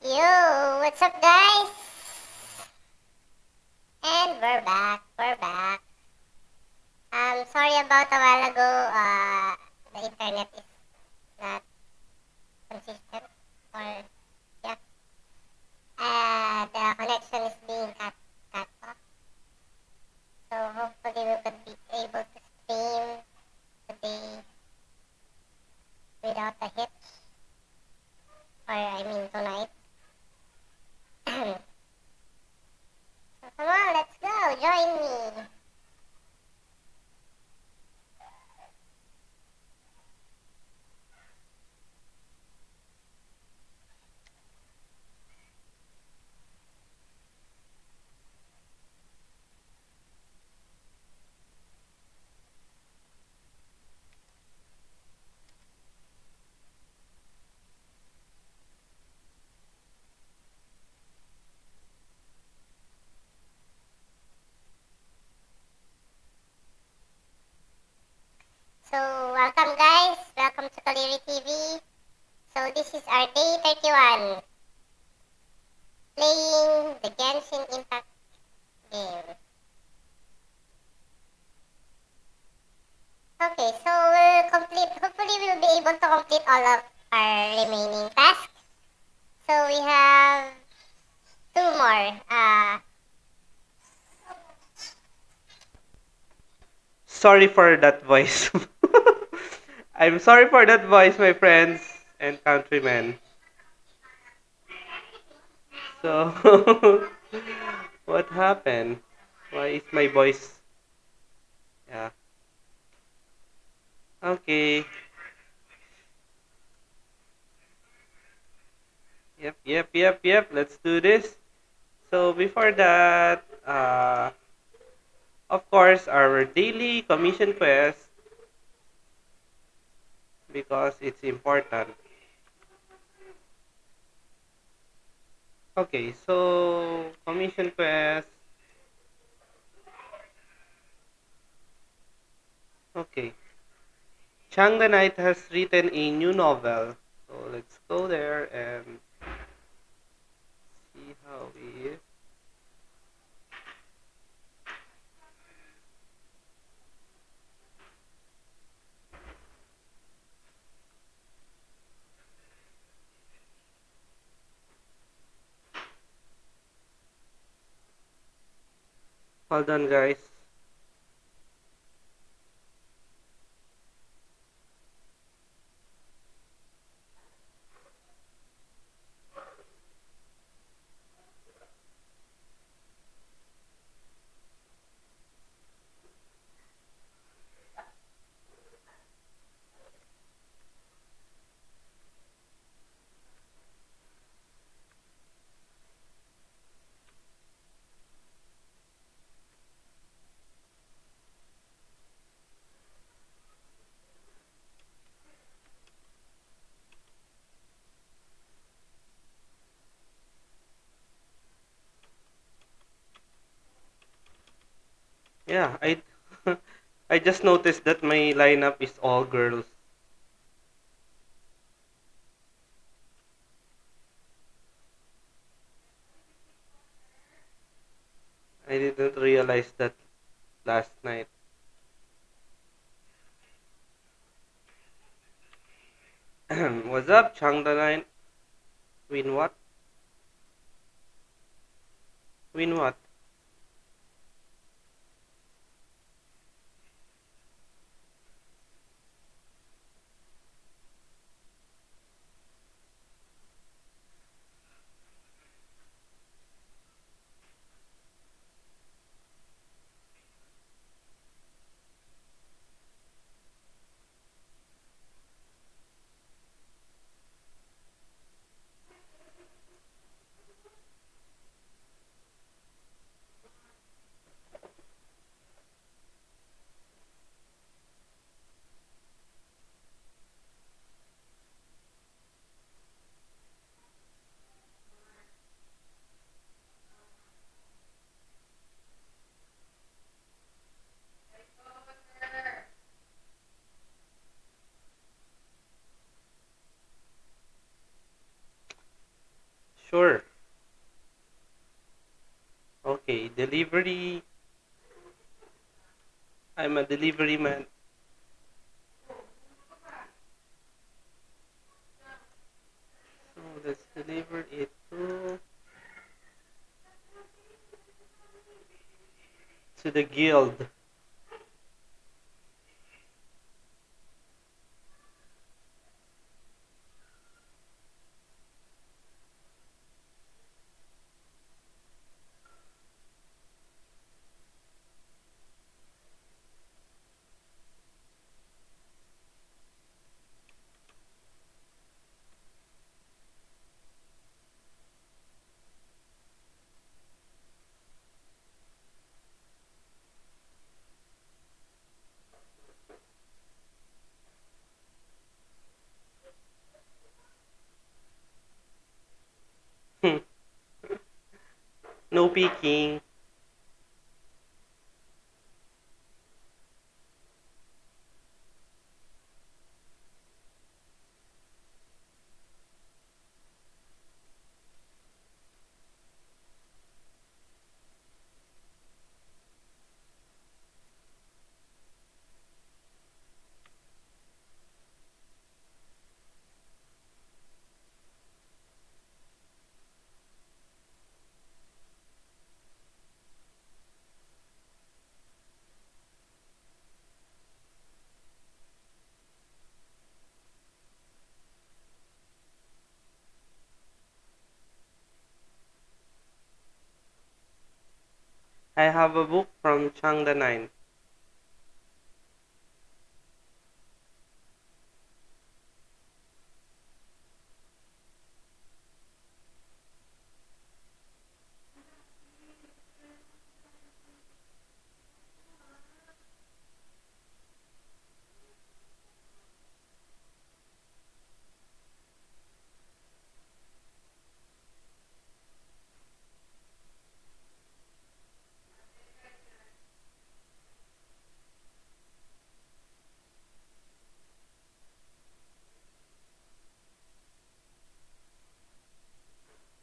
Yo, what's up, guys? And we're back. We're back. Sorry about a while ago. The internet is not consistent, or yeah, the connection is being cut off. So hopefully we could be able to stream today without a hitch, or I mean tonight. So come on, let's go. Join me. So welcome, guys. Welcome to Kaliri TV. So this is our day 31, playing the Genshin Impact game. Okay, so we'll complete, hopefully we'll be able to complete all of our remaining tasks. So we have two more. Sorry for that voice. I'm sorry for that voice, my friends and countrymen. So, what happened? Why is my voice? Yeah. Okay. Yep. Let's do this. So, before that, of course, our daily commission quest because it's important. Okay, so commission quest. Okay. Chang the Knight has written a new novel. So let's go there and see how he is. Hold on, guys. Yeah, I I just noticed that my lineup is all girls. I didn't realize that last night. What's up, Chang the Knight? Win what? Win what? Sure. Okay, delivery. I'm a delivery man. So let's deliver it to the guild. No peeking. I have a book from Changda 9.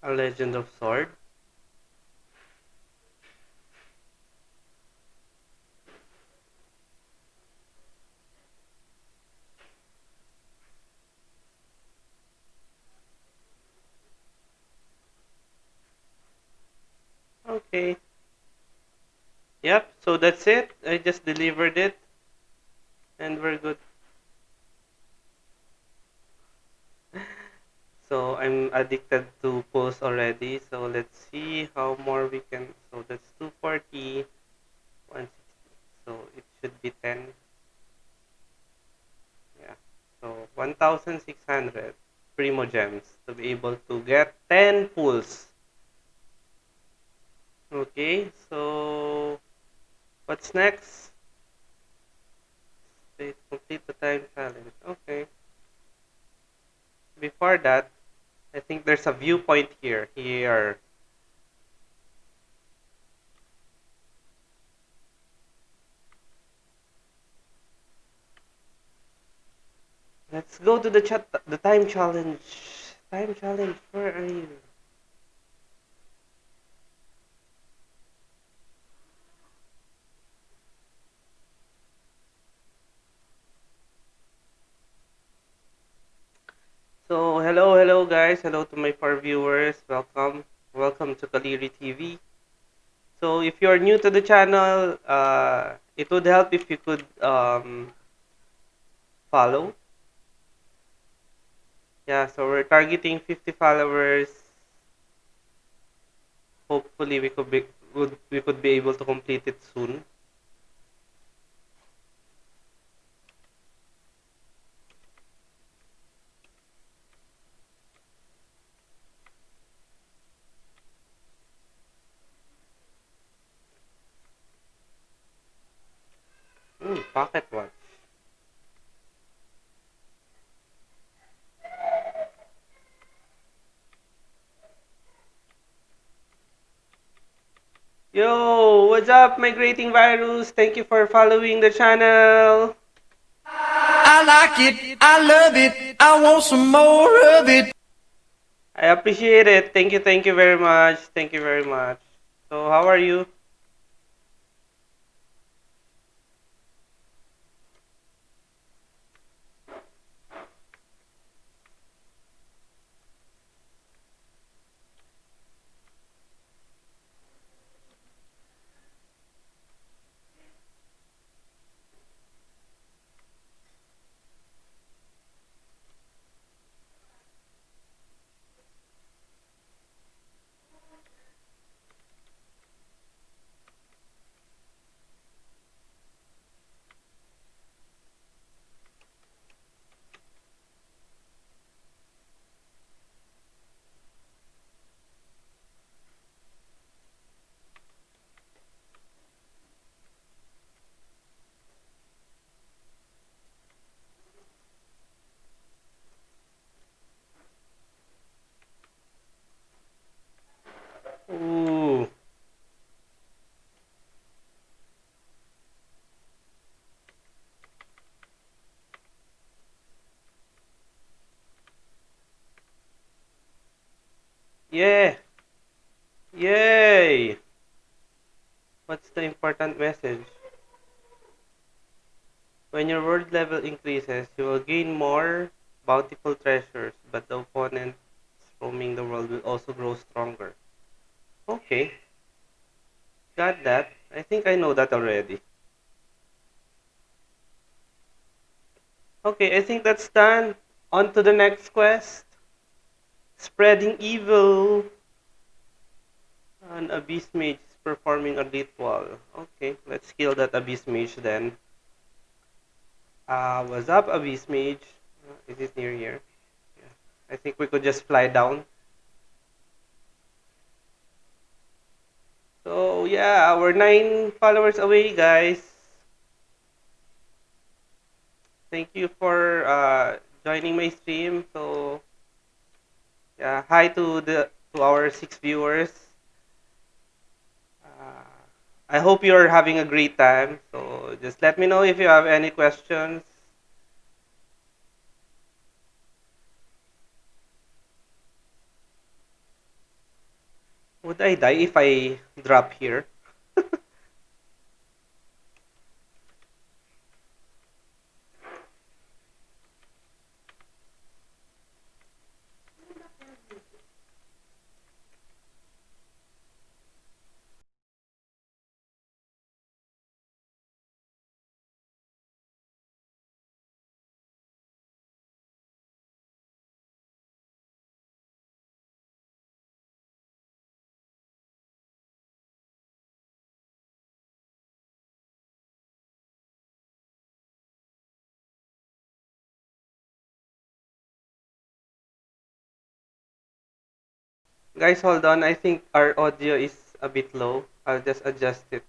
A Legend of Sword. Okay. Yep, so that's it. I just delivered it and we're good. So I'm addicted to pulse already. So let's see how more we can. So that's 240, 160. So it should be 10. Yeah. So 1,600 Primo Gems to be able to get 10 pulls. Okay, so what's next? State complete the time challenge. Okay. Before that, I think there's a viewpoint here. Here. Let's go to the chat. The time challenge. Time challenge. Where are you? So hello guys. Hello to my four viewers. Welcome to Kaliri TV. So if you're new to the channel, it would help if you could follow. Yeah. So we're targeting 50 followers. Hopefully we could be able to complete it soon. Pocket watch. Yo, what's up, migrating virus? Thank you for following the channel. I like it, I love it, I want some more of it. I appreciate it. Thank you very much. Thank you very much. So, how are you? Ooh, yeah, yay! What's the important message? When your world level increases, you will gain more bountiful treasures, but the opponents roaming the world will also grow stronger. Okay, got that. I think I know that already. Okay, I think that's done. On to the next quest. Spreading evil. An abyss mage is performing a ritual. Okay, let's kill that abyss mage then. What's up, abyss mage? Is it near here? Yeah. I think we could just fly down. So yeah, we're 9 followers away, guys. Thank you for joining my stream. So yeah, hi to our 6 viewers. Uh, I hope you're having a great time. So just let me know if you have any questions. Would I die if I drop here? Guys, hold on. I think our audio is a bit low. I'll just adjust it.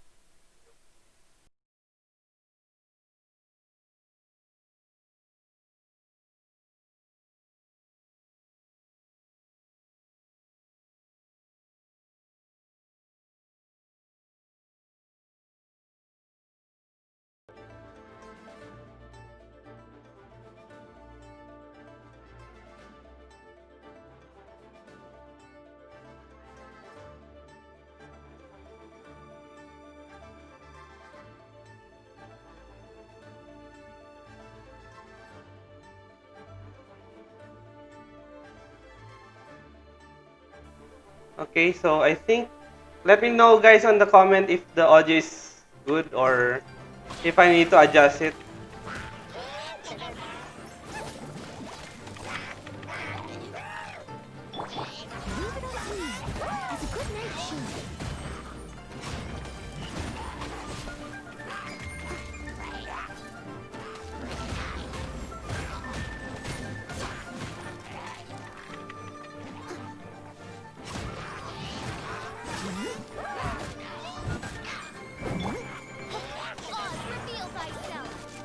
Okay, so I think let me know guys on the comment if the audio is good or if I need to adjust it. Reveal thyself!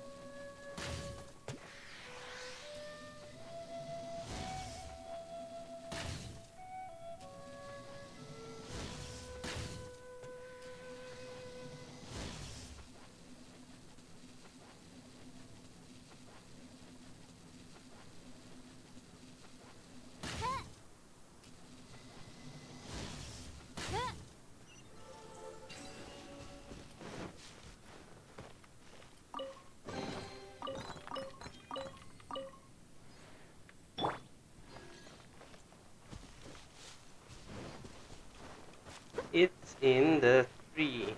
It's in the tree.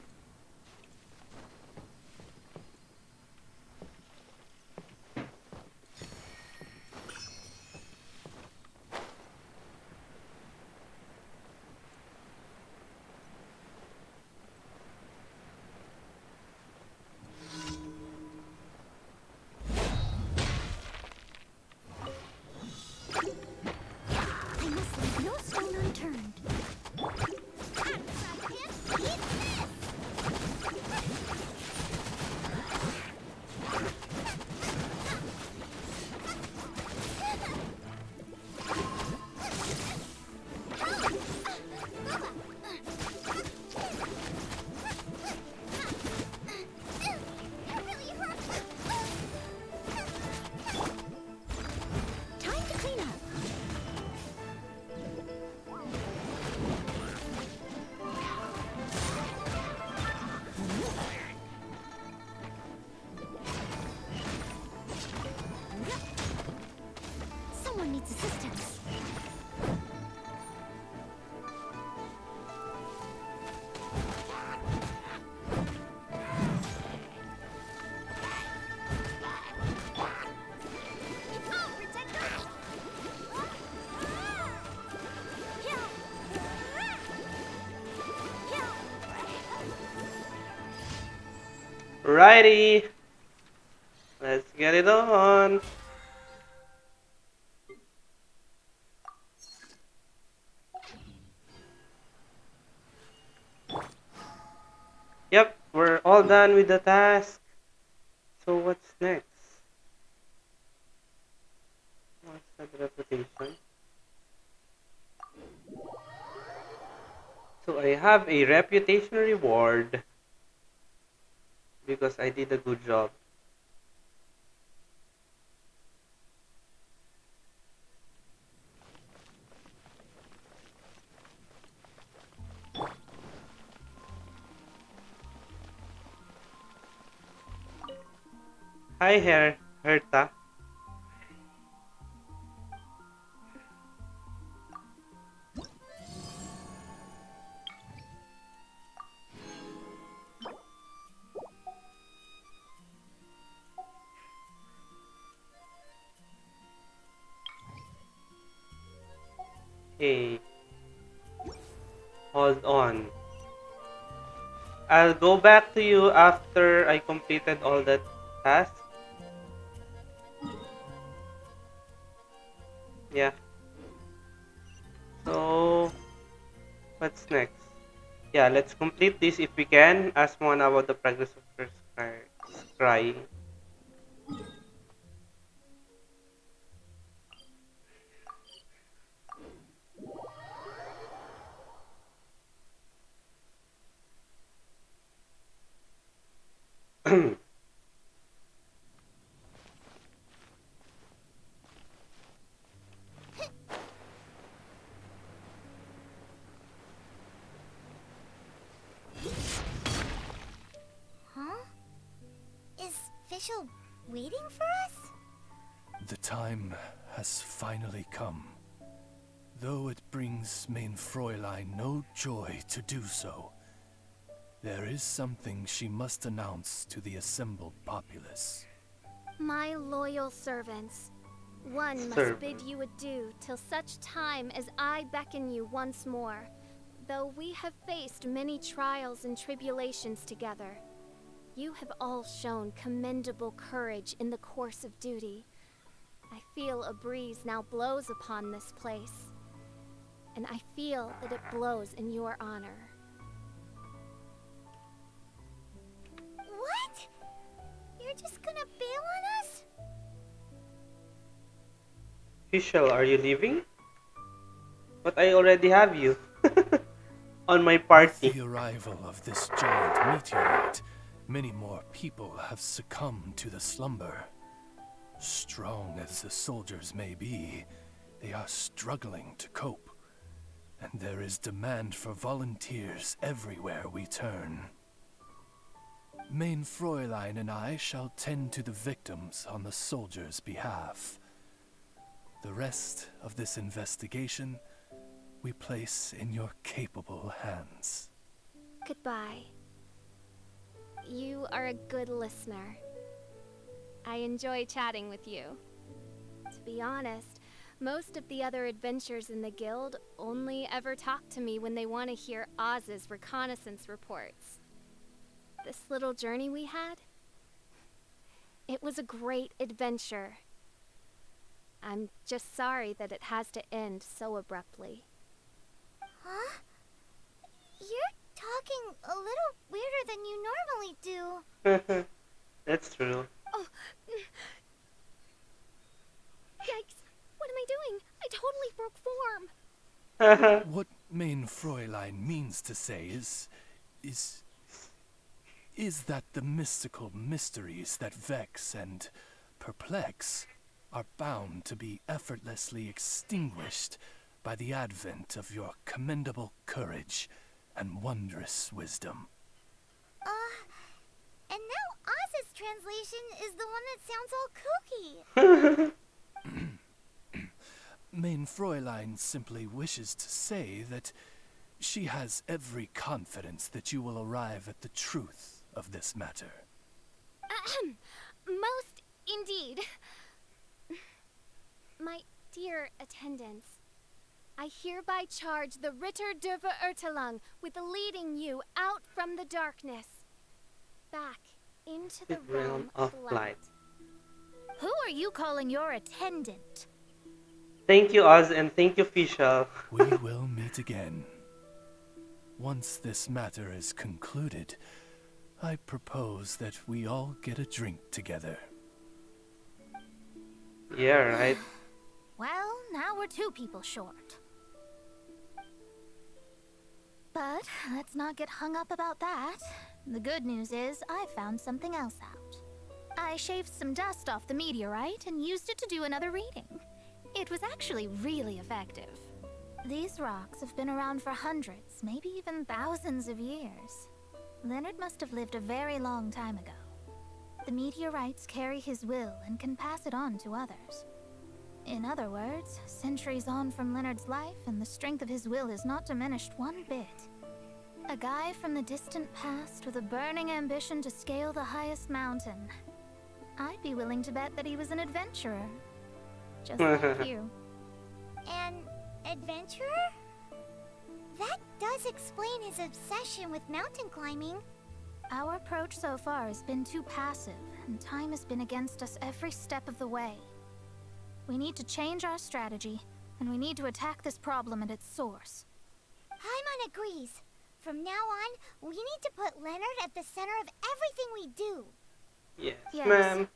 I must leave no stone unturned. Time to clean up. Someone needs assistance. Righty, let's get it on. Yep, we're all done with the task. So what's next? What's that reputation? So I have a reputation reward because I did a good job. Hi, Herta. Hey, hold on. I'll go back to you after I completed all that tasks. Yeah. So, what's next? Yeah, let's complete this if we can. Ask Mona about the progress of her scrying. Huh? Is Fischl waiting for us? The time has finally come. Though it brings main Fräulein no joy to do so, there is something she must announce to the assembled populace. My loyal servants, one must Servant. bid you adieu till such time as I beckon you once more. Though we have faced many trials and tribulations together, you have all shown commendable courage in the course of duty. I feel a breeze now blows upon this place, and I feel that it blows in your honor. What? You're just gonna bail on us? Fischl, are you leaving? But I already have you on my With party. the arrival of this giant meteorite, many more people have succumbed to the slumber. Strong as the soldiers may be, they are struggling to cope. and there is demand for volunteers everywhere we turn. Main Fräulein and I shall tend to the victims on the soldiers' behalf. The rest of this investigation we place in your capable hands. Goodbye. You are a good listener. I enjoy chatting with you. To be honest, most of the other adventurers in the guild only ever talk to me when they want to hear Oz's reconnaissance reports. This little journey we had, it was a great adventure. I'm just sorry that it has to end so abruptly. Huh? You're talking a little weirder than you normally do. That's true. Oh, yikes! What am I doing? I totally broke form. What Main Fräulein means to say is that the mystical mysteries that vex and perplex are bound to be effortlessly extinguished by the advent of your commendable courage and wondrous wisdom. And now Oz's translation is the one that sounds all kooky. Main Fräulein simply wishes to say that she has every confidence that you will arrive at the truth of this matter. Ahem. Most indeed. My dear attendants, I hereby charge the Ritter Derva Ertelang with leading you out from the darkness, back into the realm of light. Who are you calling your attendant? Thank you, Oz, and thank you, Fischl. We will meet again. Once this matter is concluded, I propose that we all get a drink together. Yeah, right. Well, now we're 2 people short. But let's not get hung up about that. The good news is I found something else out. I shaved some dust off the meteorite and used it to do another reading. It was actually really effective. These rocks have been around for hundreds, maybe even thousands of years. Leonard must have lived a very long time ago. The meteorites carry his will and can pass it on to others. In other words, centuries on from Leonard's life, and the strength of his will is not diminished one bit. A guy from the distant past with a burning ambition to scale the highest mountain. I'd be willing to bet that he was an adventurer. Just like you. An adventurer? That does explain his obsession with mountain climbing. Our approach so far has been too passive, and time has been against us every step of the way. We need to change our strategy, and we need to attack this problem at its source. Paimon agrees. From now on, we need to put Leonard at the center of everything we do. Yes, ma'am.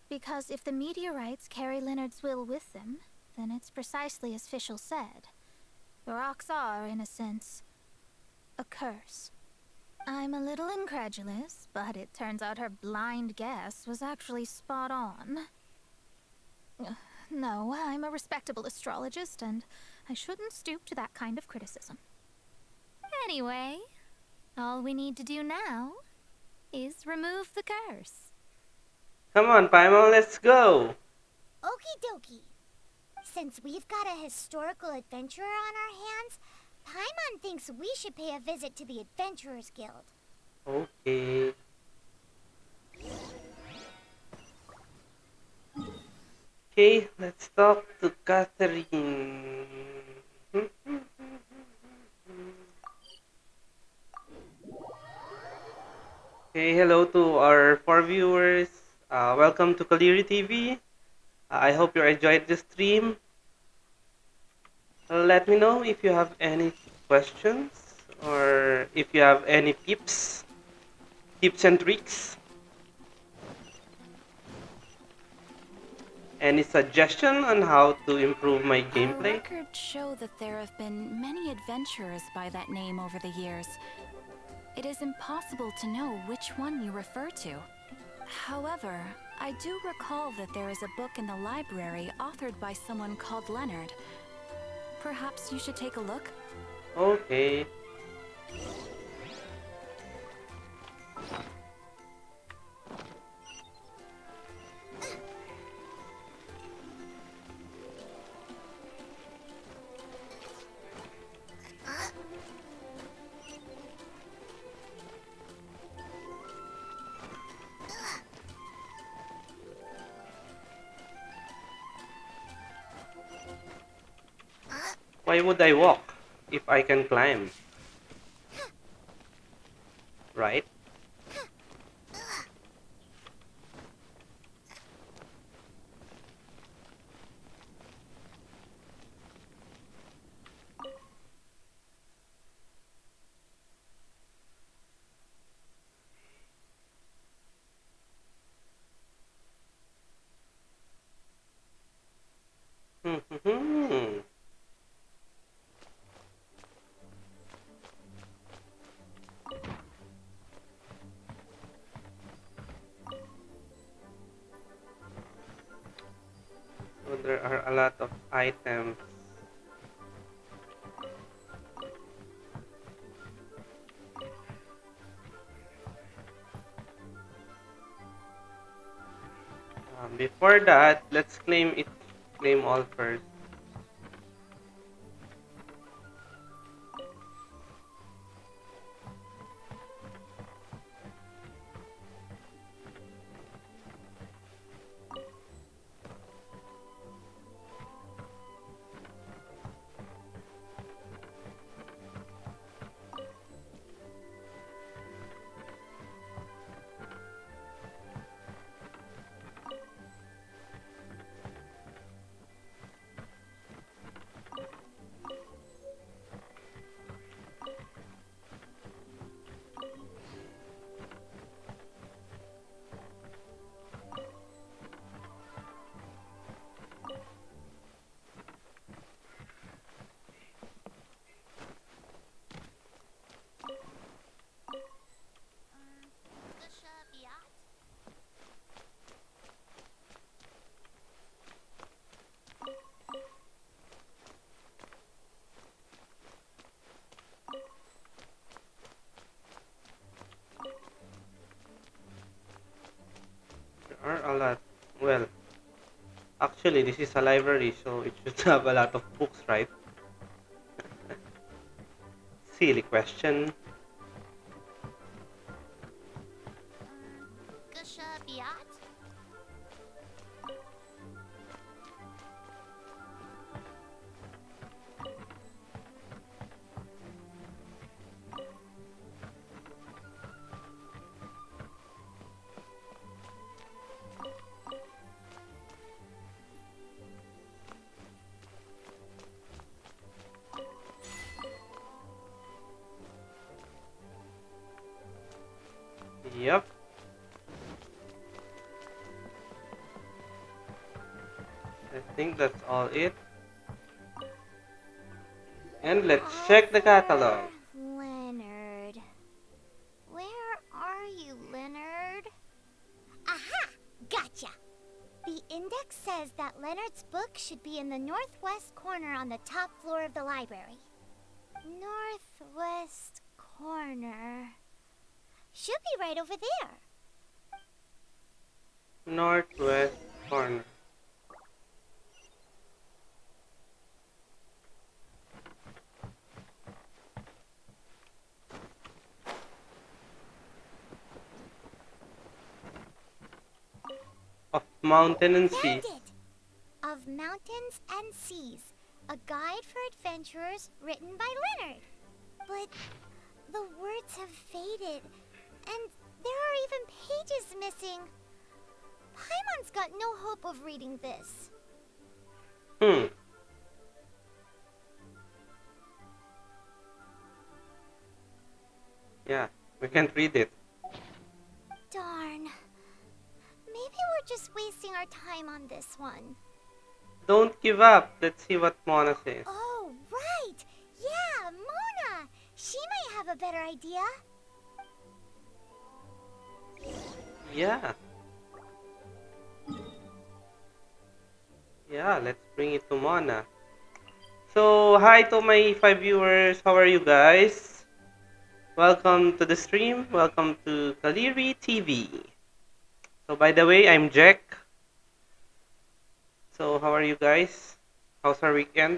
Because if the meteorites carry Leonard's will with them, then it's precisely as Fischl said. The rocks are, in a sense, a curse. I'm a little incredulous, but it turns out her blind guess was actually spot on. No, I'm a respectable astrologist, and I shouldn't stoop to that kind of criticism. Anyway, all we need to do now is remove the curse. Come on, Paimon, let's go. Okie dokie. Since we've got a historical adventurer on our hands, Paimon thinks we should pay a visit to the Adventurers Guild. Okay. Okay, let's talk to Catherine. Okay, hello to our 4 viewers. Welcome to Kaliri TV. I hope you enjoyed the stream. Let me know if you have any questions or if you have any tips and tricks. Any suggestion on how to improve my Our gameplay? records show that there have been many adventurers by that name over the years. It is impossible to know which one you refer to. However, I do recall that there is a book in the library authored by someone called Leonard. Perhaps you should take a look? Okay. Why would I walk if I can climb? Right? Hmm. So there are a lot of items. Before that, let's claim it. Claim all first. There are a lot. Well, actually, this is a library, so it should have a lot of books, right? Silly question. Yep. I think that's all it. And let's check the catalog. Leonard. Where are you, Leonard? Aha! Gotcha! The index says that Leonard's book should be in the northwest corner on the top floor of the library. Northwest corner. Should be right over there. Northwest corner. Of mountain and Found seas. it! Of Mountains and Seas, a guide for adventurers written by Leonard. But the words have faded, and there are even pages missing. Paimon's got no hope of reading this. Hmm. Yeah, we can't read it. Darn. Maybe we're just wasting our time on this one. Don't give up. Let's see what Mona says. Oh, right! Yeah, Mona! She might have a better idea. Yeah. Yeah, let's bring it to Mona. So, hi to my 5 viewers. How are you guys? Welcome to the stream. Welcome to Kaliri TV. So, by the way, I'm Jack. So, how are you guys? How's our weekend?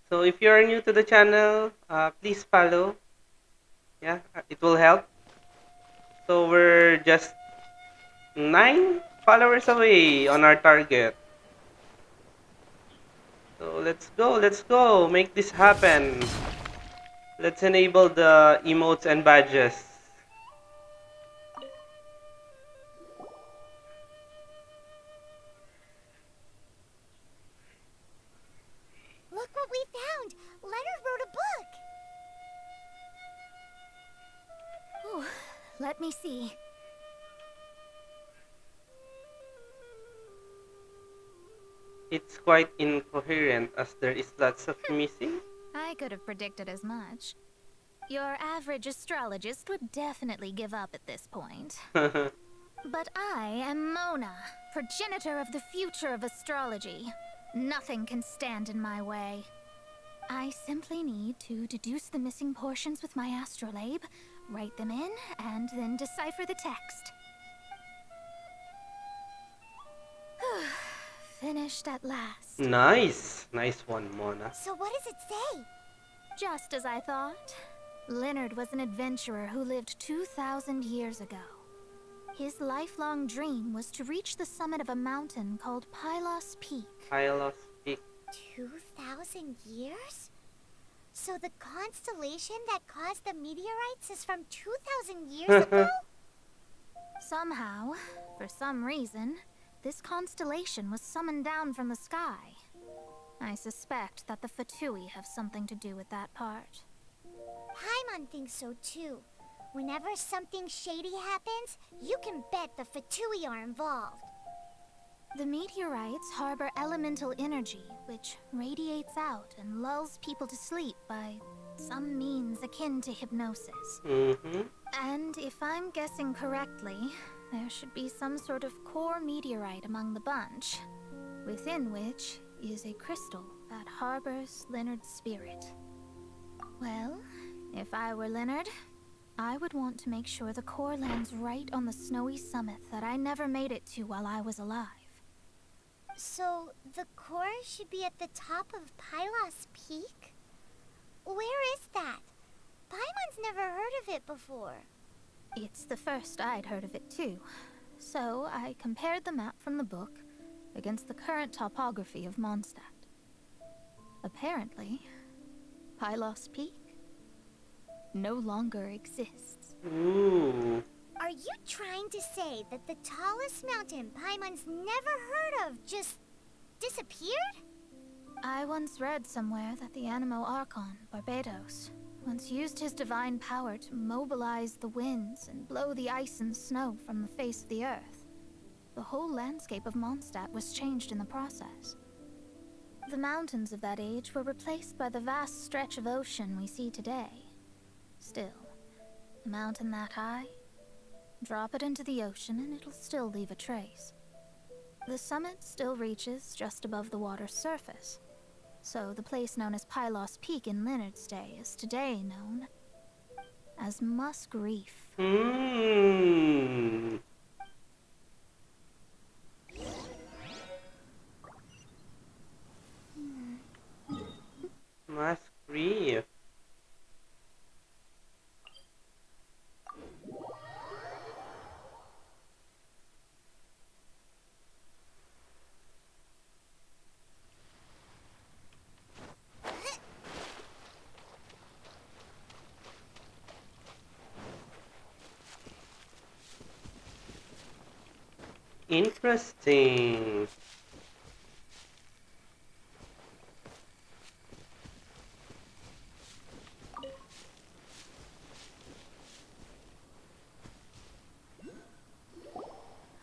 So, if you are new to the channel, please follow. Yeah, it will help. So, we're just 9 followers away on our target. So, let's go. Make this happen. Let's enable the emotes and badges. Look what we found! Leonard wrote a book! Ooh, let me see. It's quite incoherent as there is lots of missing. I could have predicted as much. Your average astrologist would definitely give up at this point. But I am Mona, progenitor of the future of astrology. Nothing can stand in my way. I simply need to deduce the missing portions with my astrolabe, write them in, and then decipher the text. Finished at last. Nice one, Mona. So what does it say? Just as I thought. Leonard was an adventurer who lived 2,000 years ago. His lifelong dream was to reach the summit of a mountain called Pylos Peak. Pylos Peak. 2,000 years? So the constellation that caused the meteorites is from 2,000 years ago? Somehow, for some reason, this constellation was summoned down from the sky. I suspect that the Fatui have something to do with that part. Paimon thinks so too. Whenever something shady happens, you can bet the Fatui are involved. The meteorites harbor elemental energy, which radiates out and lulls people to sleep by some means akin to hypnosis. And if I'm guessing correctly, there should be some sort of core meteorite among the bunch, within which is a crystal that harbors Leonard's spirit. Well, if I were Leonard, I would want to make sure the core lands right on the snowy summit that I never made it to while I was alive. So, the core should be at the top of Pylos Peak? Where is that? Paimon's never heard of it before. It's the first I'd heard of it too. So I compared the map from the book against the current topography of Mondstadt. Apparently, Pylos Peak no longer exists. Ooh. Are you trying to say that the tallest mountain Paimon's never heard of just disappeared? I once read somewhere that the Animo Archon, Barbados, once used his divine power to mobilize the winds and blow the ice and snow from the face of the earth. The whole landscape of Mondstadt was changed in the process. The mountains of that age were replaced by the vast stretch of ocean we see today. Still, a mountain that high, drop it into the ocean and it'll still leave a trace. The summit still reaches just above the water's surface, so the place known as Pylos Peak in Leonard's day is today known as Musk Reef. Mask Reef. Interesting.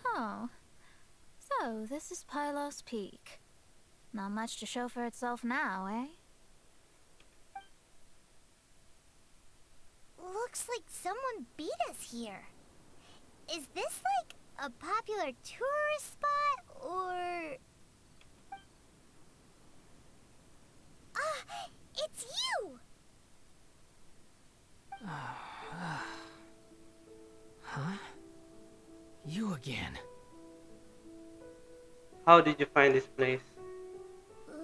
Oh, so this is Pylos Peak. Not much to show for itself now, eh? Looks like someone beat us here. Is this like a popular tourist spot, or... Huh? You again. How did you find this place?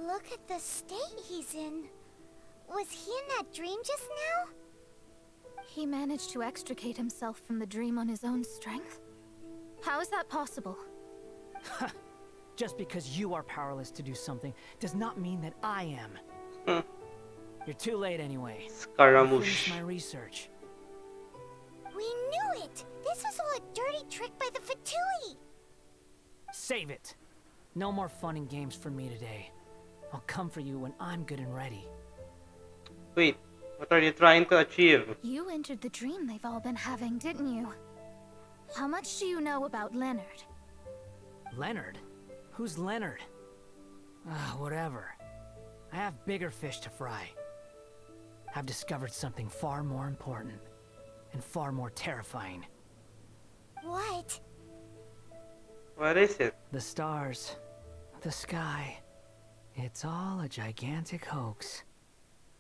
Look at the state he's in. Was he in that dream just now? He managed to extricate himself from the dream on his own strength? How is that possible? Just because you are powerless to do something does not mean that I am. Hmm. You're too late anyway. I Scaramouche. finished my research. We knew it! This was all a dirty trick by the Fatui! Save it. No more fun and games for me today. I'll come for you when I'm good and ready. Wait, what are you trying to achieve? You entered the dream they've all been having, didn't you? How much do you know about Leonard? Leonard? Who's Leonard? Whatever. I have bigger fish to fry. I've discovered something far more important and far more terrifying. What? What is it? The stars, the sky. It's all a gigantic hoax.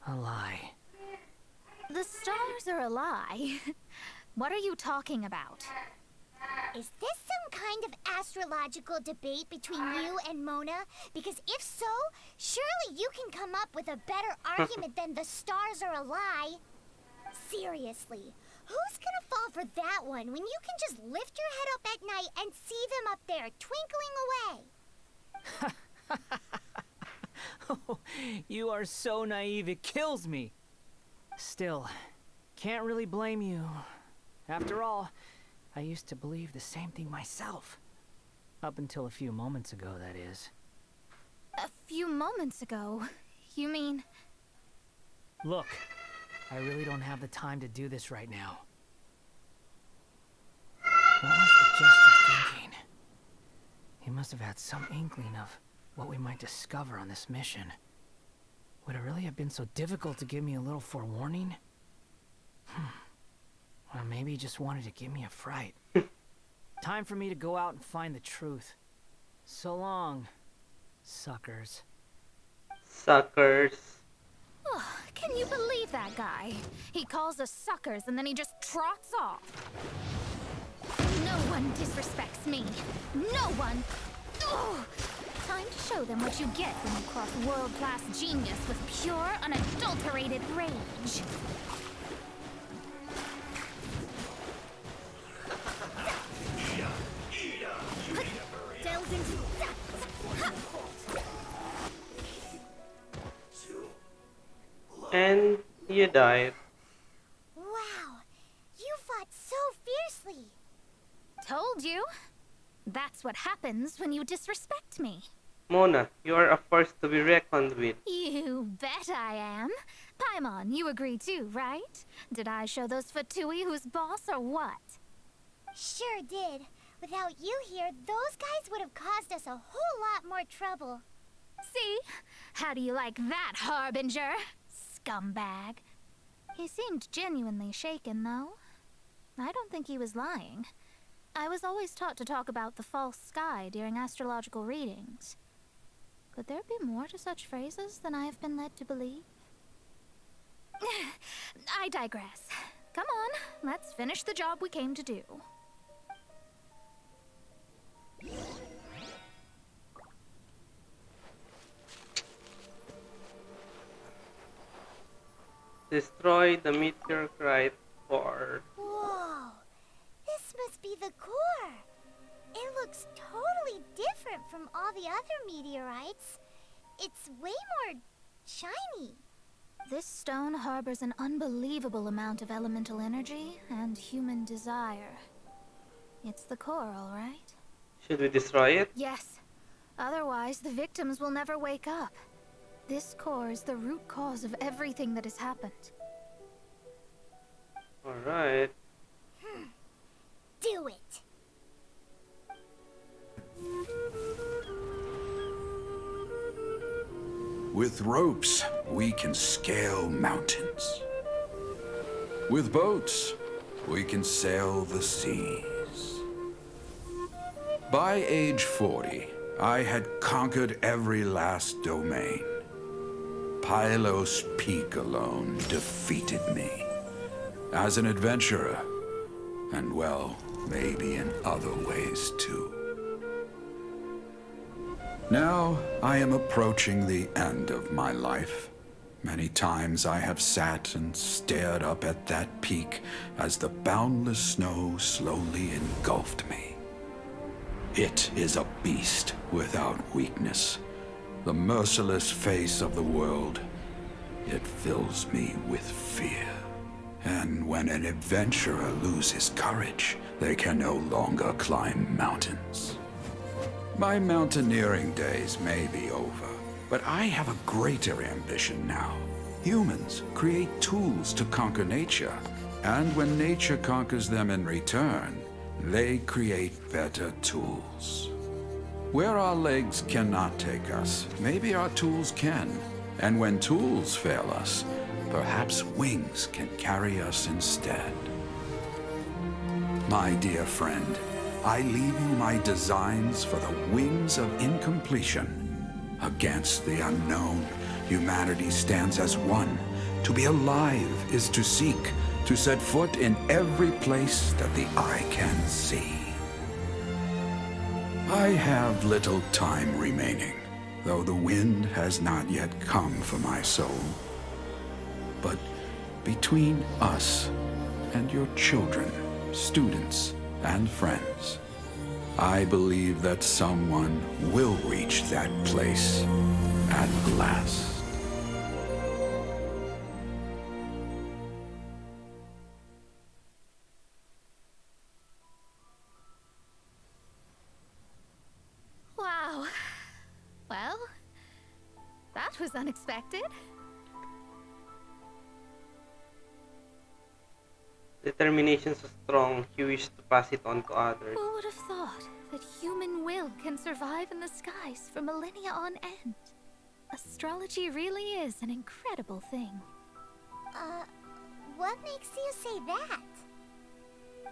A lie. The stars are a lie. What are you talking about? Is this some kind of astrological debate between you and Mona? Because if so, surely you can come up with a better argument than the stars are a lie. Seriously, who's gonna fall for that one when you can just lift your head up at night and see them up there twinkling away? Oh, you are so naive, it kills me. Still, can't really blame you. After all, I used to believe the same thing myself. Up until a few moments ago, that is. A few moments ago? You mean... Look, I really don't have the time to do this right now. What was the Jester thinking? He must have had some inkling of what we might discover on this mission. Would it really have been so difficult to give me a little forewarning? Or maybe he just wanted to give me a fright. Time for me to go out and find the truth. So long, suckers. Suckers. Oh, can you believe that guy? He calls us suckers and then he just trots off. No one disrespects me. No one. Ugh. Time to show them what you get when you cross world-class genius with pure, unadulterated rage. Delve into... And you died. Wow, you fought so fiercely. Told you. That's what happens when you disrespect me. Mona, you are a force to be reckoned with. You bet I am. Paimon, you agree too, right? Did I show those Fatui who's boss or what? Sure did. Without you here, those guys would have caused us a whole lot more trouble. See? How do you like that, Harbinger? Scumbag. He seemed genuinely shaken, though. I don't think he was lying. I was always taught to talk about the false sky during astrological readings. Could there be more to such phrases than I have been led to believe? I digress. Come on, let's finish the job we came to do. Destroy the meteorite core. Whoa, this must be the core. It looks totally different from all the other meteorites. It's way more shiny. This stone harbors an unbelievable amount of elemental energy and human desire. It's the core, all right? Should we destroy it? Yes. Otherwise, the victims will never wake up. This core is the root cause of everything that has happened. Alright. Do it. With ropes, we can scale mountains. With boats, we can sail the seas. By age 40, I had conquered every last domain. Pylos Peak alone defeated me. as an adventurer, and well, maybe in other ways too. Now, I am approaching the end of my life. Many times I have sat and stared up at that peak as the boundless snow slowly engulfed me. It is a beast without weakness, the merciless face of the world. It fills me with fear. And when an adventurer loses courage, they can no longer climb mountains. My mountaineering days may be over, but I have a greater ambition now. Humans create tools to conquer nature, and when nature conquers them in return, they create better tools. Where our legs cannot take us, maybe our tools can. And when tools fail us, perhaps wings can carry us instead. My dear friend, I leave you my designs for the wings of incompletion. Against the unknown, humanity stands as one. To be alive is to seek, to set foot in every place that the eye can see. I have little time remaining, though the wind has not yet come for my soul. But between us and your children, students, and friends, I believe that someone will reach that place at last. Wow. Well, that was unexpected. Determination so strong, he wished to pass it on to others. Who would have thought that human will can survive in the skies for millennia on end? Astrology really is an incredible thing. What makes you say that?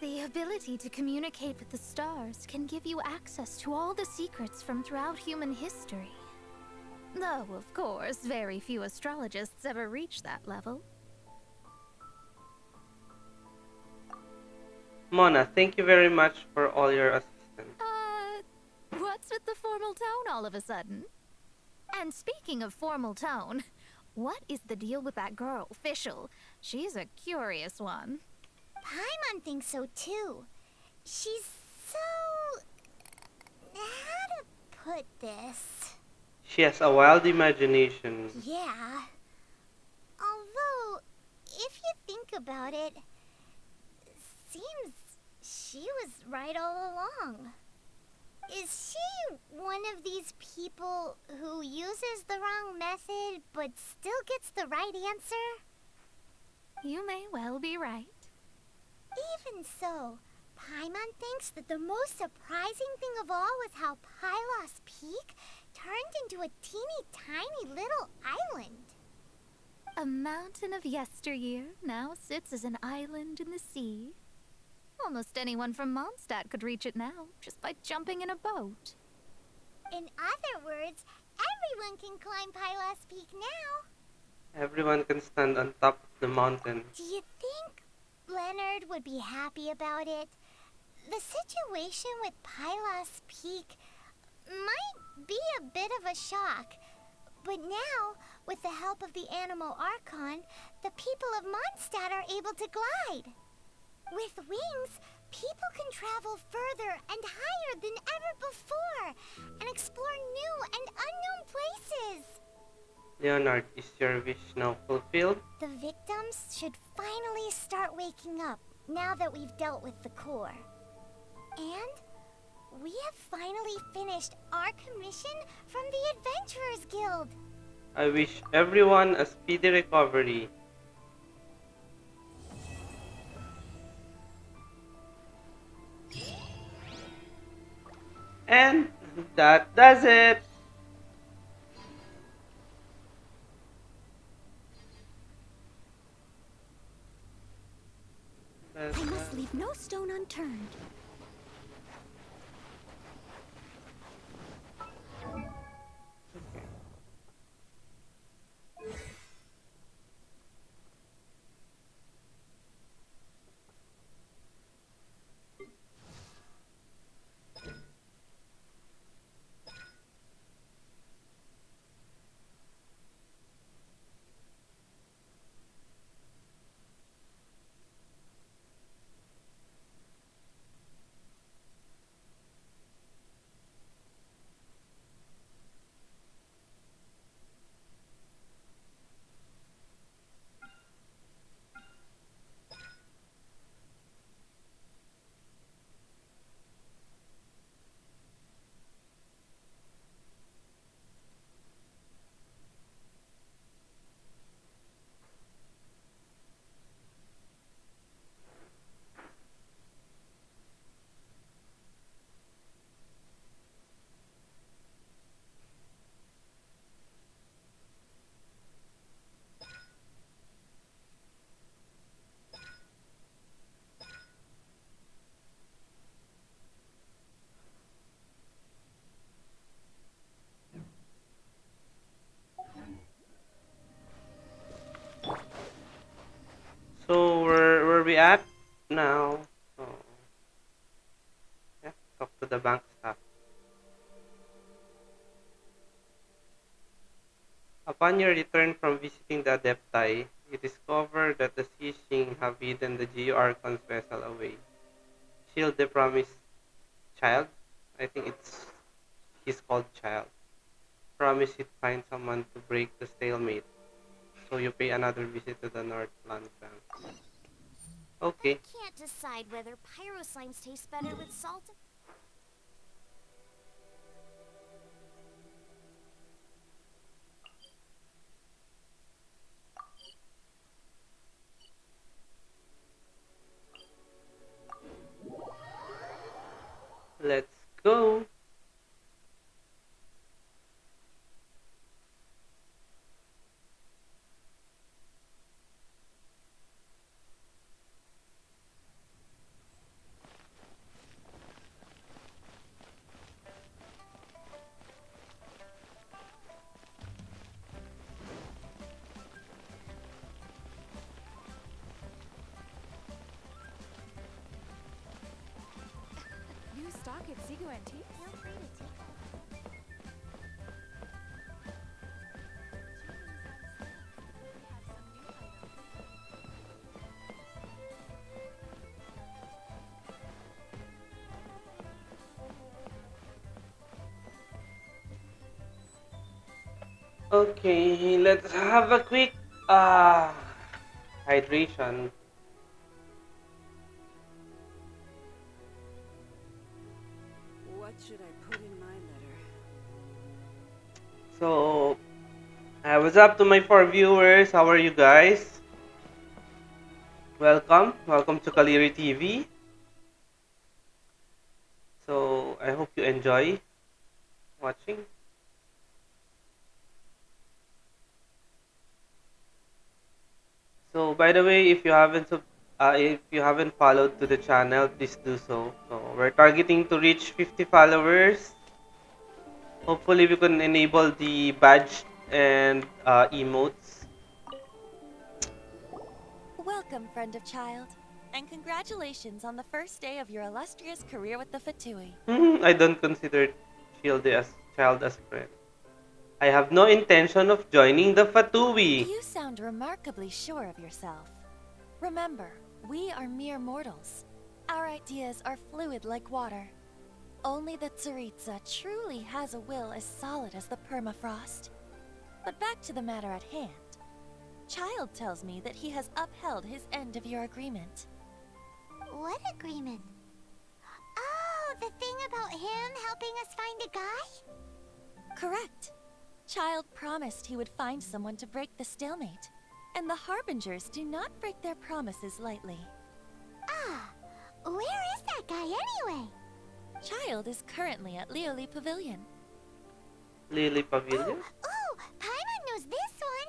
The ability to communicate with the stars can give you access to all the secrets from throughout human history. Though, of course, very few astrologists ever reach that level. Mona, thank you very much for all your assistance. What's with the formal tone all of a sudden? And speaking of formal tone, what is the deal with that girl, Fischl? She's a curious one. Paimon thinks so too. She's so... how to put this? She has a wild imagination. Yeah. Although, if you think about it, seems she was right all along. Is she one of these people who uses the wrong method but still gets the right answer? You may well be right. Even so, Paimon thinks that the most surprising thing of all was how Pylos Peak turned into a teeny tiny little island. A mountain of yesteryear now sits as an island in the sea. Almost anyone from Mondstadt could reach it now, just by jumping in a boat. In other words, everyone can climb Pylos Peak now. Everyone can stand on top of the mountain. Do you think Leonard would be happy about it? The situation with Pylos Peak might be a bit of a shock. But now, with the help of the Animal Archon, the people of Mondstadt are able to glide. With wings, people can travel further and higher than ever before and explore new and unknown places. Leonard, is your wish now fulfilled? The victims should finally start waking up now that we've dealt with the core. And we have finally finished our commission from the Adventurers Guild. I wish everyone a speedy recovery. And that does it! I must leave no stone unturned. we at now? So, yeah, talk to the bank staff. Upon your return from visiting the Adepti, you discover that the Xing have hidden the Geo Archon's vessel away. Shield the promised child. I think he's called child. Promise he'd find someone to break the stalemate. So you pay another visit to the Northland Bank. I Okay. can't decide whether pyro slimes taste better with salt. Let's go. New stock at Sigo Antiques? Feel free to take Okay, let's have a quick uh hydration. What should I put in my letter? So, what's up to my four viewers? How are you guys? Welcome to Kaliri TV. So, I hope you enjoy watching. So, by the way, if you haven't followed to the channel, please do so. So, we're targeting to reach 50 followers. Hopefully, we can enable the badge and emotes. Welcome, friend of child, and congratulations on the first day of your illustrious career with the Fatui. I don't consider child as friend. I have no intention of joining the Fatui. You sound remarkably sure of yourself. Remember, we are mere mortals. Our ideas are fluid like water. Only the Tsaritsa truly has a will as solid as the permafrost. But back to the matter at hand. Child tells me that he has upheld his end of your agreement. What agreement? Oh, the thing about him helping us find a guy? Correct. Child promised he would find someone to break the stalemate. And the Harbingers do not break their promises lightly. Ah, where is that guy anyway? Child is currently at Lioli Pavilion. Lily Pavilion? Oh, Paimon knows this one.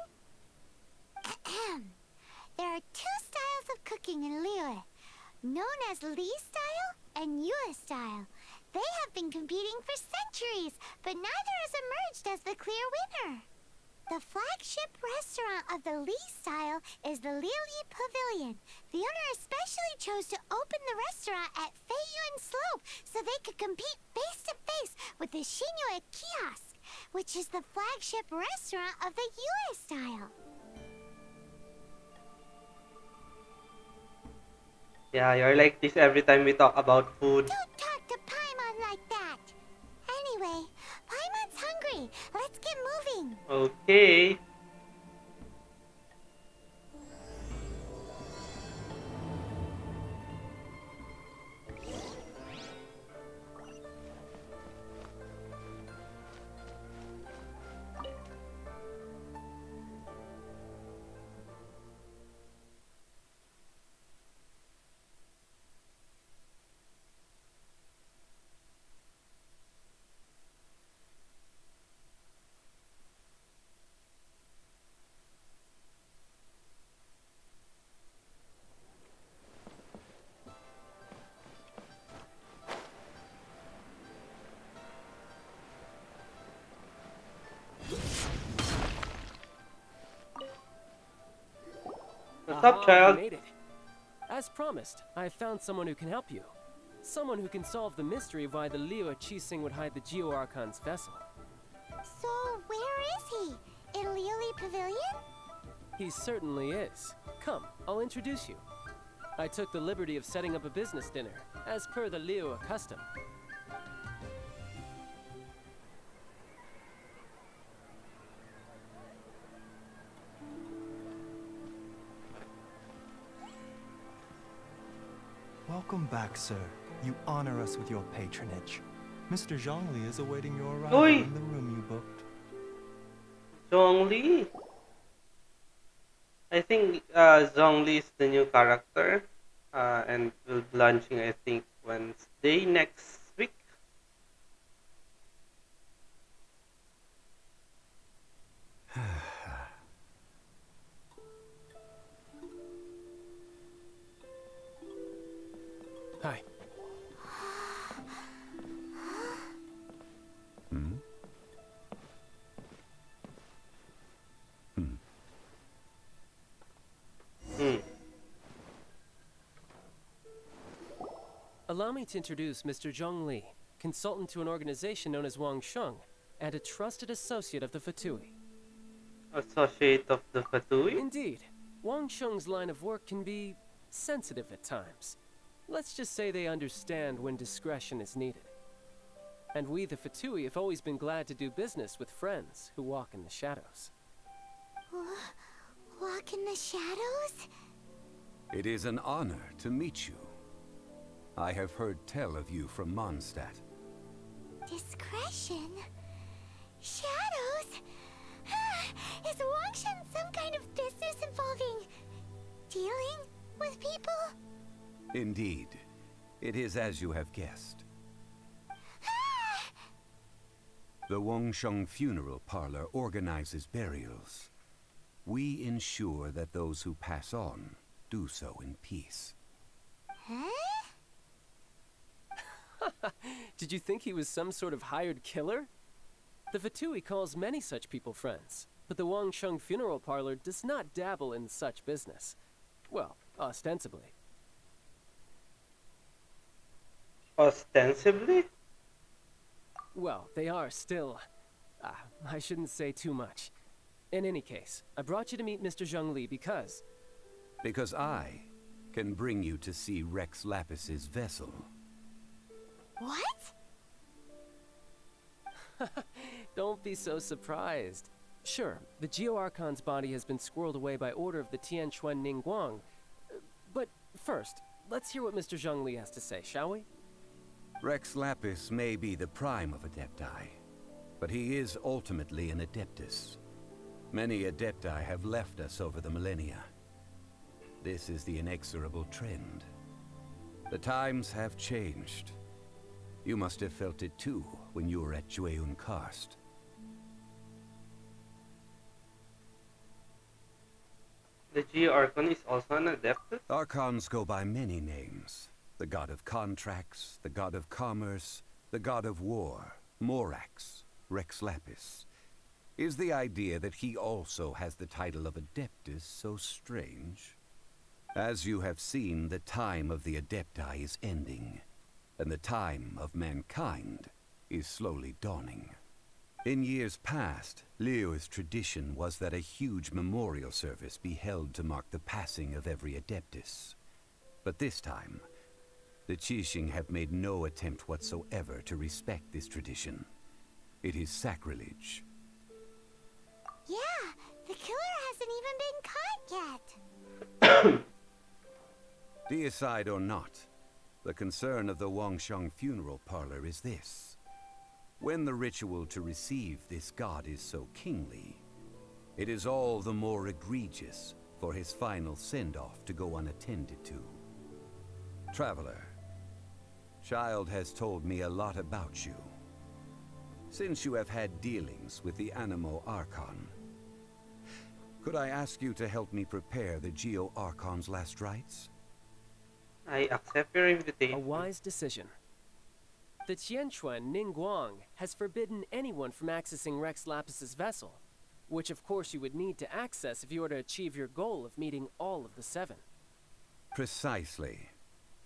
There are two styles of cooking in Liyue, known as Li style and Yue style. They have been competing for centuries, but neither has emerged as the clear winner. The flagship restaurant of the Li style is the Lioli Pavilion. The owner especially chose to open the restaurant at Feiyuan Slope so they could compete face to face with the Shinue Kiosk, which is the flagship restaurant of the Yue style. Yeah, you're like this every time we talk about food. Don't talk to Paimon like that. Anyway, Paimon's hungry. Let's get moving. Okay. What's up, You child? made it. As promised, I have found someone who can help you. Someone who can solve the mystery of why the Liyue Qixing would hide the Geo Archon's vessel. So, where is he? In Liyue Pavilion? He certainly is. Come, I'll introduce you. I took the liberty of setting up a business dinner, as per the Liyue custom. Welcome back, sir. You honor us with your patronage. Mr. Zhongli is awaiting your arrival Oi! in the room you booked. Zhongli? I think Zhongli is the new character. And will be launching, I think, Wednesday next week. Hi. Hmm? Allow me to introduce Mr. Zhong Li, consultant to an organization known as Wang Sheng, and a trusted associate of the Fatui. Associate of the Fatui? Indeed. Wang Sheng's line of work can be sensitive at times. Let's just say they understand when discretion is needed. And we, the Fatui, have always been glad to do business with friends who walk in the shadows. Walk in the shadows? It is an honor to meet you. I have heard tell of you from Mondstadt. Discretion? Shadows? Is Wangshan some kind of business involving dealing with people? Indeed. It is as you have guessed. The Wangsheng Funeral Parlor organizes burials. We ensure that those who pass on do so in peace. Huh? Did you think he was some sort of hired killer? The Fatui calls many such people friends, but the Wangsheng Funeral Parlor does not dabble in such business. Well, ostensibly. Ostensibly? Well, they are still... I shouldn't say too much. In any case, I brought you to meet Mr. Zhong Li because... Because I can bring you to see Rex Lapis's vessel. What? Don't be so surprised. Sure, the Geo Archon's body has been squirreled away by order of the Tianquan Ningguang. But first, let's hear what Mr. Zhong Li has to say, shall we? Rex Lapis may be the prime of Adepti, but he is ultimately an Adeptus. Many Adepti have left us over the millennia. This is the inexorable trend. The times have changed. You must have felt it too when you were at Jueyun Karst. The G-Archon is also an Adeptus? Archons go by many names. The god of contracts, the god of commerce, the god of war, Morax, Rex Lapis. Is the idea that he also has the title of Adeptus so strange? As you have seen, the time of the Adepti is ending, and the time of mankind is slowly dawning. In years past, Liyue's tradition was that a huge memorial service be held to mark the passing of every Adeptus. But this time, the Qixing have made no attempt whatsoever to respect this tradition. It is sacrilege. Yeah, the killer hasn't even been caught yet. Deicide or not, the concern of the Wangsheng Funeral Parlor is this. When the ritual to receive this god is so kingly, it is all the more egregious for his final send-off to go unattended to. Traveler, Child has told me a lot about you. Since you have had dealings with the Animo Archon, could I ask you to help me prepare the Geo Archon's last rites? I accept your invitation. A wise decision. The Tianquan Ningguang has forbidden anyone from accessing Rex Lapis's vessel, which of course you would need to access if you were to achieve your goal of meeting all of the seven. Precisely.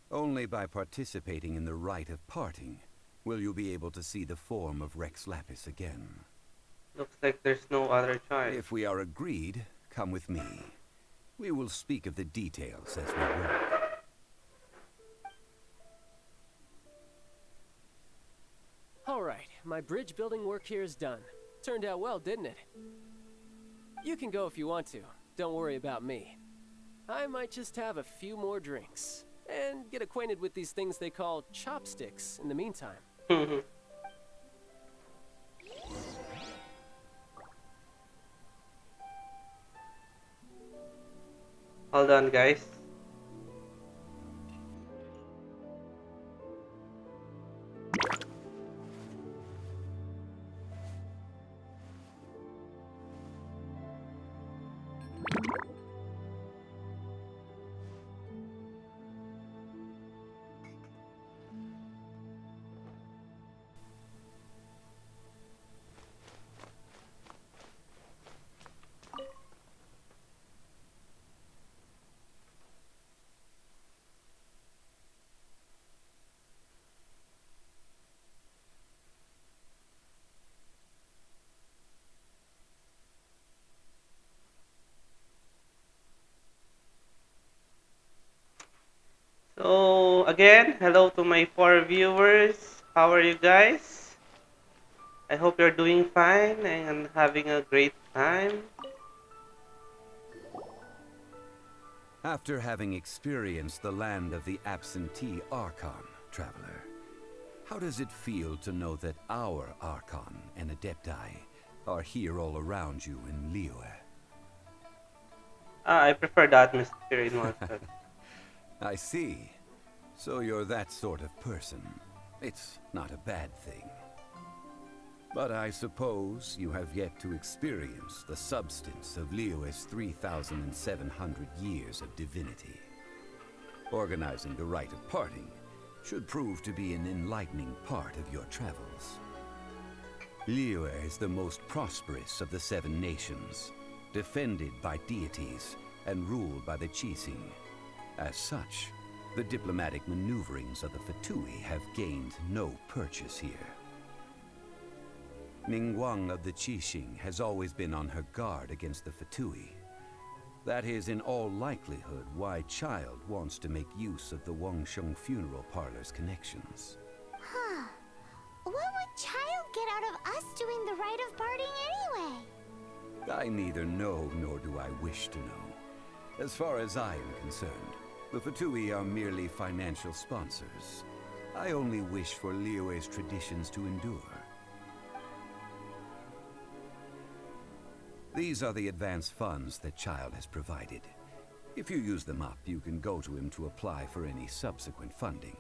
Only by participating in the rite of parting will you be able to see the form of Rex Lapis again. Looks like there's no other choice. If we are agreed, come with me. We will speak of the details as we work. Alright, my bridge building work here is done. Turned out well, didn't it? You can go if you want to. Don't worry about me. I might just have a few more drinks. And get acquainted with these things they call chopsticks in the meantime. Hold on, guys. So, again, hello to my 4 viewers. How are you guys? I hope you're doing fine and having a great time. After having experienced the land of the absentee Archon, traveler, how does it feel to know that our Archon and Adepti are here all around you in Liyue? I prefer the atmosphere in Monster. I see. So you're that sort of person. It's not a bad thing. But I suppose you have yet to experience the substance of Liyue's 3,700 years of divinity. Organizing the rite of parting should prove to be an enlightening part of your travels. Liyue is the most prosperous of the 7 nations, defended by deities and ruled by the Qixing. As such, the diplomatic maneuverings of the Fatui have gained no purchase here. Ningguang of the Qixing has always been on her guard against the Fatui. That is in all likelihood why Child wants to make use of the Wangsheng funeral parlor's connections. Huh. What would Child get out of us doing the rite of parting anyway? I neither know nor do I wish to know. As far as I am concerned, the Fatui are merely financial sponsors. I only wish for Liyue's traditions to endure. These are the advance funds that Child has provided. If you use them up, you can go to him to apply for any subsequent funding.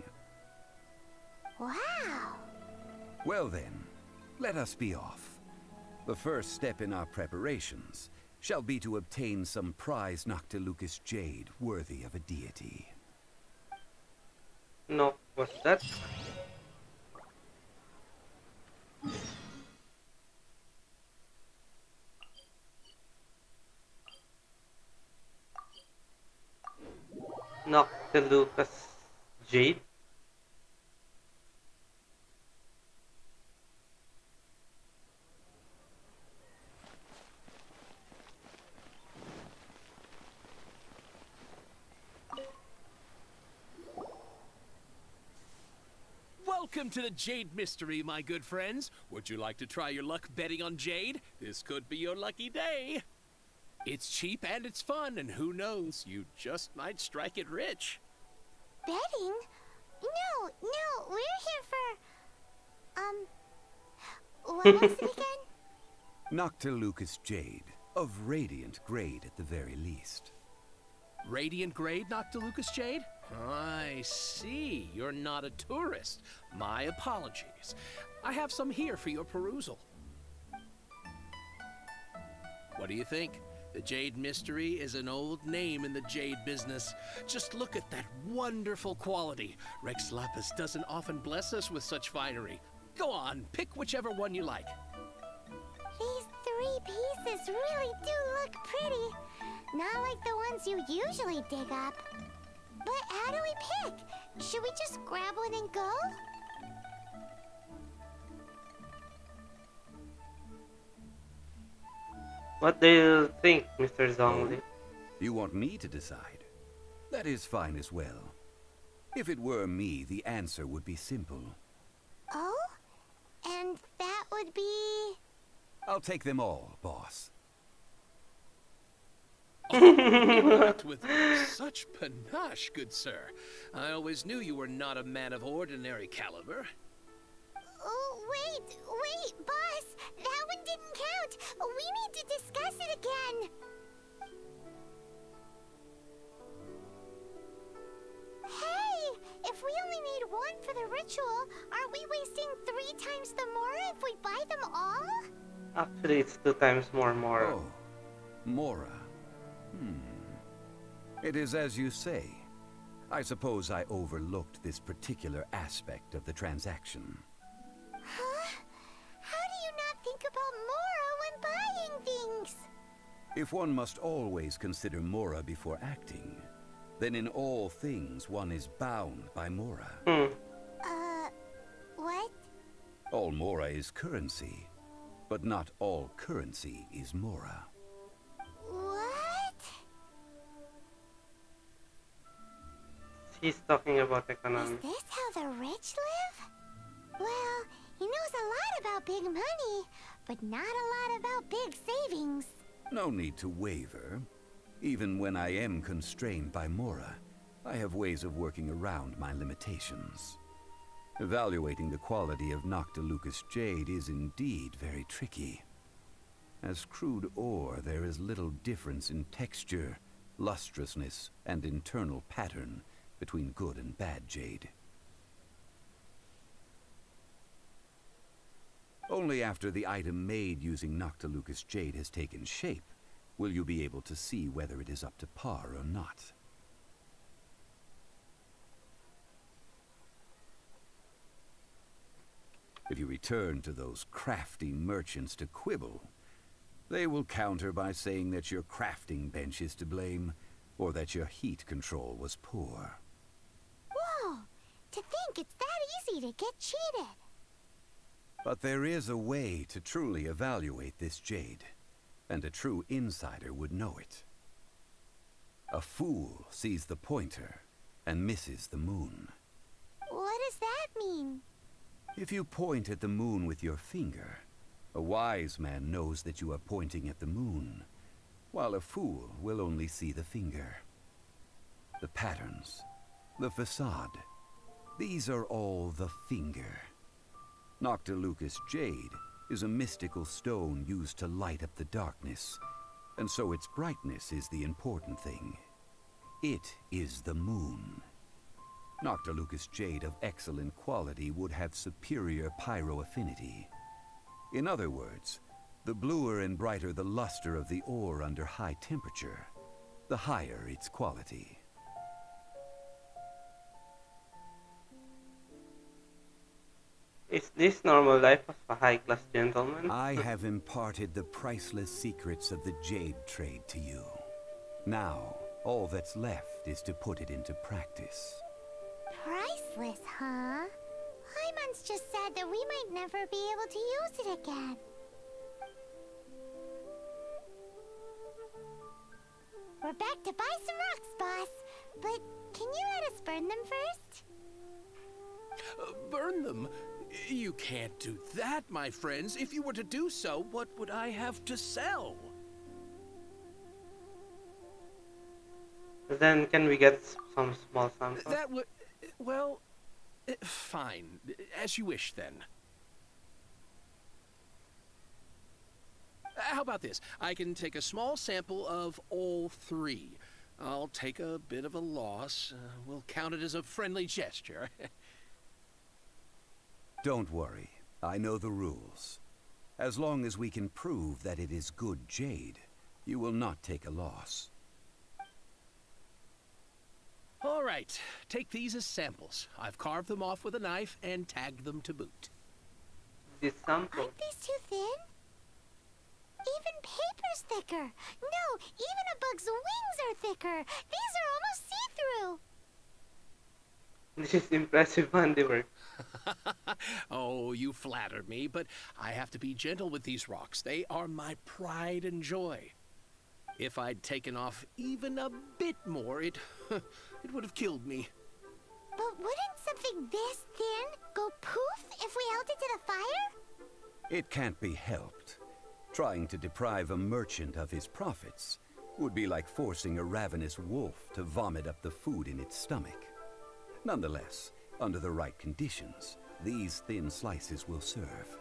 Wow! Well then, let us be off. The first step in our preparations shall be to obtain some prize Noctilucous jade worthy of a deity. No, what's that? Noctilucous jade? Welcome to the Jade Mystery, my good friends. Would you like to try your luck betting on Jade? This could be your lucky day. It's cheap and it's fun, and who knows, you just might strike it rich. Betting? No, we're here for... what was it again? Noctilucous jade, of radiant grade at the very least. Radiant grade, Noctilucous jade? I see. You're not a tourist. My apologies. I have some here for your perusal. What do you think? The Jade Mystery is an old name in the jade business. Just look at that wonderful quality. Rex Lapis doesn't often bless us with such finery. Go on, pick whichever one you like. These 3 pieces really do look pretty. Not like the ones you usually dig up. But how do we pick? Should we just grab one and go? What do you think, Mr. Oh? Zhongli? You want me to decide? That is fine as well. If it were me, the answer would be simple. Oh? And that would be... I'll take them all, boss. Not with such panache, good sir. I always knew you were not a man of ordinary caliber. Oh, wait, boss! That one didn't count! We need to discuss it again! Hey! If we only need one for the ritual, aren't we wasting 3 times the Mora if we buy them all? Actually, it's 2 times more. Oh, Mora. It is as you say. I suppose I overlooked this particular aspect of the transaction. Huh? How do you not think about Mora when buying things? If one must always consider Mora before acting, then in all things one is bound by Mora. What? All Mora is currency, but not all currency is Mora. What? He's talking about economy. Is this how the rich live? Well, he knows a lot about big money, but not a lot about big savings. No need to waver. Even when I am constrained by Mora, I have ways of working around my limitations. Evaluating the quality of Noctilucous jade is indeed very tricky. As crude ore, there is little difference in texture, lustrousness, and internal pattern between good and bad jade. Only after the item made using Noctilucous jade has taken shape will you be able to see whether it is up to par or not. If you return to those crafty merchants to quibble, they will counter by saying that your crafting bench is to blame, or that your heat control was poor. Whoa! To think it's that easy to get cheated! But there is a way to truly evaluate this jade, and a true insider would know it. A fool sees the pointer and misses the moon. What does that mean? If you point at the moon with your finger, a wise man knows that you are pointing at the moon, while a fool will only see the finger. The patterns, the facade, these are all the finger. Noctilucous jade is a mystical stone used to light up the darkness, and so its brightness is the important thing. It is the moon. Noctilucous jade of excellent quality would have superior pyroaffinity. In other words, the bluer and brighter the luster of the ore under high temperature, the higher its quality. Is this normal life of a high-class gentleman? I have imparted the priceless secrets of the jade trade to you. Now, all that's left is to put it into practice. Priceless, huh? Hyman's just said that we might never be able to use it again. We're back to buy some rocks, boss. But can you let us burn them first? Burn them? You can't do that, my friends. If you were to do so, what would I have to sell? Then can we get some small samples? That would... well... fine. As you wish, then. How about this? I can take a small sample of all 3. I'll take a bit of a loss. We'll count it as a friendly gesture. Don't worry. I know the rules. As long as we can prove that it is good jade, you will not take a loss. All right. Take these as samples. I've carved them off with a knife and tagged them to boot. This sample. Aren't these too thin? Even paper's thicker. No, even a bug's wings are thicker. These are almost see-through. This is impressive handiwork. Oh, you flatter me, but I have to be gentle with these rocks. They are my pride and joy. If I'd taken off even a bit more, it would have killed me. But wouldn't something this thin go poof if we held it to the fire? It can't be helped. Trying to deprive a merchant of his profits would be like forcing a ravenous wolf to vomit up the food in its stomach. Nonetheless, under the right conditions, these thin slices will serve.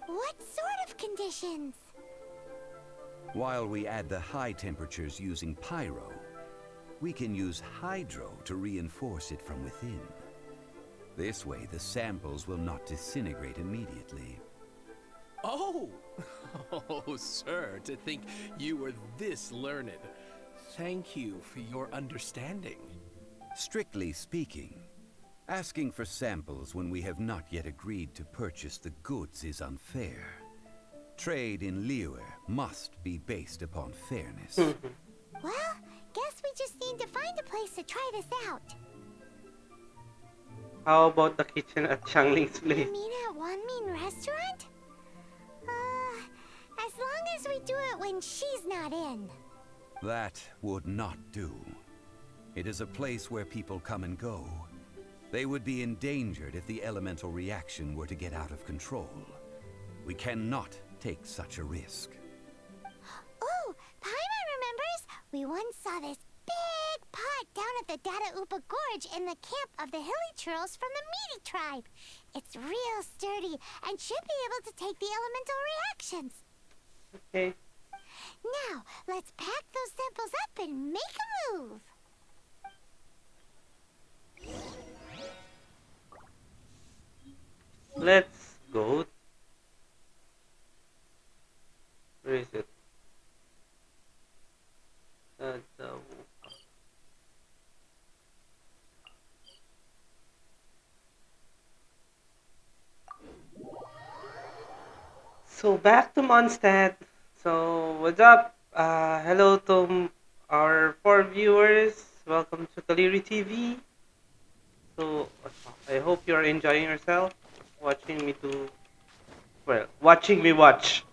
What sort of conditions? While we add the high temperatures using pyro, we can use hydro to reinforce it from within. This way, the samples will not disintegrate immediately. Oh! Oh, sir, to think you were this learned. Thank you for your understanding. Strictly speaking, asking for samples when we have not yet agreed to purchase the goods is unfair. Trade in Liyue must be based upon fairness. Well, guess we just need to find a place to try this out. How about the kitchen at Xiangling's place? You mean at Wanmin restaurant? As long as we do it when she's not in. That would not do. It is a place where people come and go. They would be endangered if the elemental reaction were to get out of control. We cannot take such a risk. Oh, Paimon remembers we once saw this big pot down at the Dada Upa Gorge in the camp of the hilly churls from the Meaty tribe. It's real sturdy and should be able to take the elemental reactions. Okay. Now, let's pack those samples up and make a move. Let's go. Where is it? So back to Mondstadt. So what's up? Hello to our 4 viewers. Welcome to Kaliri TV. So I hope you are enjoying yourself, watching me watching me watch.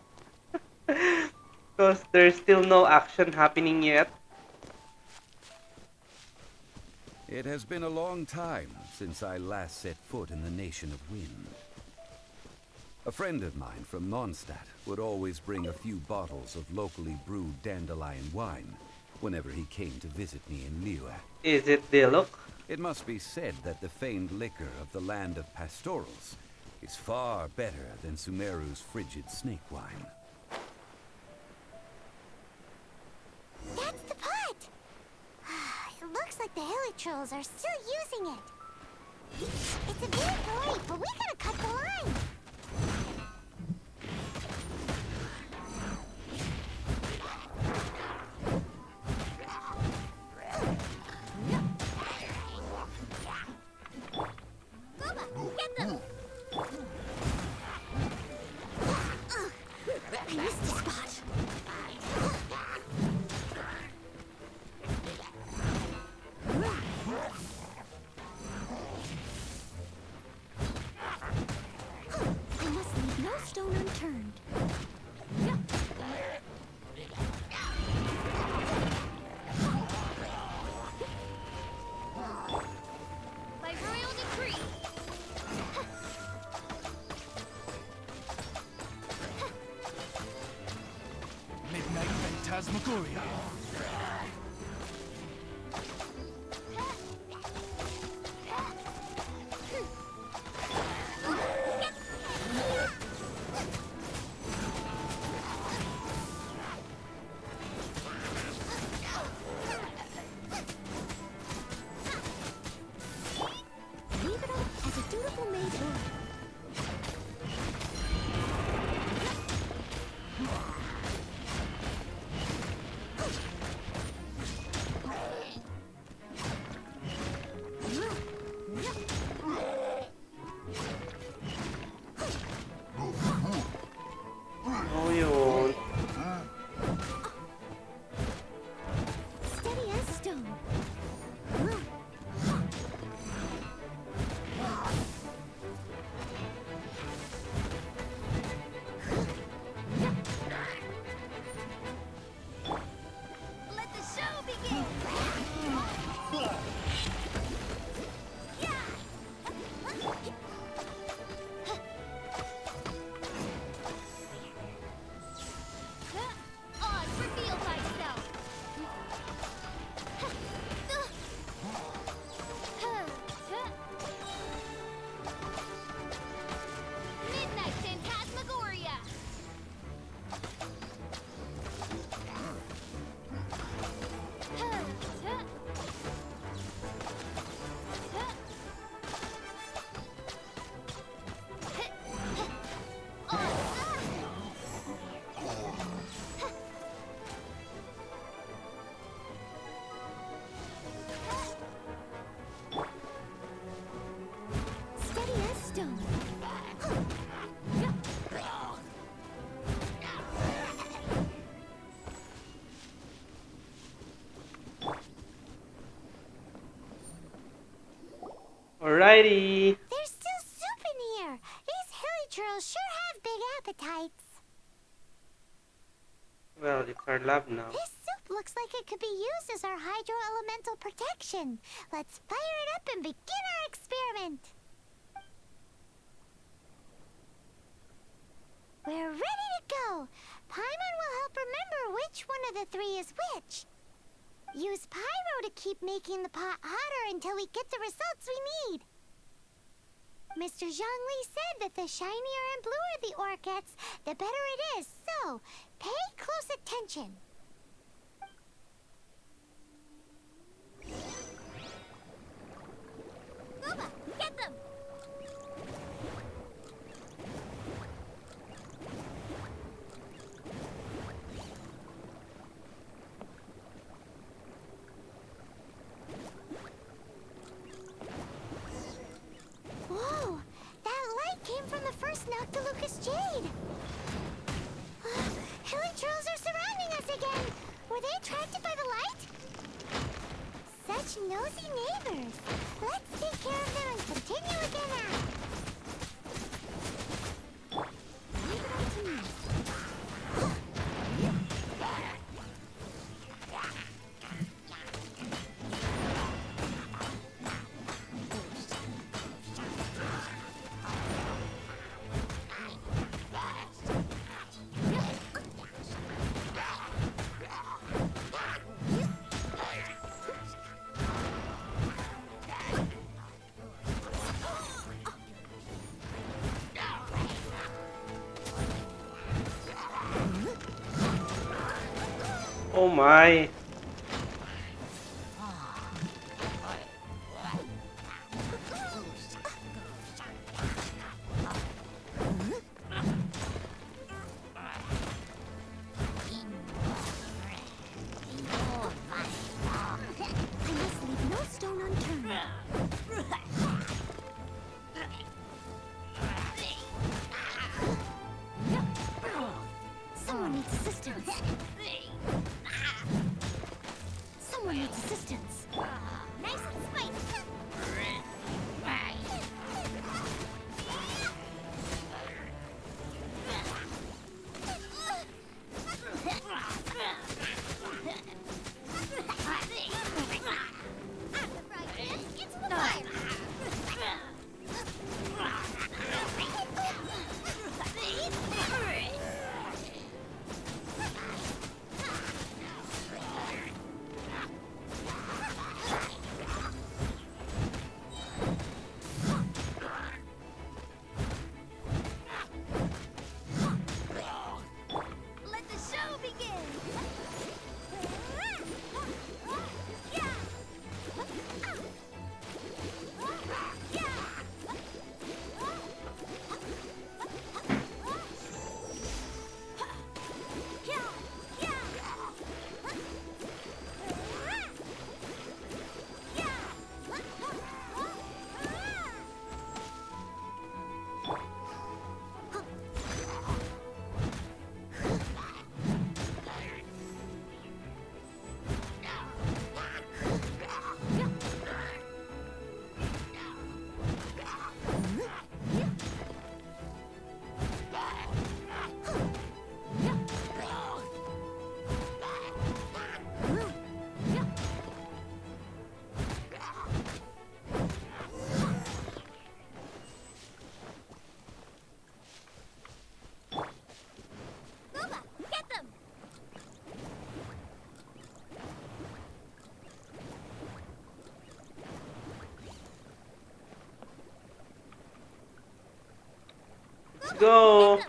Because there's still no action happening yet. It has been a long time since I last set foot in the Nation of Wind. A friend of mine from Mondstadt would always bring a few bottles of locally brewed dandelion wine whenever he came to visit me in Liyue. Is it Dilok? It must be said that the famed liquor of the land of pastorals is far better than Sumeru's frigid snake wine. That's the pot! It looks like the hilly trolls are still using it. It's a bit late, but we gotta cut the line. Get them! I missed the spot. I must leave no stone unturned. By royal decree. Midnight Phantasmagoria. Leave it all as a dutiful maid would. Alrighty. There's still soup in here. These hilly churls sure have big appetites. Well, it's our lab now. This soup looks like it could be used as our hydro-elemental protection. Let's fire it up and begin our experiment. We're ready to go. Paimon will help remember which one of the three is which. Use pyro to keep making the pot hotter until we get the results we need. Mr. Zhongli said that the shinier and bluer the ore gets, the better it is. So, pay close attention. Booba, get them! Whoa! That light came from the first Noctilucous Jade! Hilly trolls are surrounding us again! Were they attracted by the light? Such nosy neighbors! Let's take care of them and continue again out! Leave it up to me. Oh my. I must leave no stone unturned. Someone needs assistance. Someone needs assistance. Nice and spicy. Into the fire! Let the show begin! Booba, get them! Go.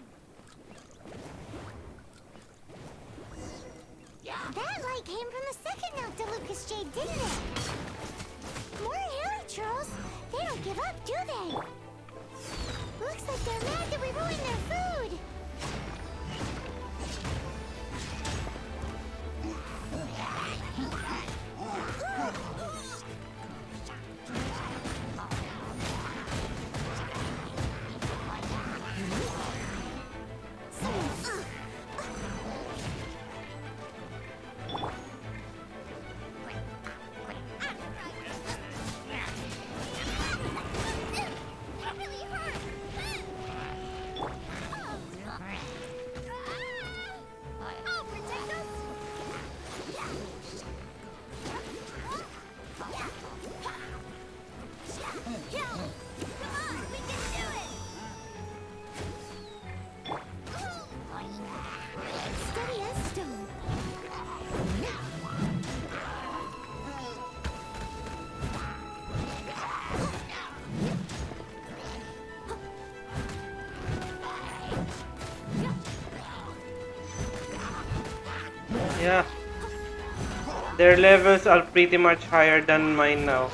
That light came from the second Noctilucous Jade, didn't it? More hilly trolls. They don't give up, do they? Looks like they're mad that we ruined their food. Yeah. Their levels are pretty much higher than mine now.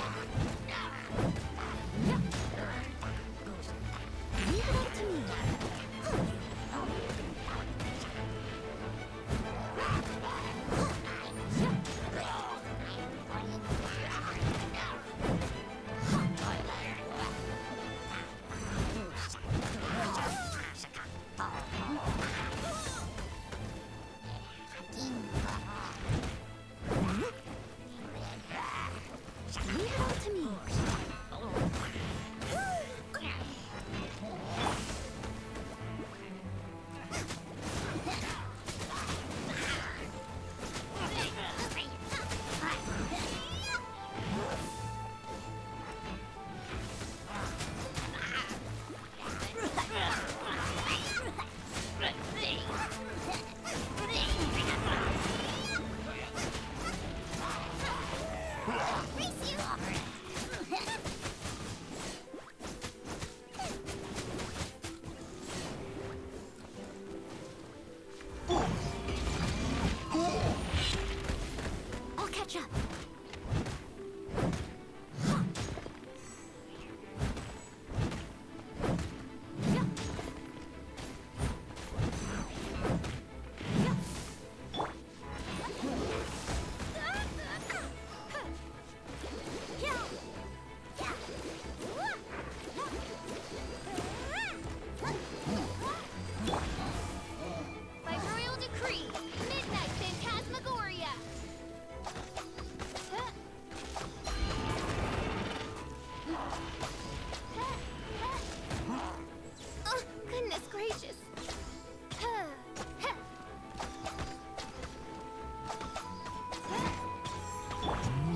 I'll catch up. By royal decree, Midnight Phantasmagoria! Oh, goodness gracious!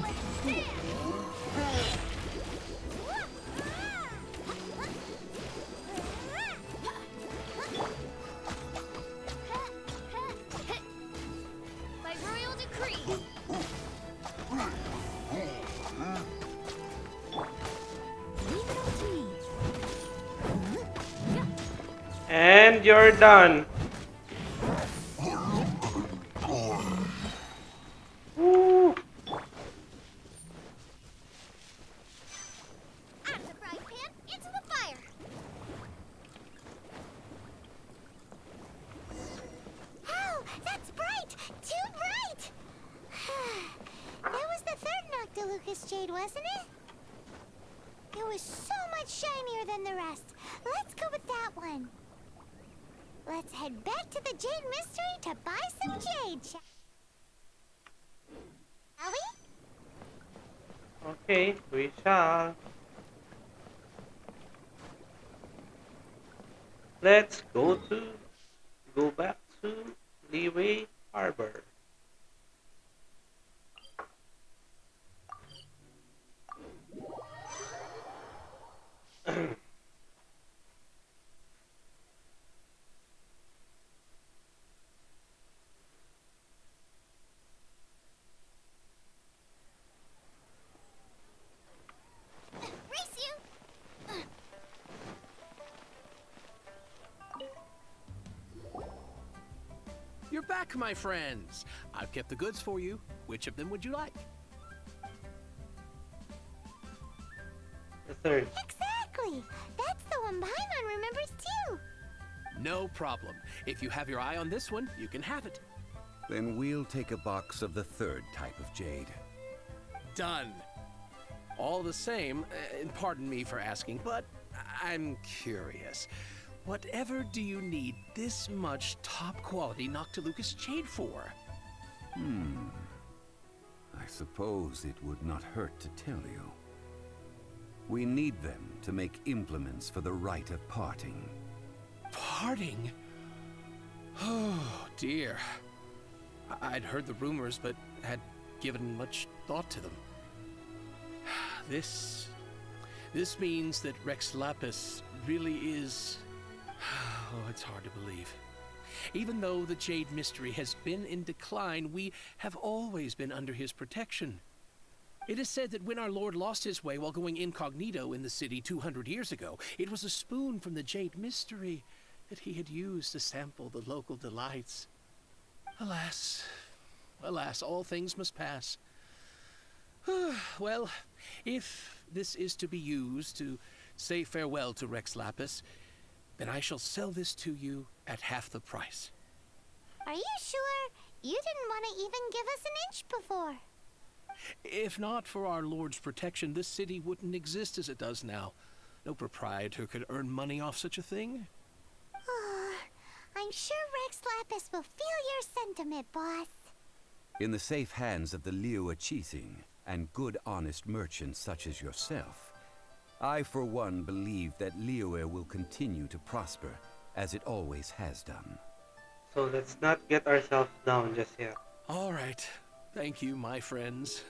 Let's dance! By royal decree! Leave it all to me. And you're done. Woo. Out of the frying pan, into the fire! Ow! That's bright! Too bright! That was the third Noctilucous Jade, wasn't it? It was so much shinier than the rest. Let's go with that one. Let's head back to the Jade Mystery to buy some jade, shall we? Okay, we shall. Let's go back to Leeway Harbor. Race you! You're back, my friends. I've kept the goods for you. Which of them would you like? The third. Exactly! That's the one Paimon remembers too! No problem. If you have your eye on this one, you can have it. Then we'll take a box of the third type of jade. Done. All the same, pardon me for asking, but I'm curious. Whatever do you need this much top-quality Noctilucous jade for? I suppose it would not hurt to tell you. We need them to make implements for the rite of parting. Parting? Oh, dear. I'd heard the rumors, but had given much thought to them. This means that Rex Lapis really is... Oh, it's hard to believe. Even though the Jade Mystery has been in decline, we have always been under his protection. It is said that when our Lord lost his way while going incognito in the city 200 years ago, it was a spoon from the Jade Mystery that he had used to sample the local delights. Alas, Alas, all things must pass. Well, if this is to be used to say farewell to Rex Lapis, then I shall sell this to you at half the price. Are you sure? You didn't want to even give us an inch before. If not for our Lord's protection, this city wouldn't exist as it does now. No proprietor could earn money off such a thing. I'm sure Rex Lapis will feel your sentiment, boss. In the safe hands of the Liyue Qixing and good honest merchants such as yourself, I for one believe that Liyue will continue to prosper as it always has done. So let's not get ourselves down just yet. All right. Thank you, my friends.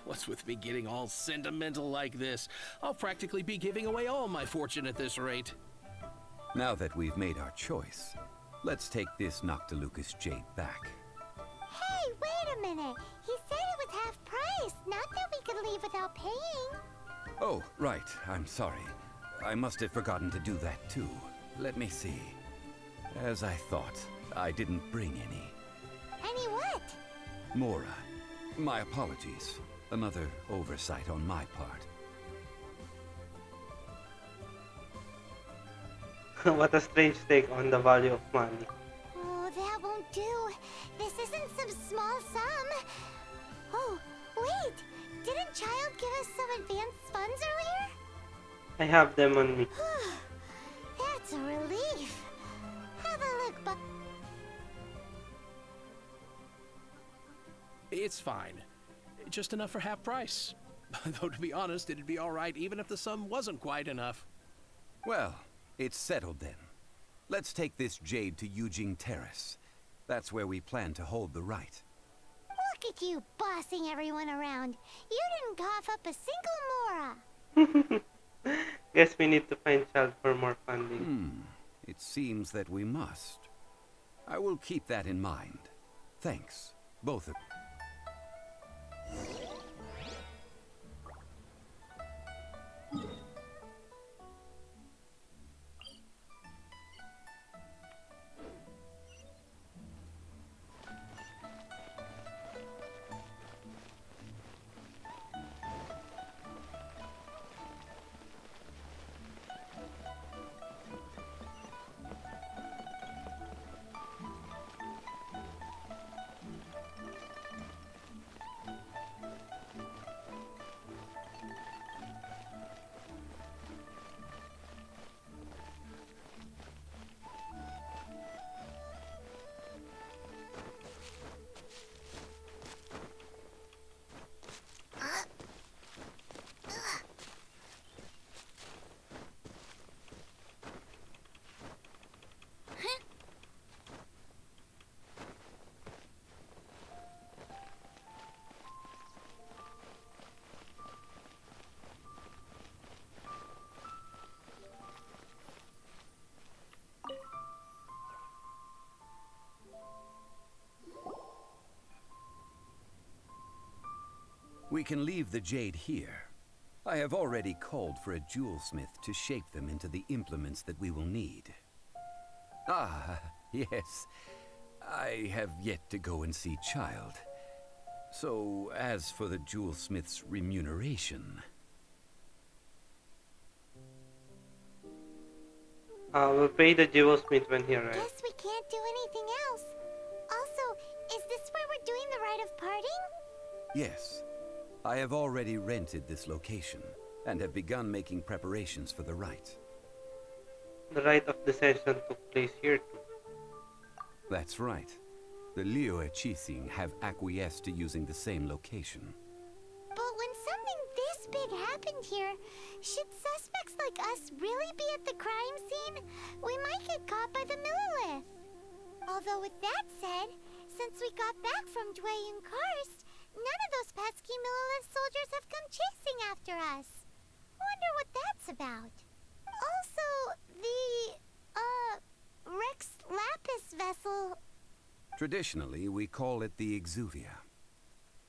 What's with me getting all sentimental like this? I'll practically be giving away all my fortune at this rate. Now that we've made our choice, let's take this Noctilucous jade back. Hey, wait a minute. He said it was half price, not that we could leave without paying. Oh, right. I'm sorry. I must have forgotten to do that too. Let me see. As I thought, I didn't bring any. Any what? Mora. My apologies. Another oversight on my part. What a strange take on the value of money. Oh, that won't do. This isn't some small sum. Oh, wait. Didn't Child give us some advanced funds earlier? I have them on me. That's a relief. Have a look, Buck. It's fine. Just enough for half price. Though to be honest, it'd be alright even if the sum wasn't quite enough. Well, it's settled then. Let's take this jade to Yujing Terrace. That's where we plan to hold the rite. Look at you bossing everyone around. You didn't cough up a single Mora. Guess we need to find Child for more funding. It seems that we must. I will keep that in mind. Thanks, both of you. We can leave the jade here. I have already called for a jewelsmith to shape them into the implements that we will need. Ah, yes. I have yet to go and see Child. So, as for the jewelsmith's remuneration... We'll pay the jewelsmith when he arrives. Guess we can't do anything else. Also, is this where we're doing the rite of parting? Yes. I have already rented this location, and have begun making preparations for the rite. The rite of descension took place here too. That's right. The Liyue Qixing have acquiesced to using the same location. But when something this big happened here, should suspects like us really be at the crime scene? We might get caught by the Millilith. Although with that said, since we got back from Dway and Karst, none of those pesky Millilith soldiers have come chasing after us. Wonder what that's about. Also, the, Rex Lapis vessel. Traditionally, we call it the Exuvia.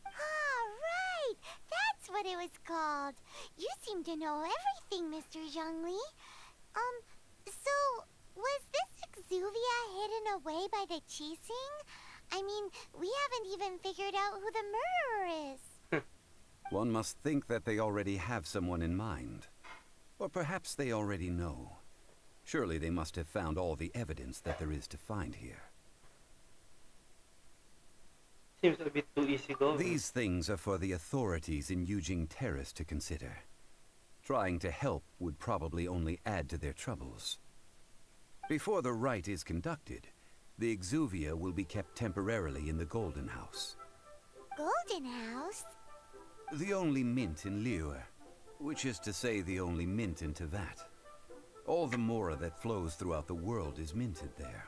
Ah, right! That's what it was called. You seem to know everything, Mr. Zhongli. So, was this Exuvia hidden away by the Qixing? I mean, we haven't even figured out who the murderer is. One must think that they already have someone in mind. Or perhaps they already know. Surely they must have found all the evidence that there is to find here. Seems a bit too easy going. These things are for the authorities in Yujing Terrace to consider. Trying to help would probably only add to their troubles. Before the rite is conducted, the Exuvia will be kept temporarily in the Golden House. Golden House? The only mint in Liyue, which is to say the only mint in Teyvat. All the mora that flows throughout the world is minted there.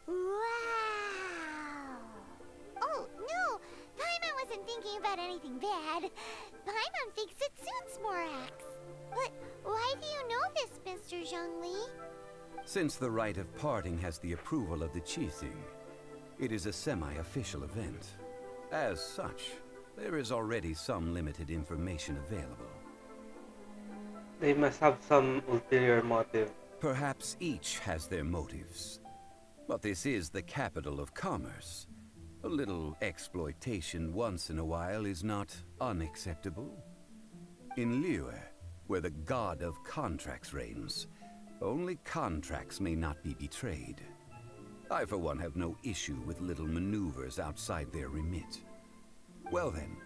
Wow! Oh, no! Paimon wasn't thinking about anything bad. Paimon thinks it suits Morax. But why do you know this, Mr. Zhongli? Since the rite of parting has the approval of the Qixing, it is a semi-official event. As such, there is already some limited information available. They must have some ulterior motive. Perhaps each has their motives. But this is the capital of commerce. A little exploitation once in a while is not unacceptable. In Liyue, where the god of contracts reigns, only contracts may not be betrayed. I, for one, have no issue with little maneuvers outside their remit. Well then,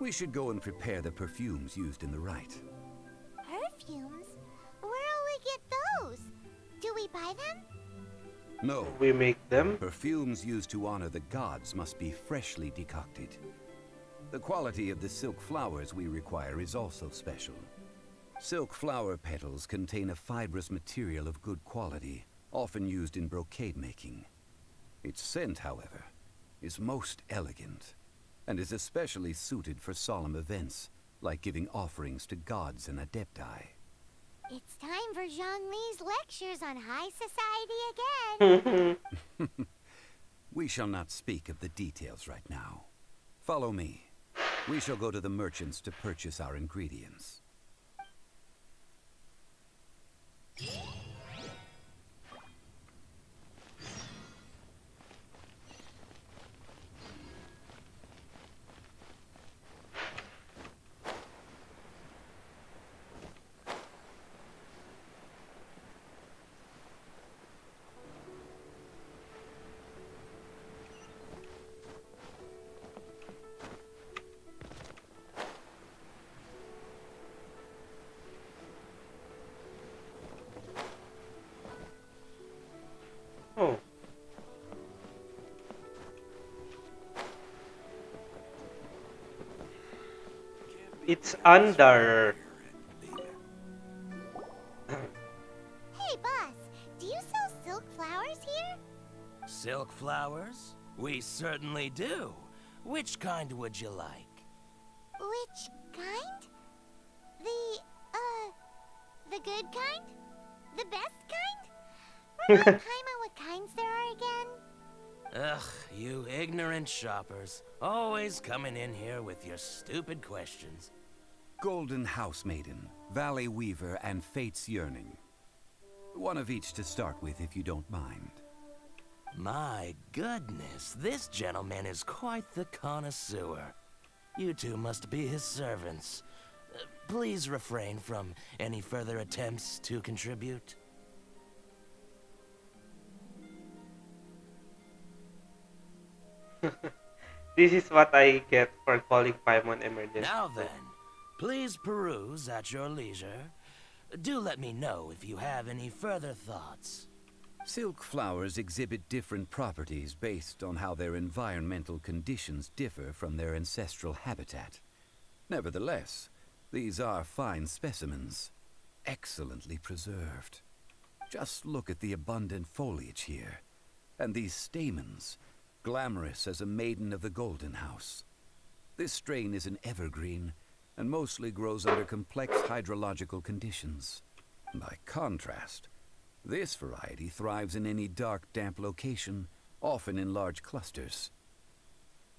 we should go and prepare the perfumes used in the rite. Perfumes? Where'll we get those? Do we buy them? No. We make them? Perfumes used to honor the gods must be freshly decocted. The quality of the silk flowers we require is also special. Silk flower petals contain a fibrous material of good quality, often used in brocade making. Its scent, however, is most elegant, and is especially suited for solemn events, like giving offerings to gods and adepti. It's time for Zhongli's lectures on high society again. We shall not speak of the details right now. Follow me. We shall go to the merchants to purchase our ingredients. Oh. It's under. Hey, boss, do you sell silk flowers here? Silk flowers? We certainly do. Which kind would you like? Which kind? The good kind? The best kind? Remind Paimon what kinds there are again? Ugh, you ignorant shoppers. Always coming in here with your stupid questions. Golden House Maiden, Valley Weaver, and Fate's Yearning. One of each to start with, if you don't mind. My goodness, this gentleman is quite the connoisseur. You two must be his servants. Please refrain from any further attempts to contribute. This is what I get for calling Paimon emergency. Now then, please peruse at your leisure. Do let me know if you have any further thoughts. Silk flowers exhibit different properties based on how their environmental conditions differ from their ancestral habitat. Nevertheless, these are fine specimens, excellently preserved. Just look at the abundant foliage here, and these stamens, glamorous as a maiden of the Golden House. This strain is an evergreen, and mostly grows under complex hydrological conditions. By contrast, this variety thrives in any dark, damp location, often in large clusters.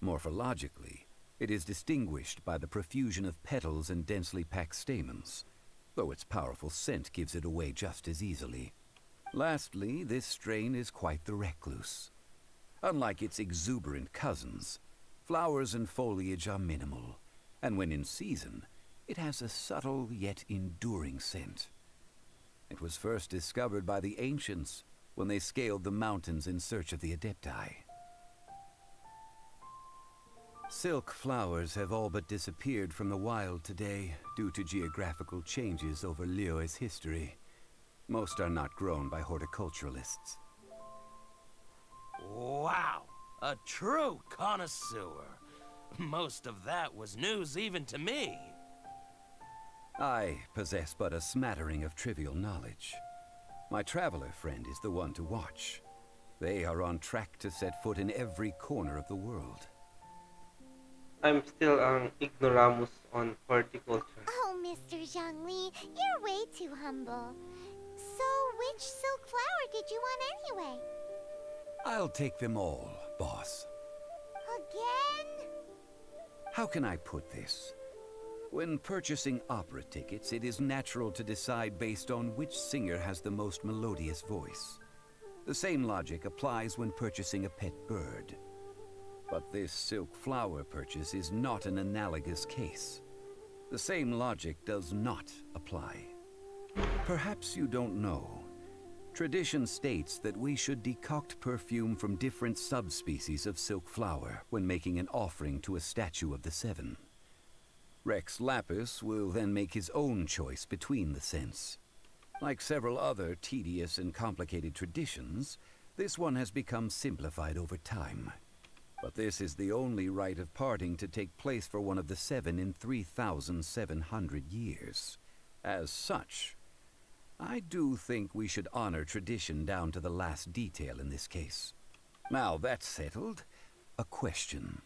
Morphologically, it is distinguished by the profusion of petals and densely packed stamens. though its powerful scent gives it away just as easily. Lastly, this strain is quite the recluse. Unlike its exuberant cousins, flowers and foliage are minimal, and when in season, it has a subtle yet enduring scent. It was first discovered by the ancients when they scaled the mountains in search of the Adepti. Silk flowers have all but disappeared from the wild today due to geographical changes over Liyue's history. Most are not grown by horticulturalists. Wow! A true connoisseur. Most of that was news even to me. I possess but a smattering of trivial knowledge. My traveler friend is the one to watch. They are on track to set foot in every corner of the world. I'm still ang ignoramus on horticulture. Oh, Mr. Zhongli, you're way too humble. So, which silk flower did you want anyway? I'll take them all, boss. Again? How can I put this? When purchasing opera tickets, it is natural to decide based on which singer has the most melodious voice. The same logic applies when purchasing a pet bird. But this silk flower purchase is not an analogous case. The same logic does not apply. Perhaps you don't know. Tradition states that we should decoct perfume from different subspecies of silk flower when making an offering to a statue of the Seven. Rex Lapis will then make his own choice between the scents. Like several other tedious and complicated traditions, this one has become simplified over time. But this is the only rite of parting to take place for one of the Seven in 3,700 years. As such, I do think we should honor tradition down to the last detail in this case. Now that's settled, a question.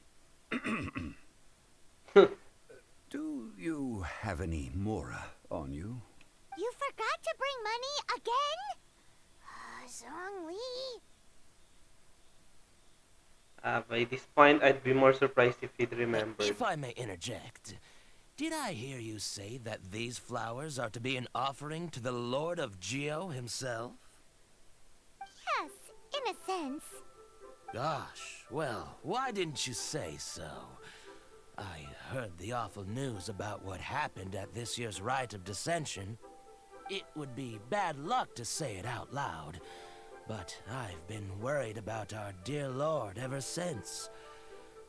Do you have any Mora on you? You forgot to bring money again? Zhongli. By this point, I'd be more surprised if he'd remembered. If I may interject, did I hear you say that these flowers are to be an offering to the Lord of Geo himself? Yes, in a sense. Gosh, well, why didn't you say so? I heard the awful news about what happened at this year's Rite of Dissension. It would be bad luck to say it out loud, but I've been worried about our dear Lord ever since.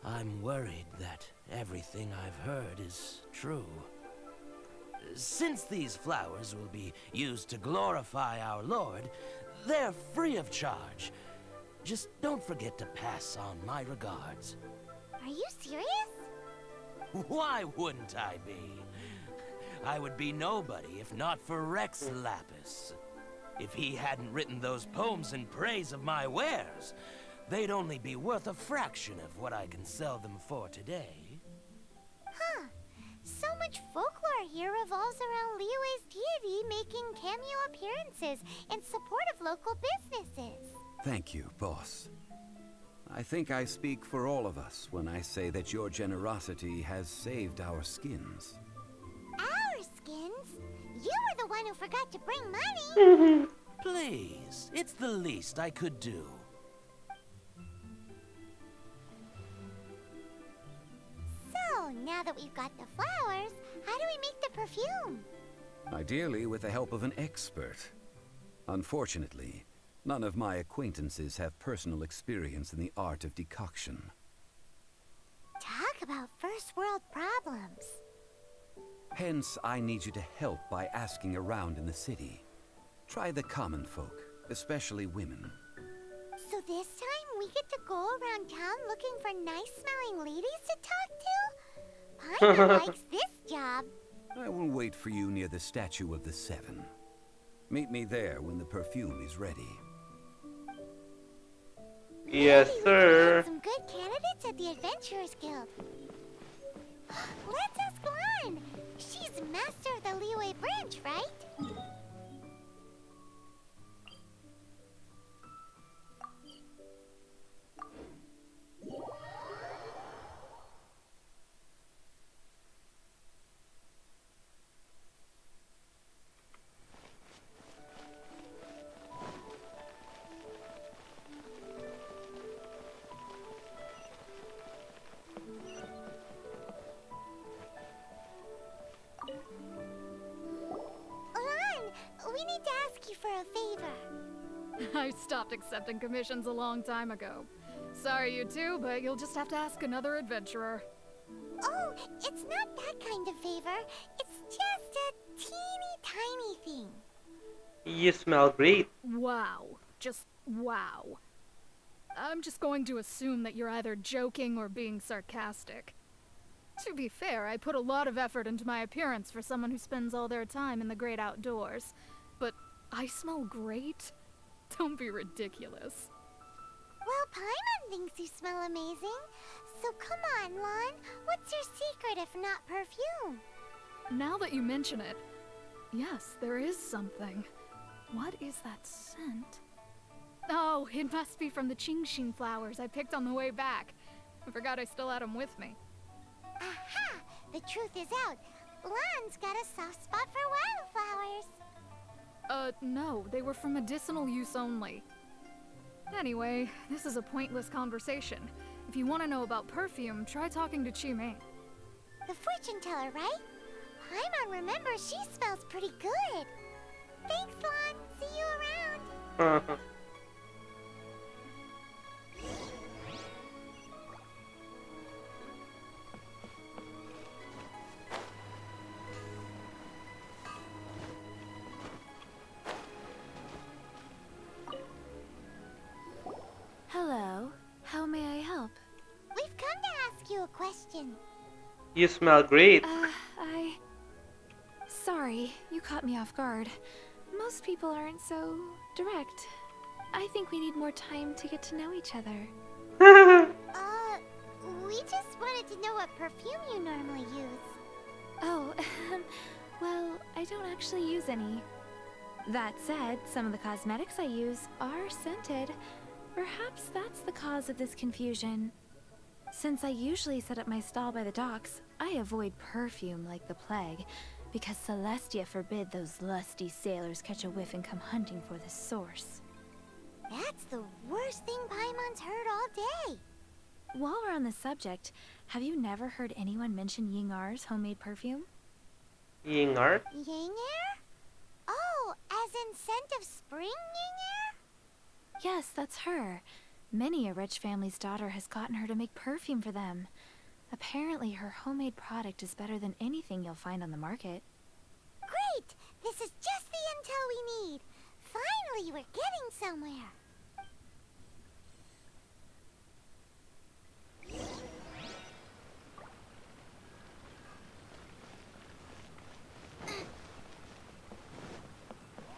I'm worried that everything I've heard is true. Since these flowers will be used to glorify our Lord, they're free of charge. Just don't forget to pass on my regards. Are you serious? Why wouldn't I be? I would be nobody if not for Rex Lapis. If he hadn't written those poems in praise of my wares, they'd only be worth a fraction of what I can sell them for today. Huh. So much folklore here revolves around Liyue's deity making cameo appearances in support of local businesses. Thank you, boss. I think I speak for all of us when I say that your generosity has saved our skins. Our skins? You were the one who forgot to bring money! Please, it's the least I could do. So, now that we've got the flowers, how do we make the perfume? Ideally with the help of an expert. Unfortunately, none of my acquaintances have personal experience in the art of decoction. Talk about first world problems. Hence, I need you to help by asking around in the city. Try the common folk, especially women. So this time we get to go around town looking for nice-smelling ladies to talk to? Paimon likes this job. I will wait for you near the statue of the Seven. Meet me there when the perfume is ready. Yes, Maybe sir. we can find some good candidates at the Adventurers Guild. Let's ask Lan. She's master of the Liyue branch, right? I stopped accepting commissions a long time ago. Sorry, you two, but you'll just have to ask another adventurer. Oh, it's not that kind of favor. It's just a teeny tiny thing. You smell great. Wow. Just wow. I'm just going to assume that you're either joking or being sarcastic. To be fair, I put a lot of effort into my appearance for someone who spends all their time in the great outdoors. But I smell great? Don't be ridiculous. Well, Paimon thinks you smell amazing. So come on, Lon. What's your secret if not perfume? Now that you mention it, yes, there is something. What is that scent? Oh, it must be from the Qingxin flowers I picked on the way back. I forgot I still had them with me. Aha! The truth is out. Lon's got a soft spot for wildflowers. No, they were for medicinal use only. Anyway, this is a pointless conversation. If you want to know about perfume, try talking to Qimei. The fortune teller, right? Paimon remembers she smells pretty good. Thanks, Lon. See you around. Hello. How may I help? We've come to ask you a question. You smell great. Sorry, you caught me off guard. Most people aren't so direct. I think we need more time to get to know each other. We just wanted to know what perfume you normally use. Oh, well, I don't actually use any. That said, some of the cosmetics I use are scented. Perhaps that's the cause of this confusion. Since I usually set up my stall by the docks, I avoid perfume like the plague, because Celestia forbid those lusty sailors catch a whiff and come hunting for the source. That's the worst thing Paimon's heard all day. While we're on the subject, have you never heard anyone mention Yingar's homemade perfume? Yingar? Yingar? Oh, as in scent of spring Yingar? Yes, that's her. Many a rich family's daughter has gotten her to make perfume for them. Apparently, her homemade product is better than anything you'll find on the market. Great! This is just the intel we need. Finally, we're getting somewhere.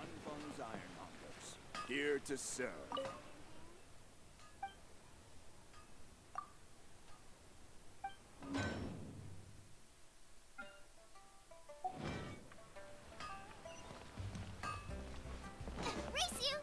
Anfang's Ironmongers, here to serve. Race you!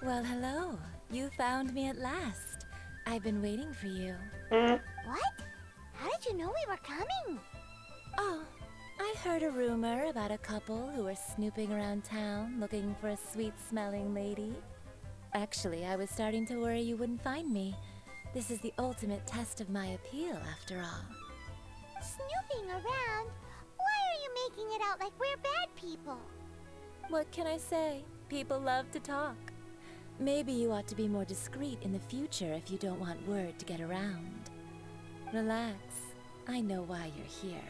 Well, hello. You found me at last. I've been waiting for you. What? How did you know we were coming? Oh, I heard a rumor about a couple who were snooping around town looking for a sweet-smelling lady. Actually, I was starting to worry you wouldn't find me. This is the ultimate test of my appeal, after all. Snooping around? Why are you making it out like we're bad people? What can I say? People love to talk. Maybe you ought to be more discreet in the future if you don't want word to get around. Relax. I know why you're here.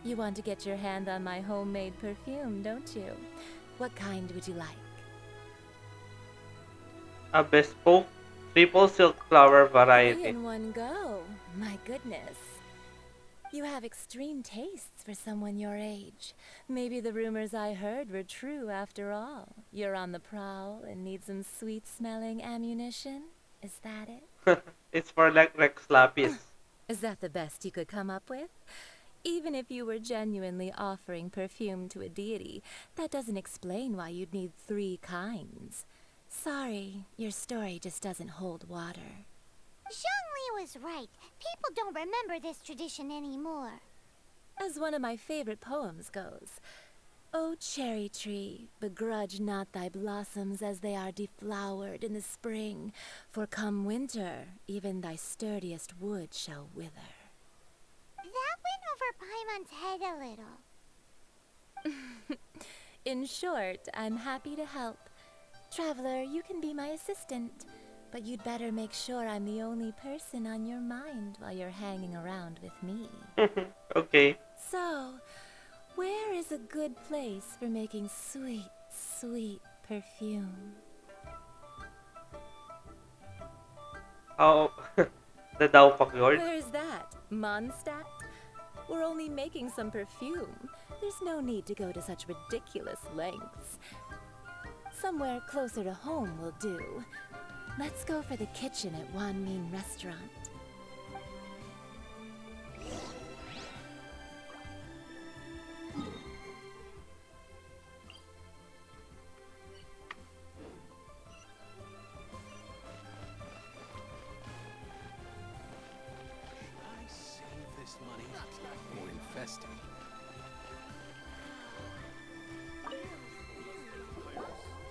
You want to get your hand on my homemade perfume, don't you? What kind would you like? A bespoke triple silk flower 3 variety. in one go. My goodness. You have extreme tastes for someone your age. Maybe the rumors I heard were true after all. You're on the prowl and need some sweet-smelling ammunition? Is that it? It's for like Rex Lapis. Is that the best you could come up with? Even if you were genuinely offering perfume to a deity, that doesn't explain why you'd need 3 kinds. Sorry, your story just doesn't hold water. Zhongli was right. People don't remember this tradition anymore. As one of my favorite poems goes, O cherry tree, begrudge not thy blossoms as they are deflowered in the spring, for come winter, even thy sturdiest wood shall wither. That went over Paimon's head a little. In short, I'm happy to help. Traveler, you can be my assistant, but you'd better make sure I'm the only person on your mind while you're hanging around with me. Okay. So, where is a good place for making sweet, sweet perfume? Oh, the Dao Fjord. Where's that? Mondstadt? We're only making some perfume. There's no need to go to such ridiculous lengths. Somewhere closer to home will do. Let's go for the kitchen at Wan Min Restaurant. I save this money or invest it?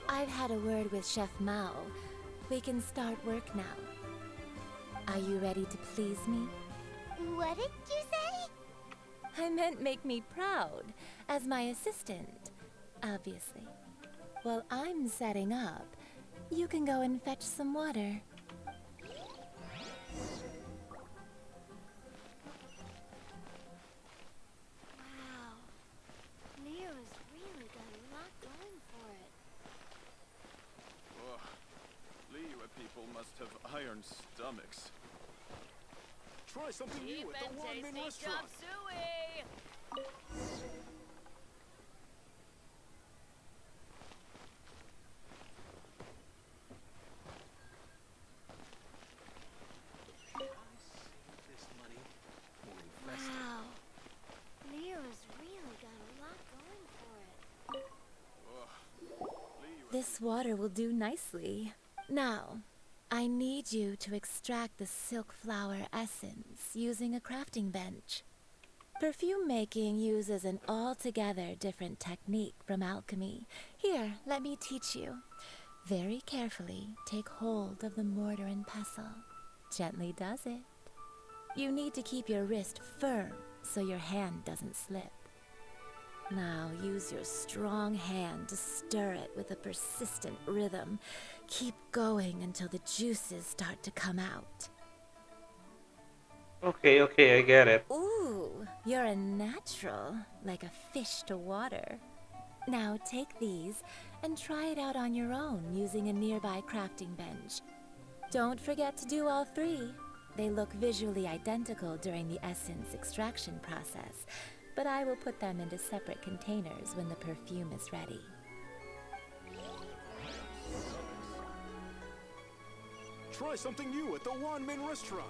I've had a word with Chef Mao. We can start work now. Are you ready to please me? What did you say? I meant make me proud, as my assistant, obviously. While I'm setting up, you can go and fetch some water. Wow. Neo's really got a lot going for it. Ugh. Liyue people must have iron stomachs. Try something new at the Wan Min restaurant. This money or invest it? Wow. Neo's really got a lot going for it. This water will do nicely. Now, I need you to extract the silk flower essence using a crafting bench. Perfume making uses an altogether different technique from alchemy. Here, let me teach you. Very carefully, take hold of the mortar and pestle. Gently does it. You need to keep your wrist firm so your hand doesn't slip. Now use your strong hand to stir it with a persistent rhythm. Keep going until the juices start to come out. Okay, okay, I get it. Ooh, you're a natural, like a fish to water. Now take these and try it out on your own using a nearby crafting bench. Don't forget to do all three. They look visually identical during the essence extraction process, but I will put them into separate containers when the perfume is ready. Try something new at the Wan Min restaurant.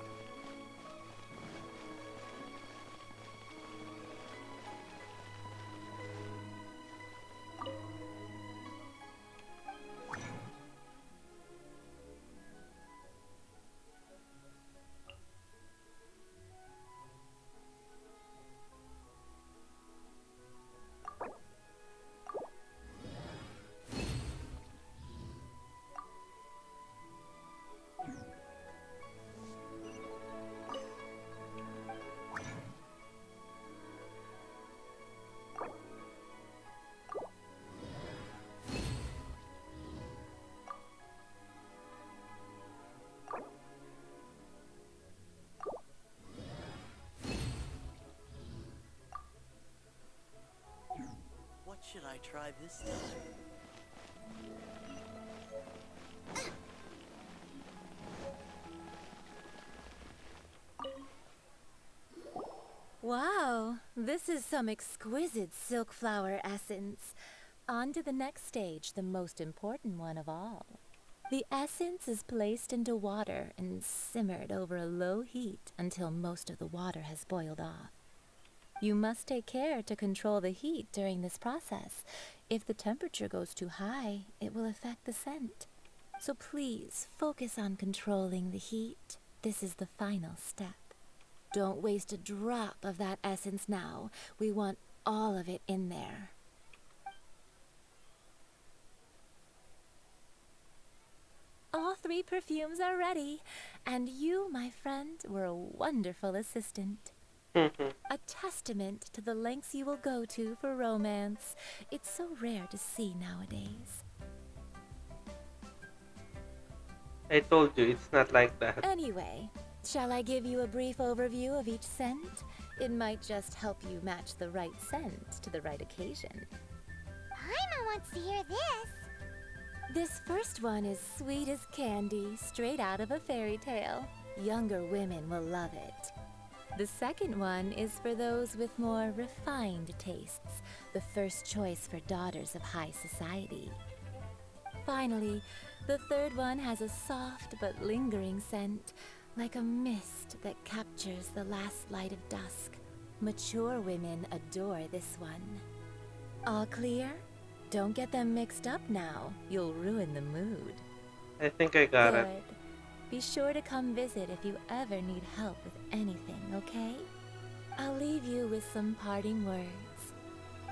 What should I try this time? Wow, this is some exquisite silk flower essence. On to the next stage, the most important one of all. The essence is placed into water and simmered over a low heat until most of the water has boiled off. You must take care to control the heat during this process. If the temperature goes too high, it will affect the scent. So please focus on controlling the heat. This is the final step. Don't waste a drop of that essence now. We want all of it in there. All three perfumes are ready, and you, my friend, were a wonderful assistant. A testament to the lengths you will go to for romance. It's so rare to see nowadays. I told you, it's not like that. Anyway, shall I give you a brief overview of each scent? It might just help you match the right scent to the right occasion. Paimon wants to hear this. This first one is sweet as candy, straight out of a fairy tale. Younger women will love it. The second one is for those with more refined tastes, the first choice for daughters of high society. Finally, the third one has a soft but lingering scent, like a mist that captures the last light of dusk. Mature women adore this one. All clear? Don't get them mixed up now. You'll ruin the mood. I think I got it. Good. Be sure to come visit if you ever need help with anything, okay? I'll leave you with some parting words.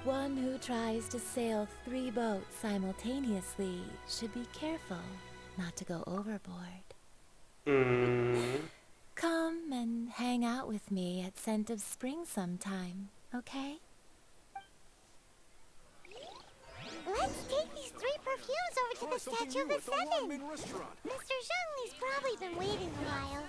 One who tries to sail 3 boats simultaneously should be careful not to go overboard. Come and hang out with me at Scent of Spring sometime, okay? Let's take these 3 perfumes over to the Statue of the Seven. Mr. Zhongli's probably been waiting a while.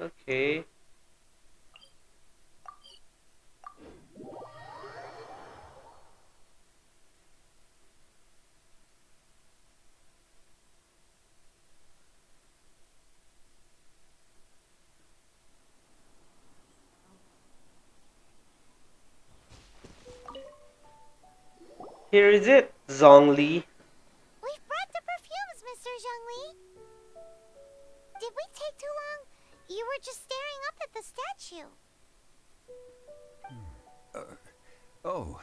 Okay. Here is it, Zhongli. We've brought the perfumes, Mr. Zhongli. Did we take too long? You were just staring up at the statue. Oh,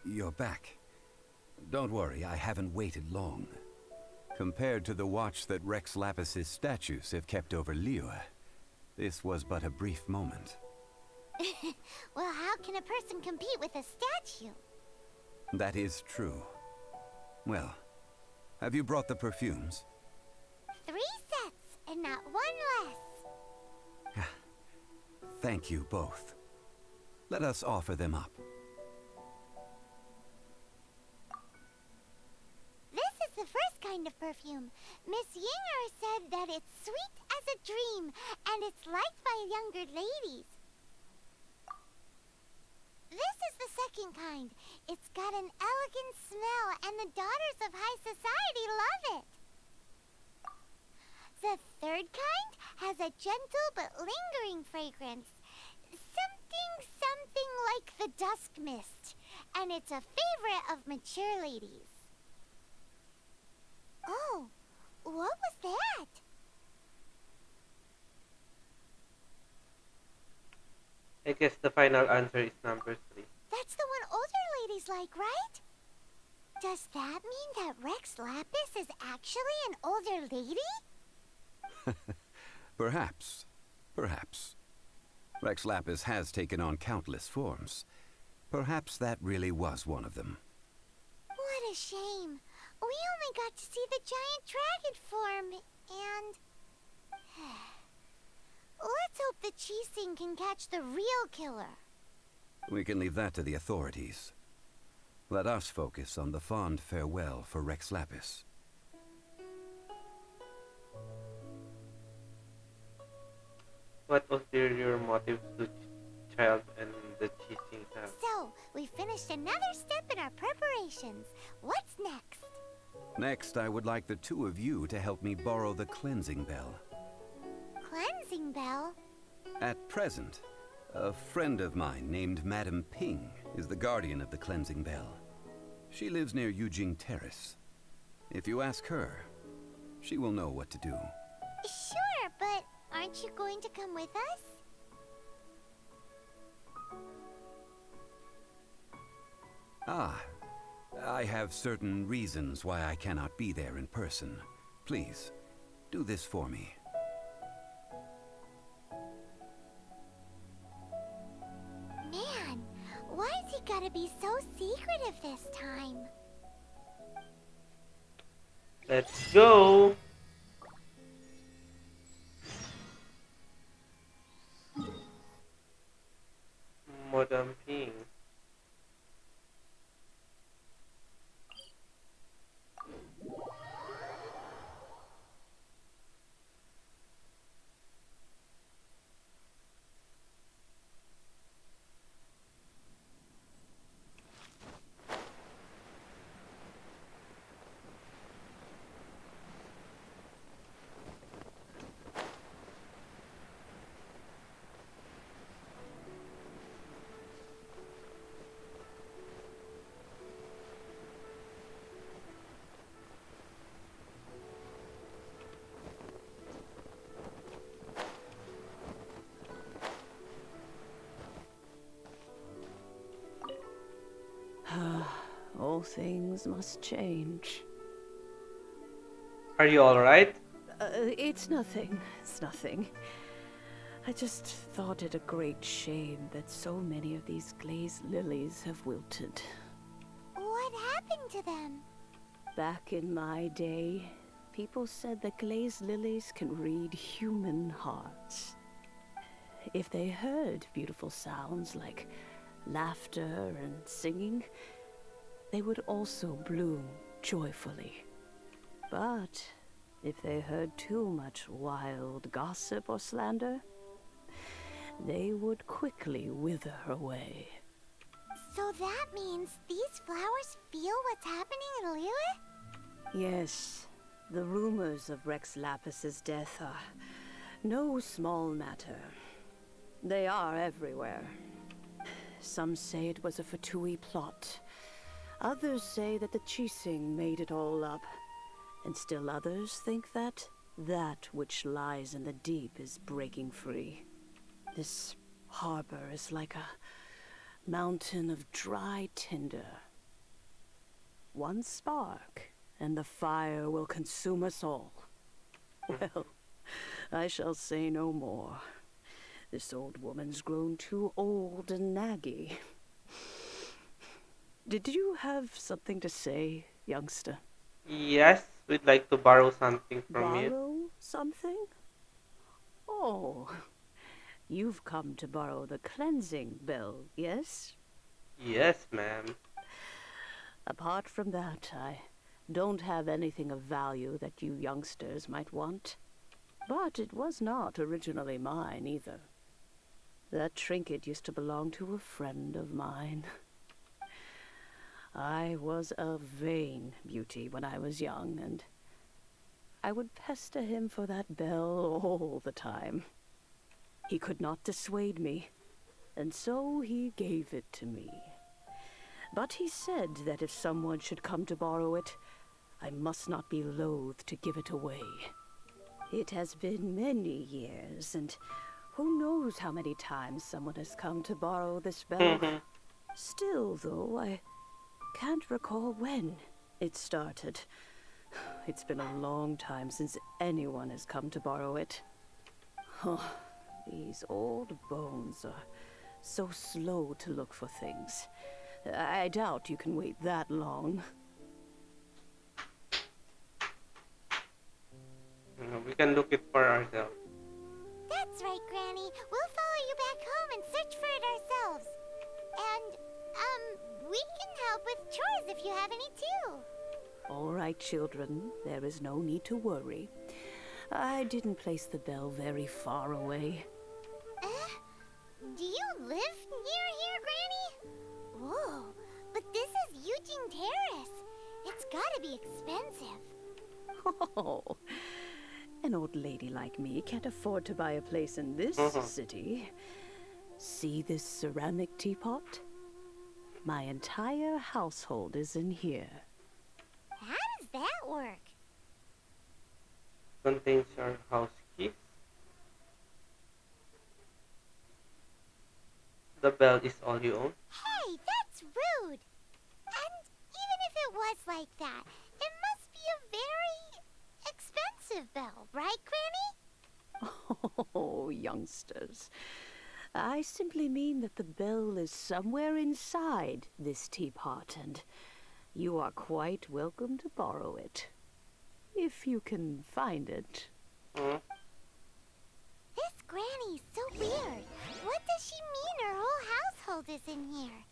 you're back. Don't worry, I haven't waited long. Compared to the watch that Rex Lapis's statues have kept over Liyue, this was but a brief moment. Well, how can a person compete with a statue? That is true. Well, have you brought the perfumes? 3 sets, and not 1 less. Thank you both. Let us offer them up. This is the first kind of perfume. Miss Yinger said that it's sweet as a dream, and it's liked by younger ladies. This is the second kind. It's got an elegant smell, and the daughters of high society love it. The third kind has a gentle but lingering fragrance. Something like the dusk mist, and it's a favorite of mature ladies. Oh, what was that? I guess the final answer is number 3. That's the one older ladies like, right? Does that mean that Rex Lapis is actually an older lady? Perhaps. Perhaps. Rex Lapis has taken on countless forms. Perhaps that really was one of them. What a shame. We only got to see the giant dragon form, and... Let's hope the Qixing can catch the real killer. We can leave that to the authorities. Let us focus on the fond farewell for Rex Lapis. What ulterior motives do Child and the Qixing have? So, we finished another step in our preparations. What's next? Next, I would like the 2 of you to help me borrow the cleansing bell. Cleansing bell? At present, a friend of mine named Madame Ping is the guardian of the cleansing bell. She lives near Yujing Terrace. If you ask her, she will know what to do. Sure, but aren't you going to come with us? Ah, I have certain reasons why I cannot be there in person. Please, do this for me. Man, why's he gotta be so secretive this time? Let's go. Modern Ping. All things must change. Are you alright? It's nothing. It's nothing. I just thought it a great shame that so many of these glazed lilies have wilted. What happened to them? Back in my day, people said that glazed lilies can read human hearts. If they heard beautiful sounds like laughter and singing, they would also bloom joyfully. But if they heard too much wild gossip or slander, they would quickly wither away. So that means these flowers feel what's happening in Liyue? Yes, the rumors of Rex Lapis's death are no small matter. They are everywhere. Some say it was a Fatui plot. Others say that the Chising made it all up. And still others think that that which lies in the deep is breaking free. This harbor is like a mountain of dry tinder. One spark, and the fire will consume us all. Well, I shall say no more. This old woman's grown too old and naggy. Did you have something to say, youngster? Yes, we'd like to borrow something from you. Borrow something? Oh, you've come to borrow the cleansing bell, yes? Yes, ma'am. Apart from that, I don't have anything of value that you youngsters might want. But it was not originally mine, either. That trinket used to belong to a friend of mine. I was a vain beauty when I was young, and I would pester him for that bell all the time. He could not dissuade me, and so he gave it to me. But he said that if someone should come to borrow it, I must not be loath to give it away. It has been many years, and who knows how many times someone has come to borrow this bell. Still, though, I can't recall when it started. It's been a long time since anyone has come to borrow it. Oh, these old bones are so slow to look for things. I doubt you can wait that long. We can look it for ourselves. That's right, Granny. We'll follow you back home and search for it ourselves. And, we can help with chores if you have any too. All right, children. There is no need to worry. I didn't place the bell very far away. Do you live near here, Granny? Whoa, but this is Eugene Terrace. It's gotta be expensive. Oh, an old lady like me can't afford to buy a place in this city. See this ceramic teapot? My entire household is in here. How does that work? Contains your house keys. The bell is all you own. Hey, that's rude. And even if it was like that, it must be a very expensive bell, right, Granny? Oh, youngsters. I simply mean that the bell is somewhere inside this teapot, and you are quite welcome to borrow it. if you can find it. Hmm? This granny's so weird. What does she mean her whole household is in here?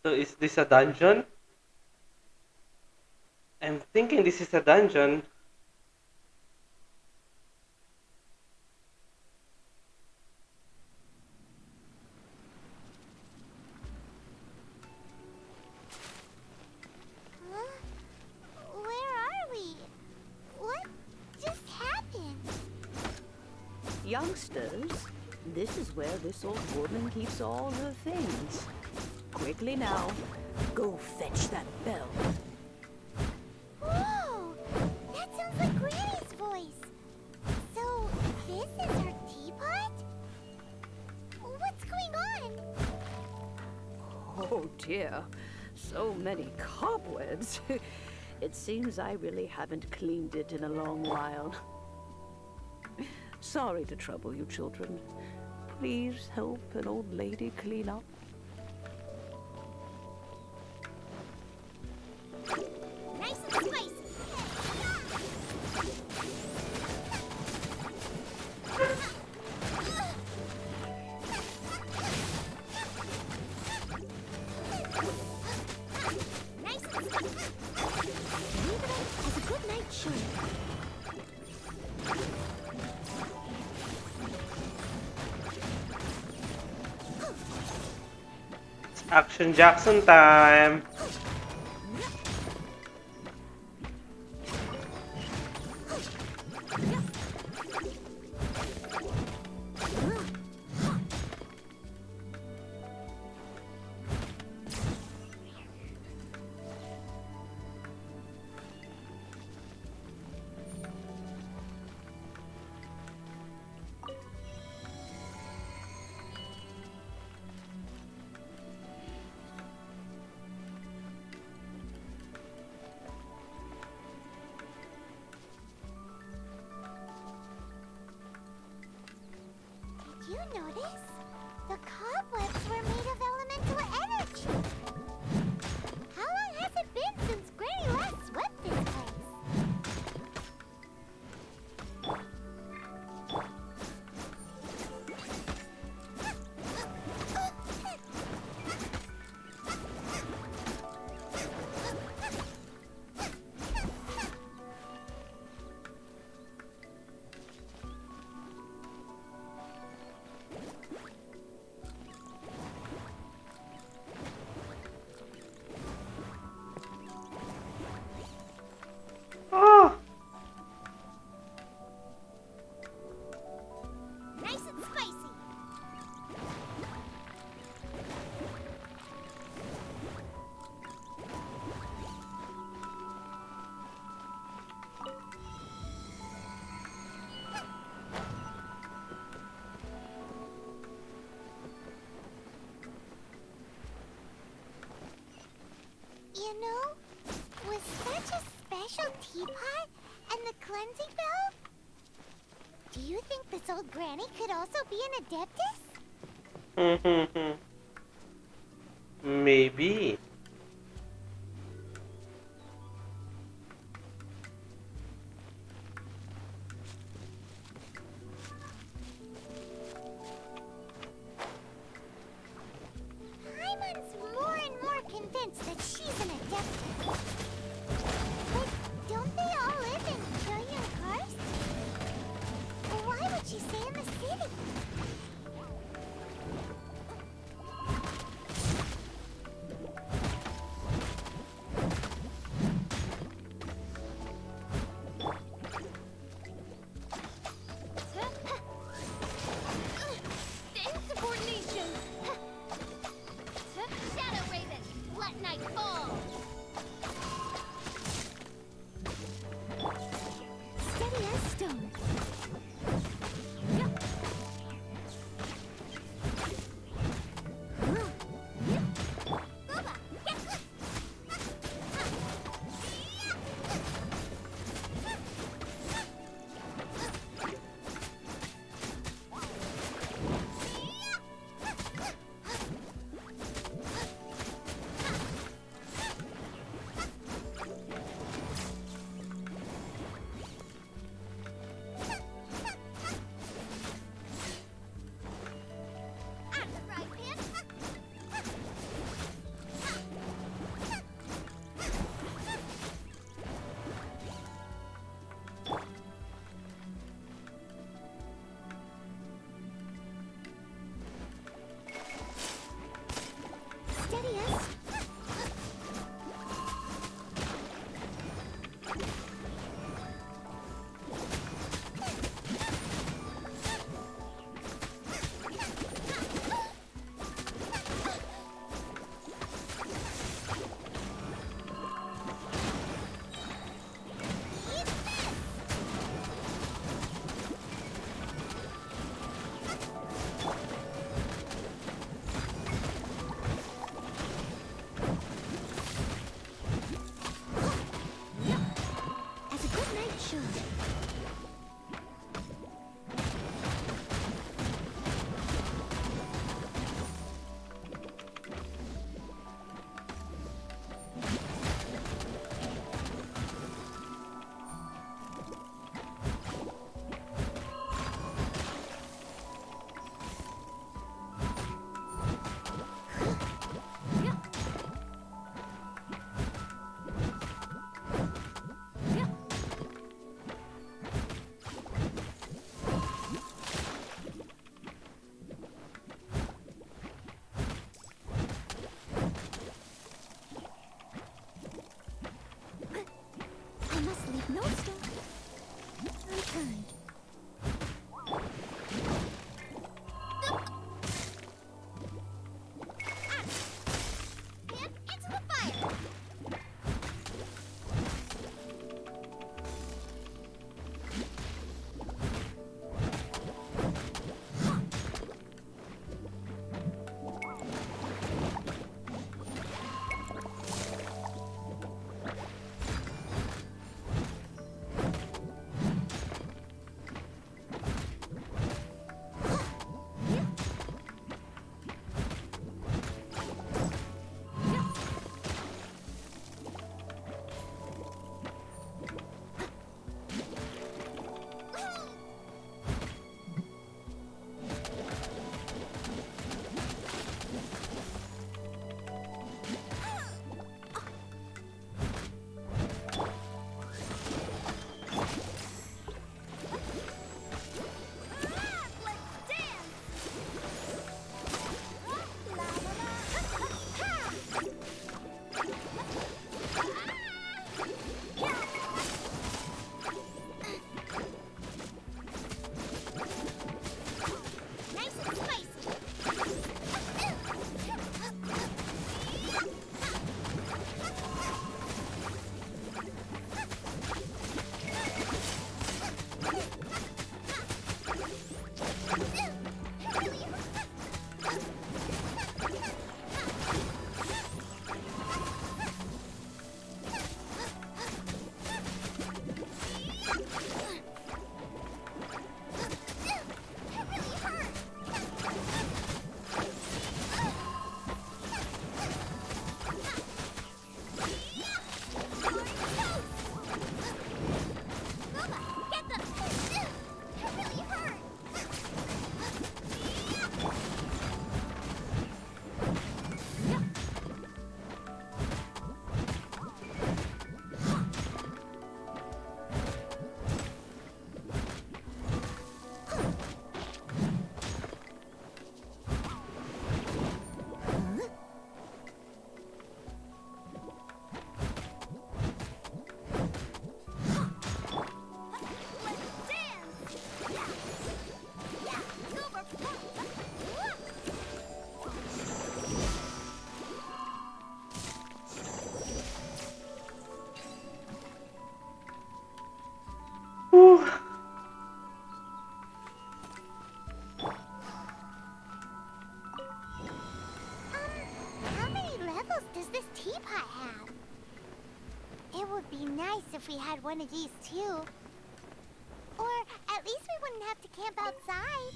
So is this a dungeon? I'm thinking this is a dungeon. Huh? Where are we? What just happened? Youngsters, this is where this old woman keeps all her things. Quickly now, go fetch that bell. Whoa! That sounds like Granny's voice. So, this is her teapot? What's going on? Oh dear, so many cobwebs. It seems I really haven't cleaned it in a long while. Sorry to trouble you, children. Please help an old lady clean up. Nice and spicy. Nice and spicy. Libra has a good night show. Action Jackson time! Did you notice? The cobwebs were made of elemental energy. How long has it been since Granny last swept this place? Oh! Nice and spicy. You know, with such a special teapot and the cleansing bell, do you think this old granny could also be an adeptus? Maybe. Paimon's more and more convinced that she's an adeptus. But don't they all live in trillion cars? Why would she stay in the city? sure. I must leave no stone unturned. And into the fire! Whew. How many levels does this teapot have? It would be nice if we had one of these too. Or at least we wouldn't have to camp outside.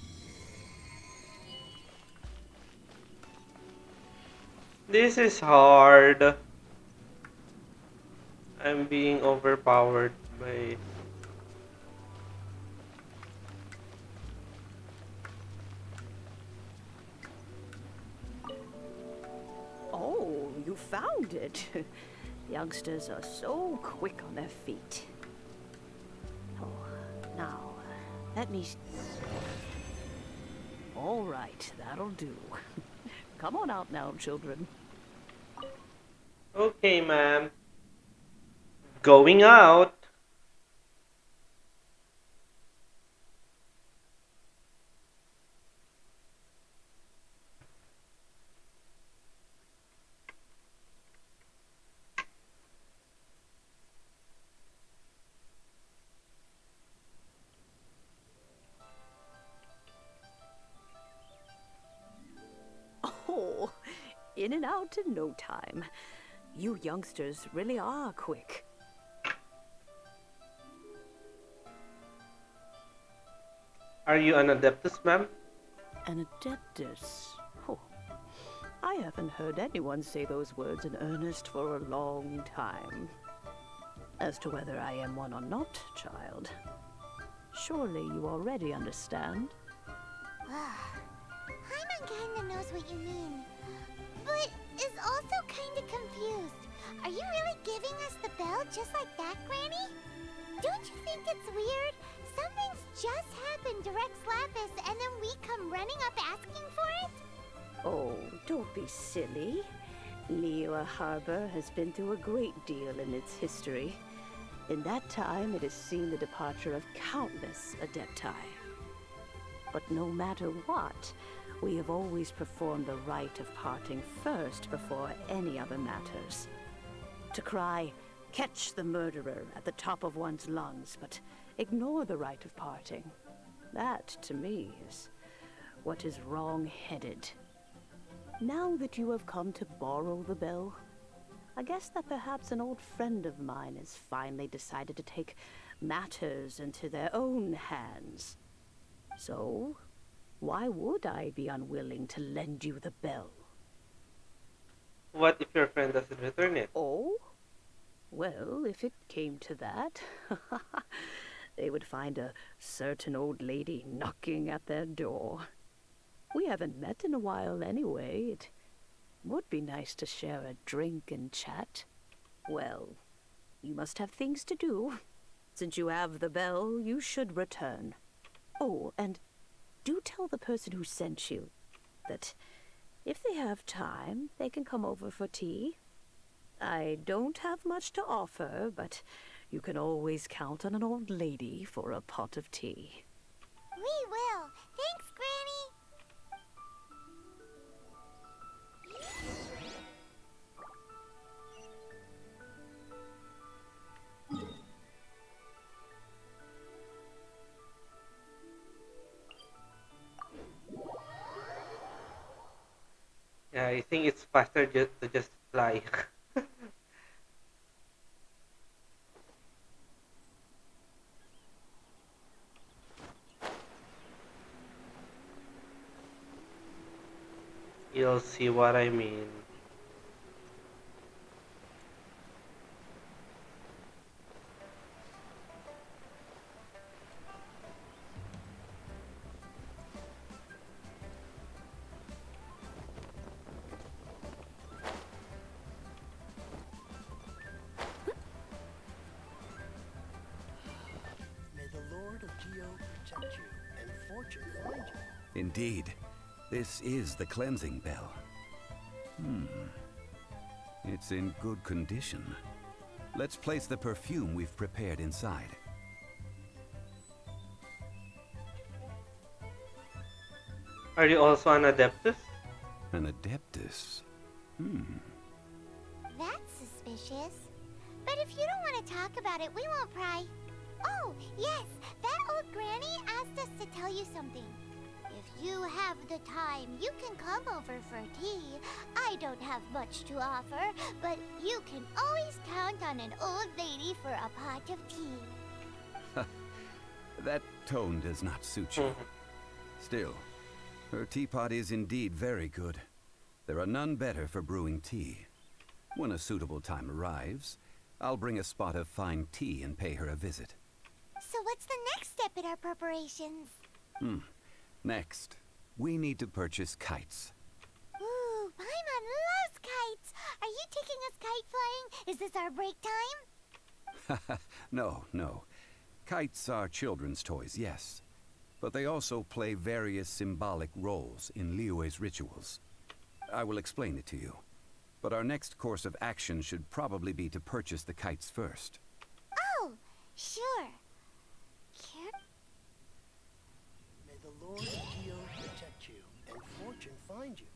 This is hard. I'm being overpowered by. Oh, you found it. Youngsters are so quick on their feet. Oh, now, let me... All right, that'll do. Come on out now, children. Okay, ma'am. Going out. Oh, in and out in no time. You youngsters really are quick. Are you an adeptus, ma'am? An adeptus? Oh, I haven't heard anyone say those words in earnest for a long time. As to whether I am one or not, child, surely you already understand. Paimon kinda knows what you mean, but is also kinda confused. Are you really giving us the bell just like that, Granny? Don't you think it's weird? Something's just happened to Rex Lapis and then we come running up asking for it? Oh, don't be silly. Liyue Harbor has been through a great deal in its history. In that time, it has seen the departure of countless Adepti. But no matter what, we have always performed the rite of parting first before any other matters. To cry, "Catch the murderer," at the top of one's lungs, but ignore the rite of parting. That, to me, is what is wrong-headed. Now that you have come to borrow the bell, I guess that perhaps an old friend of mine has finally decided to take matters into their own hands. So, why would I be unwilling to lend you the bell? What if your friend doesn't return it? Oh? Well, if it came to that, they would find a certain old lady knocking at their door. We haven't met in a while anyway. It would be nice to share a drink and chat. Well, you must have things to do. Since you have the bell, you should return. Oh, and do tell the person who sent you that if they have time, they can come over for tea. I don't have much to offer, but you can always count on an old lady for a pot of tea. We will. Thanks, Granny. Yeah, I think it's faster to just fly. You'll see what I mean. May the Lord of Geo protect you and fortune find you. Indeed, this is the cleansing bell. It's in good condition. Let's place the perfume we've prepared inside. Are you also an adeptus? An adeptus? That's suspicious. But if you don't want to talk about it, we won't pry. Oh, yes, that old granny asked us to tell you something. If you have the time, you can come over for tea. I don't have much to offer, but you can always count on an old lady for a pot of tea. That tone does not suit you. Still, her teapot is indeed very good. There are none better for brewing tea. When a suitable time arrives, I'll bring a spot of fine tea and pay her a visit. So what's the next step in our preparations? Next, we need to purchase kites. Ooh, Paimon loves kites! Are you taking us kite flying? Is this our break time? No. Kites are children's toys, yes. But they also play various symbolic roles in Liyue's rituals. I will explain it to you. But our next course of action should probably be to purchase the kites first. Oh, sure. May the Lord of Geo protect you and fortune find you.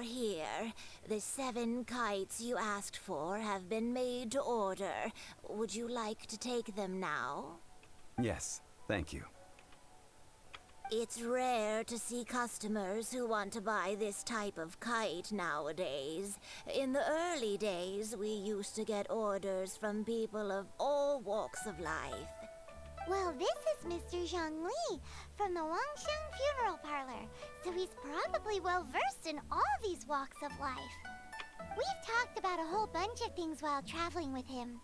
you're here. The 7 kites you asked for have been made to order. Would you like to take them now? Yes, thank you. It's rare to see customers who want to buy this type of kite nowadays. In the early days, we used to get orders from people of all walks of life. Well, this is Mr. Zhongli from the Wangsheng Funeral Parlor, so he's probably well-versed in all these walks of life. We've talked about a whole bunch of things while traveling with him.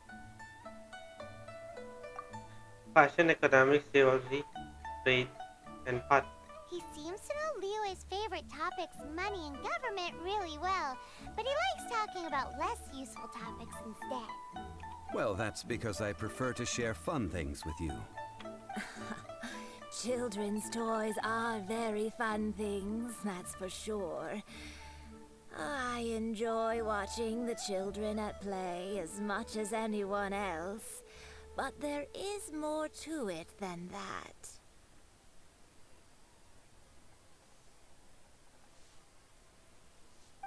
Fashion, economics, geology, trade, and pot. He seems to know Liyue's favorite topics, money and government, really well, but he likes talking about less useful topics instead. Well, that's because I prefer to share fun things with you. Children's toys are very fun things, that's for sure. I enjoy watching the children at play as much as anyone else, but there is more to it than that.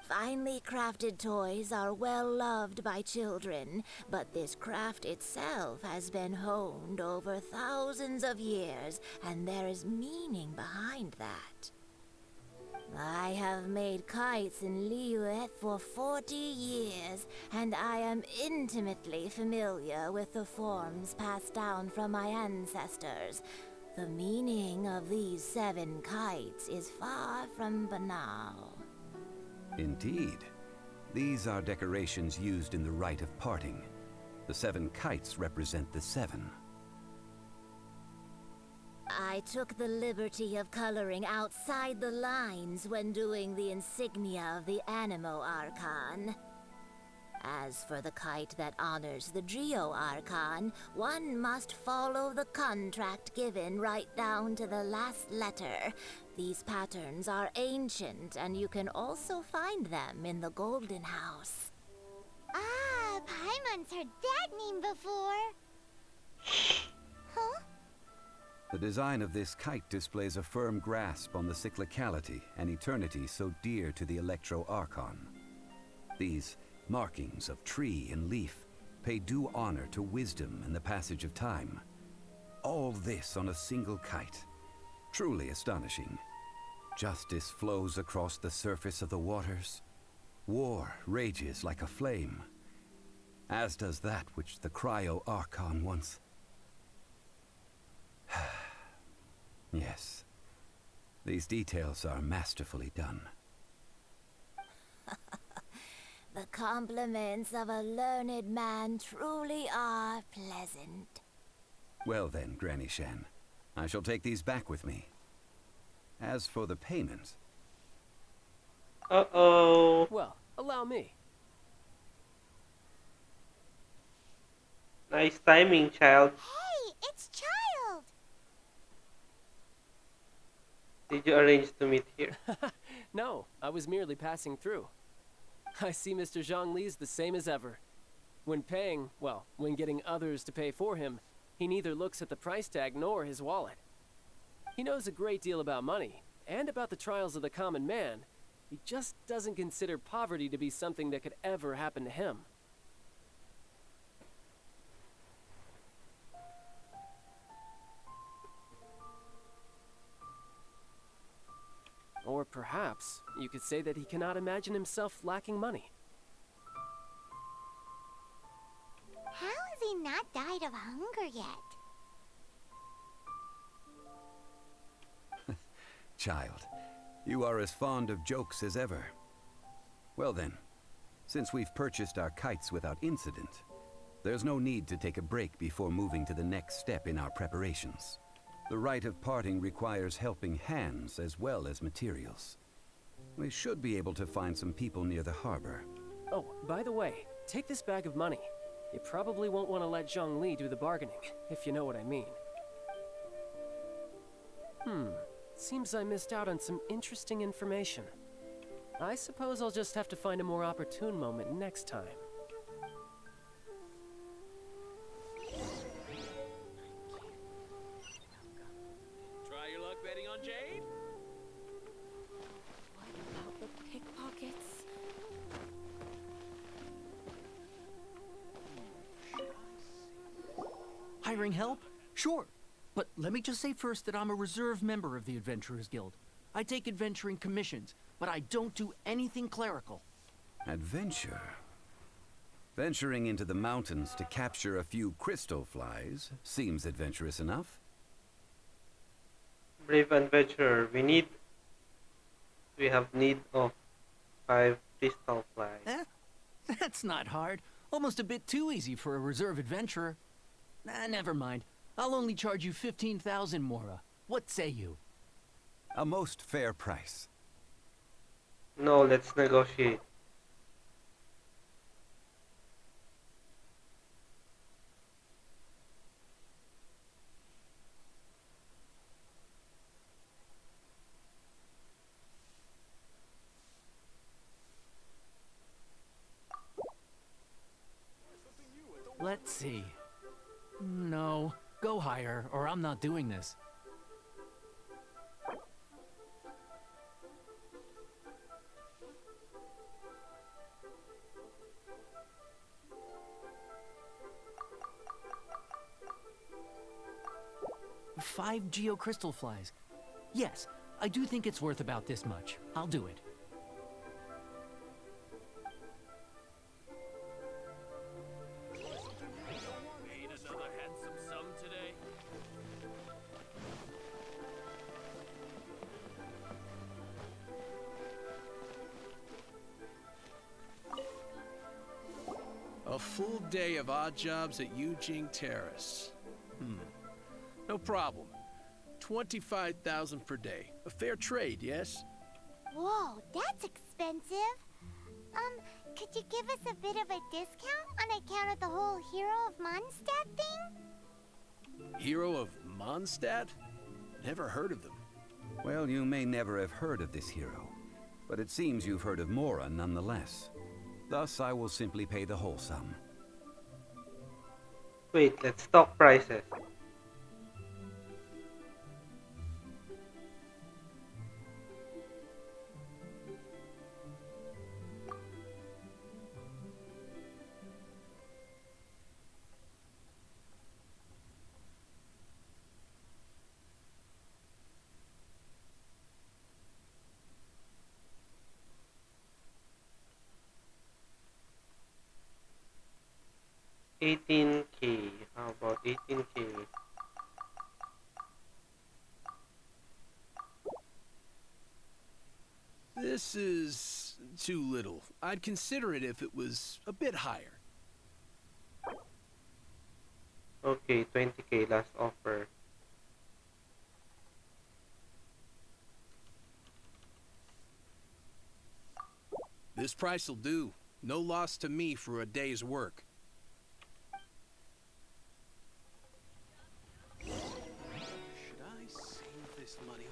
Finely crafted toys are well loved by children, but this craft itself has been honed over thousands of years, and there is meaning behind that. I have made kites in Liyue for 40 years, and I am intimately familiar with the forms passed down from my ancestors. The meaning of these 7 kites is far from banal. Indeed. These are decorations used in the rite of parting. The 7 kites represent the 7. I took the liberty of coloring outside the lines when doing the insignia of the Animo Archon. As for the kite that honors the Geo Archon, one must follow the contract given right down to the last letter. These patterns are ancient, and you can also find them in the Golden House. Ah, Paimon's heard that name before. Huh? The design of this kite displays a firm grasp on the cyclicality and eternity so dear to the Electro Archon. These markings of tree and leaf pay due honor to wisdom and the passage of time. All this on a single kite. Truly astonishing. Justice flows across the surface of the waters. War rages like a flame, as does that which the Cryo Archon once... Yes, these details are masterfully done. The compliments of a learned man truly are pleasant. Well then, Granny Shan, I shall take these back with me. As for the payment... Uh-oh. Well, allow me. Nice timing, child. Hey, it's Child! Did you arrange to meet here? No, I was merely passing through. I see Mr. Zhongli's the same as ever. When paying, well, when getting others to pay for him, he neither looks at the price tag nor his wallet. He knows a great deal about money, and about the trials of the common man. He just doesn't consider poverty to be something that could ever happen to him. Or perhaps you could say that he cannot imagine himself lacking money. How has he not died of hunger yet? Child, you are as fond of jokes as ever. Well then, since we've purchased our kites without incident, there's no need to take a break before moving to the next step in our preparations. The rite of parting requires helping hands as well as materials. We should be able to find some people near the harbor. Oh, by the way, take this bag of money. You probably won't want to let Zhongli do the bargaining, if you know what I mean. Seems I missed out on some interesting information. I suppose I'll just have to find a more opportune moment next time. Try your luck betting on Jade? What about the pickpockets? Hiring help? Sure. But let me just say first that I'm a reserve member of the Adventurers Guild. I take adventuring commissions, but I don't do anything clerical. Adventure? Venturing into the mountains to capture a few crystal flies seems adventurous enough. Brave adventurer, we have need of 5 crystal flies. Eh? That's not hard. Almost a bit too easy for a reserve adventurer. Never mind. I'll only charge you 15,000 Mora. What say you? A most fair price. No, let's negotiate. Let's see. No, go higher, or I'm not doing this. Five geocrystal flies. Yes, I do think it's worth about this much. I'll do it. Ain't another handsome sum today? A full day of odd jobs at Yujing Terrace. No problem. 25,000 per day. A fair trade, yes? Whoa, that's expensive. Could you give us a bit of a discount on account of the whole Hero of Mondstadt thing? Hero of Mondstadt? Never heard of them. Well, you may never have heard of this hero, but it seems you've heard of Mora nonetheless. Thus, I will simply pay the whole sum. Wait, let's talk prices. $18K. How about 18K? This is too little. I'd consider it if it was a bit higher. Okay, 20K last offer. This price'll do. No loss to me for a day's work. Should I save this money?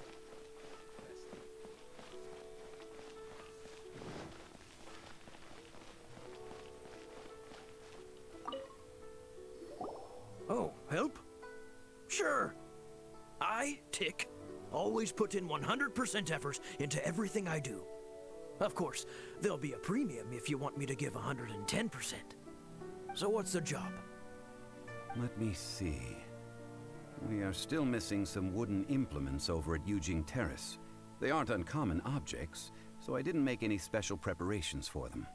Oh, help? Sure. I, Tick, always put in 100% effort into everything I do. Of course, there'll be a premium if you want me to give 110%. So what's the job? Let me see. We are still missing some wooden implements over at Yujing Terrace. They aren't uncommon objects, so I didn't make any special preparations for them.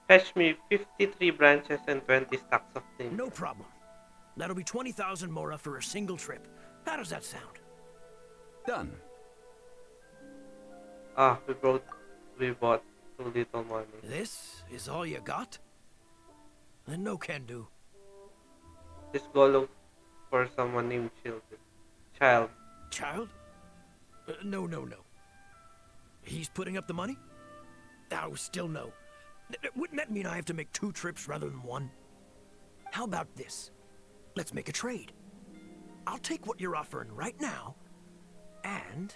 Fetch me 53 branches and 20 stacks of timber. No problem. That'll be 20,000 Mora for a single trip. How does that sound? Done. Ah, we bought too little money. This is all you got? Then no can do. Just go look for someone named Child. Child? No. He's putting up the money? Oh, still no. Wouldn't that mean I have to make 2 trips rather than 1? How about this? Let's make a trade. I'll take what you're offering right now, and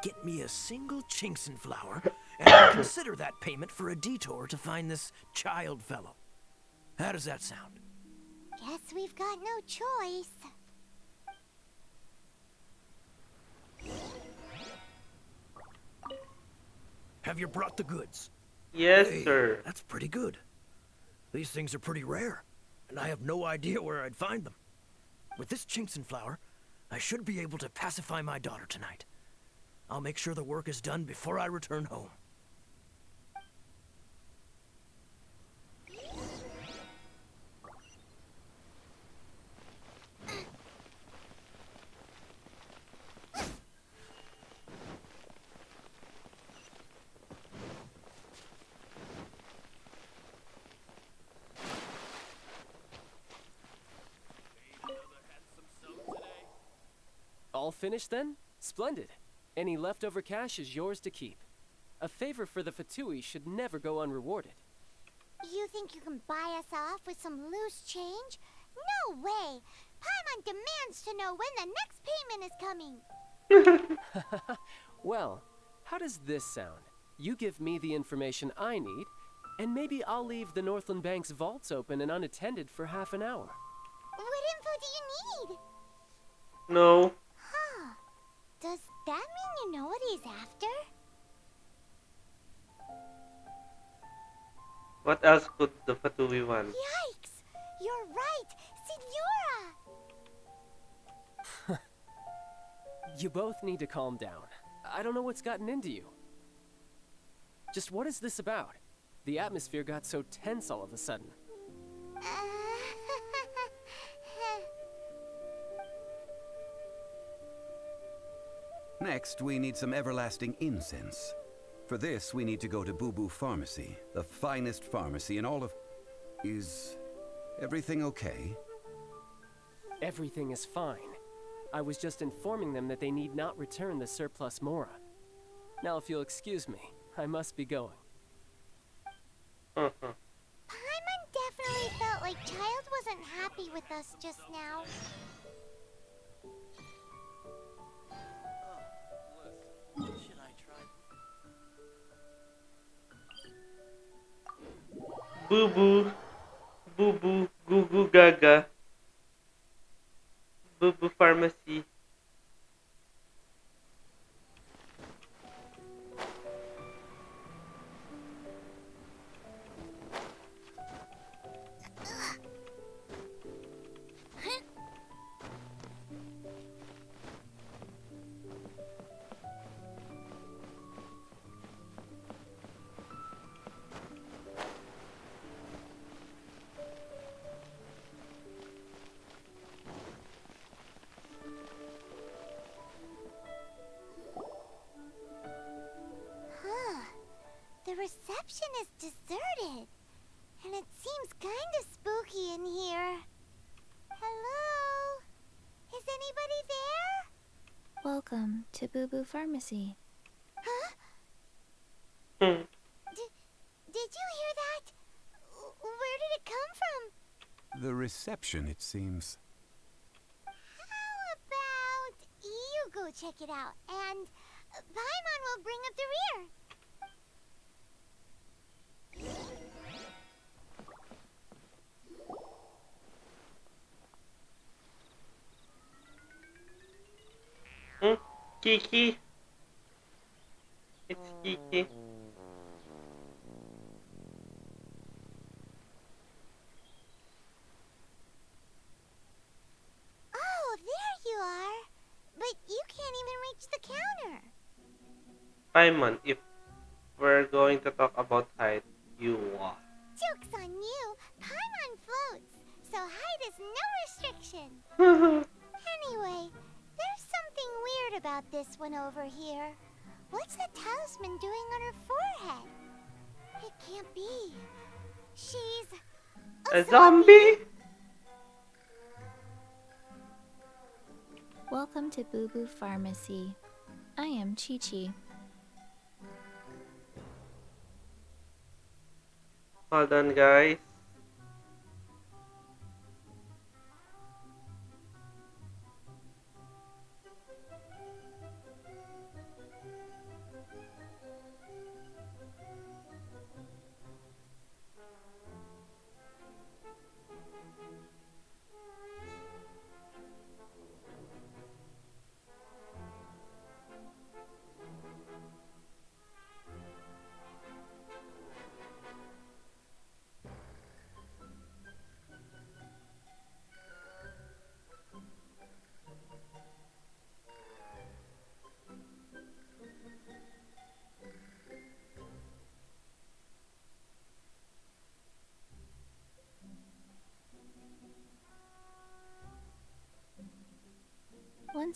get me a single Chinkson flower, and I'll consider that payment for a detour to find this Child fellow. How does that sound? Guess we've got no choice. Have you brought the goods? Yes, Hey, sir. That's pretty good. These things are pretty rare. and I have no idea where I'd find them. With this Chinxin flower, I should be able to pacify my daughter tonight. I'll make sure the work is done before I return home. All finished then? Splendid. Any leftover cash is yours to keep. A favor for the Fatui should never go unrewarded. You think you can buy us off with some loose change? No way! Paimon demands to know when the next payment is coming. Well, how does this sound? You give me the information I need, and maybe I'll leave the Northland Bank's vaults open and unattended for half an hour. What info do you need? No. Huh. Does that mean you know what he's after? What else could the Fatui want? Yikes! You're right! Signora! You both need to calm down. I don't know what's gotten into you. Just what is this about? The atmosphere got so tense all of a sudden. Next, we need some everlasting incense. For this, we need to go to Boo Boo Pharmacy, the finest pharmacy in all of... Is everything okay? Everything is fine. I was just informing them that they need not return the surplus Mora. Now, if you'll excuse me, I must be going. Paimon definitely felt like Child wasn't happy with us just now. Should I try? Boo boo. Boo boo. Goo goo gaga. Boo boo pharmacy. The reception is deserted. And it seems kinda spooky in here. Hello? Is anybody there? Welcome to Boo Boo Pharmacy. Huh? Hmm. Did you hear that? Where did it come from? The reception, it seems. How about you go check it out, and Paimon will bring up the rear. Kiki. It's Kiki. Oh, there you are. But you can't even reach the counter. Paimon, if we're going to talk about height, you walk. Joke's on you. Paimon floats, so height is no restriction. Anyway, there's something weird about this one over here. What's the talisman doing on her forehead? It can't be. She's A zombie? Welcome to Boo Boo Pharmacy. I am Chi-Chi. Hold on, guys.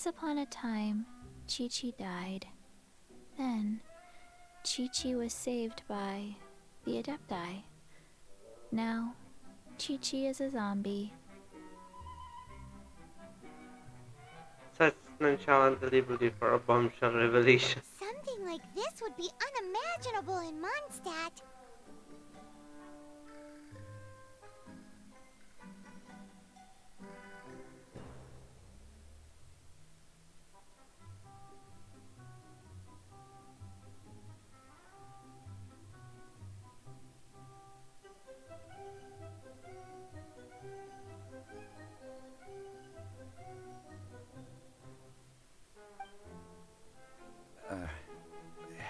Once upon a time, Chi-Chi died. Then, Chi-Chi was saved by the Adepti. Now, Chi-Chi is a zombie. Such nonchalant delivery for a bombshell revelation. Something like this would be unimaginable in Mondstadt.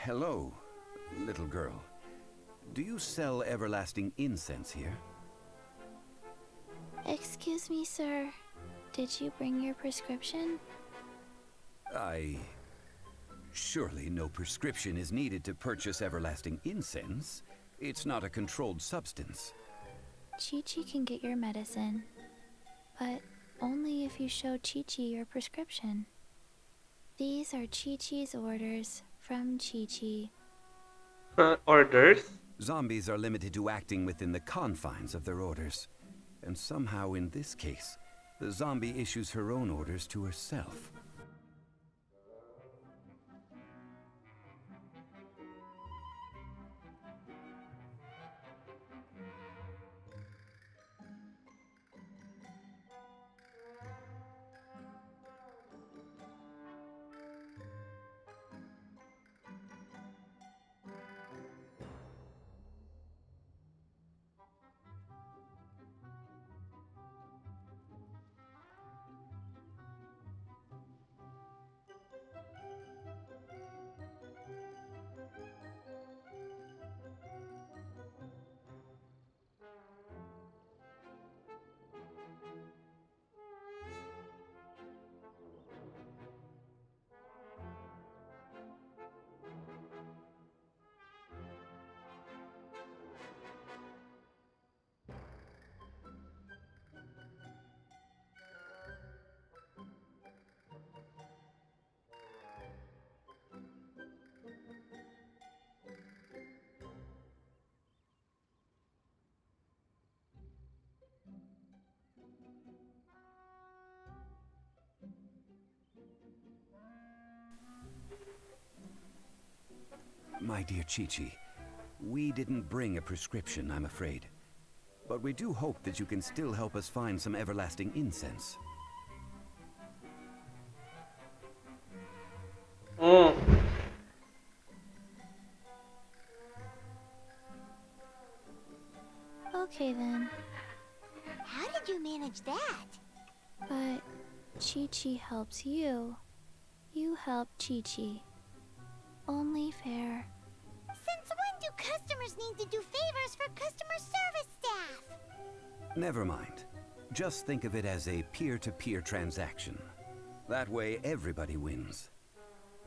Hello, little girl. Do you sell everlasting incense here? Excuse me, sir. Did you bring your prescription? Surely no prescription is needed to purchase everlasting incense. It's not a controlled substance. Chi-Chi can get your medicine, but only if you show Chi-Chi your prescription. These are Chi-Chi's orders from Chi-Chi. Orders? Zombies are limited to acting within the confines of their orders. And somehow in this case, the zombie issues her own orders to herself. My dear Chi-Chi, we didn't bring a prescription, I'm afraid. But we do hope that you can still help us find some everlasting incense. Oh. Okay then. How did you manage that? But Chi-Chi helps you. You help Chi-Chi. Only fair. Since when do customers need to do favors for customer service staff? Never mind. Just think of it as a peer-to-peer transaction. That way everybody wins.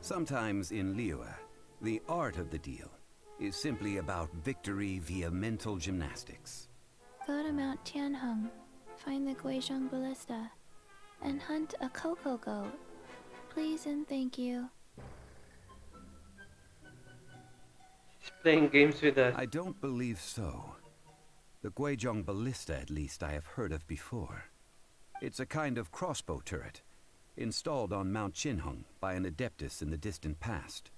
Sometimes in Liyue, the art of the deal is simply about victory via mental gymnastics. Go to Mount Tianheng, find the Guizhong Ballista, and hunt a cocoa goat. Please and thank you. She's playing games with us. I don't believe so. The Guizhong Ballista, at least, I have heard of before. It's a kind of crossbow turret, installed on Mount Qinheng by an adeptus in the distant past.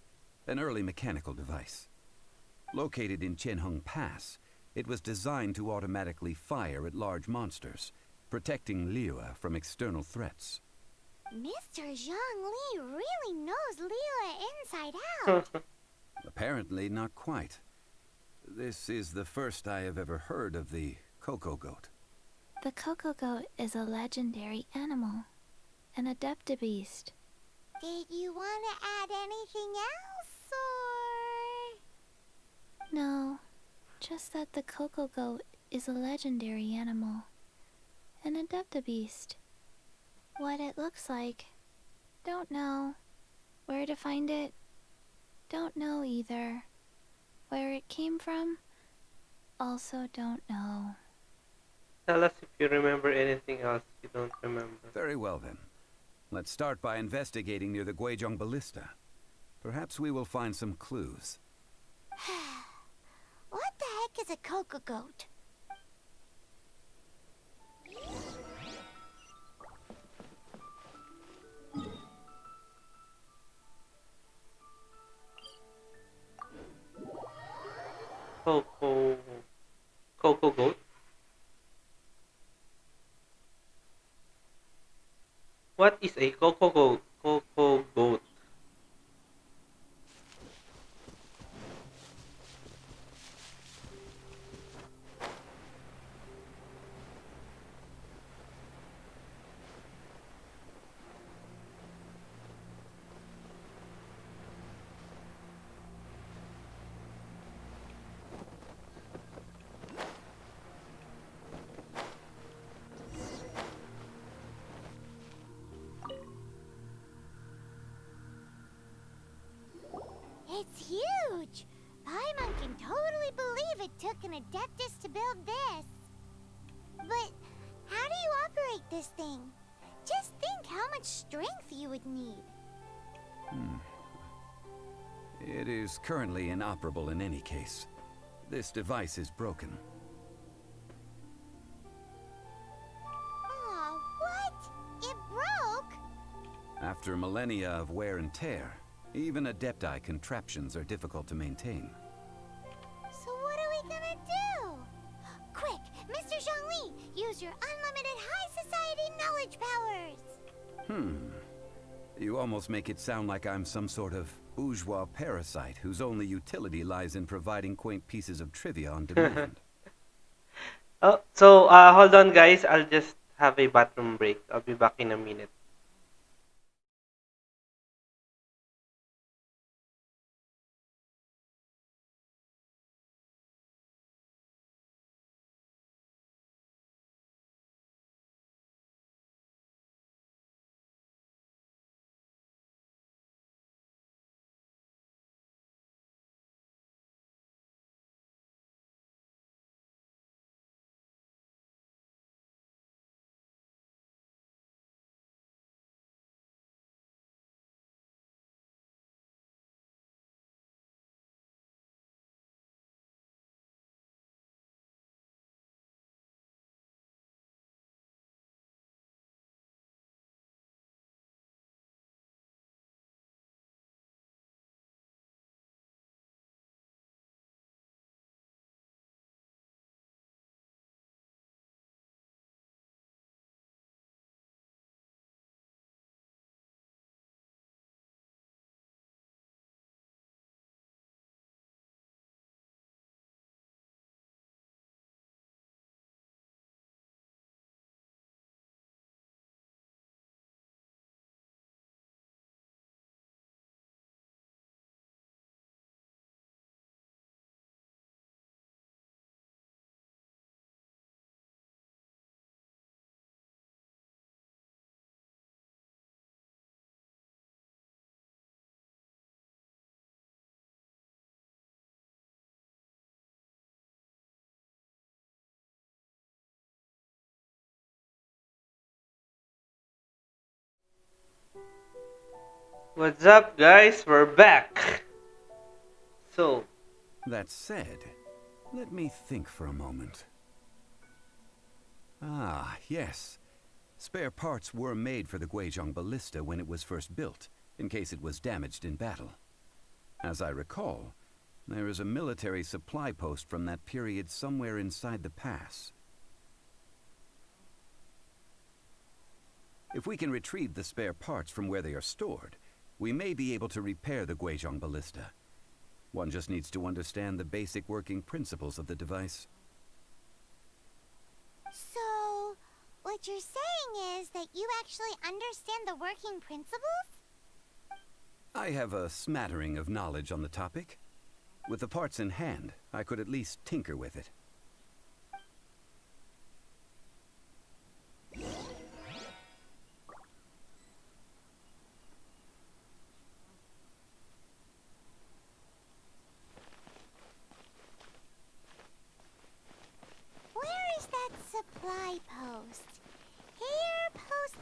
An early mechanical device. Located in Qinheng Pass, it was designed to automatically fire at large monsters, protecting Liyue from external threats. Mr. Zhang Li really knows Liyue inside out. Apparently not quite. This is the first I have ever heard of the cocoa goat. The cocoa goat is a legendary animal, an adeptabeast. Did you want to add anything else, or...? No, just that the cocoa goat is a legendary animal, an adeptabeast. What it looks like, don't know. Where to find it, don't know either. Where it came from, also don't know. Tell us if you remember anything else you don't remember. Very well then. Let's start by investigating near the Guizhong Ballista. Perhaps we will find some clues. What the heck is a cocoa goat? Coco... Coco goat? What is a coco goat? Coco goat. It's huge! Paimon can totally believe it took an Adeptus to build this. But how do you operate this thing? Just think how much strength you would need. It is currently inoperable in any case. This device is broken. Aw, what? It broke? After millennia of wear and tear, even Adepti contraptions are difficult to maintain. So what are we gonna do? Quick, Mr. Zhongli, use your unlimited high society knowledge powers! You almost make it sound like I'm some sort of bourgeois parasite whose only utility lies in providing quaint pieces of trivia on demand. Oh, so hold on guys, I'll just have a bathroom break. I'll be back in a minute. What's up guys? We're back! So, That said, let me think for a moment. Ah, yes. Spare parts were made for the Guizhong Ballista when it was first built, in case it was damaged in battle. As I recall, there is a military supply post from that period somewhere inside the pass. If we can retrieve the spare parts from where they are stored, we may be able to repair the Guizhong Ballista. One just needs to understand the basic working principles of the device. So, what you're saying is that you actually understand the working principles? I have a smattering of knowledge on the topic. With the parts in hand, I could at least tinker with it. Where is that supply post? Here, post...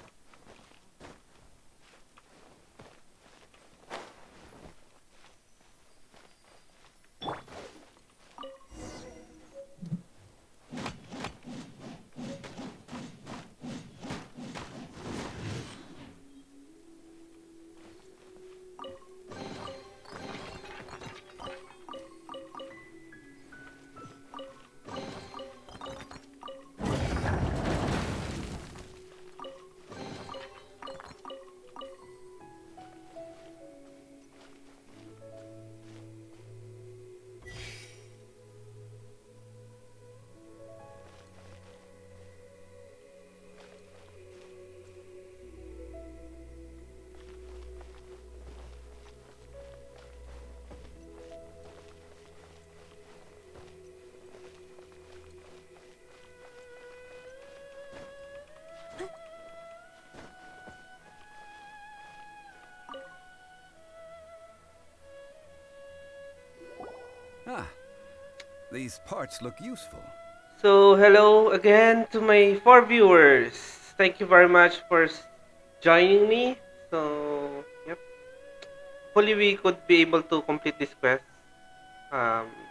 These parts look useful. So, hello again to my 4 viewers. Thank you very much for joining me. So, yep. Hopefully, we could be able to complete this quest.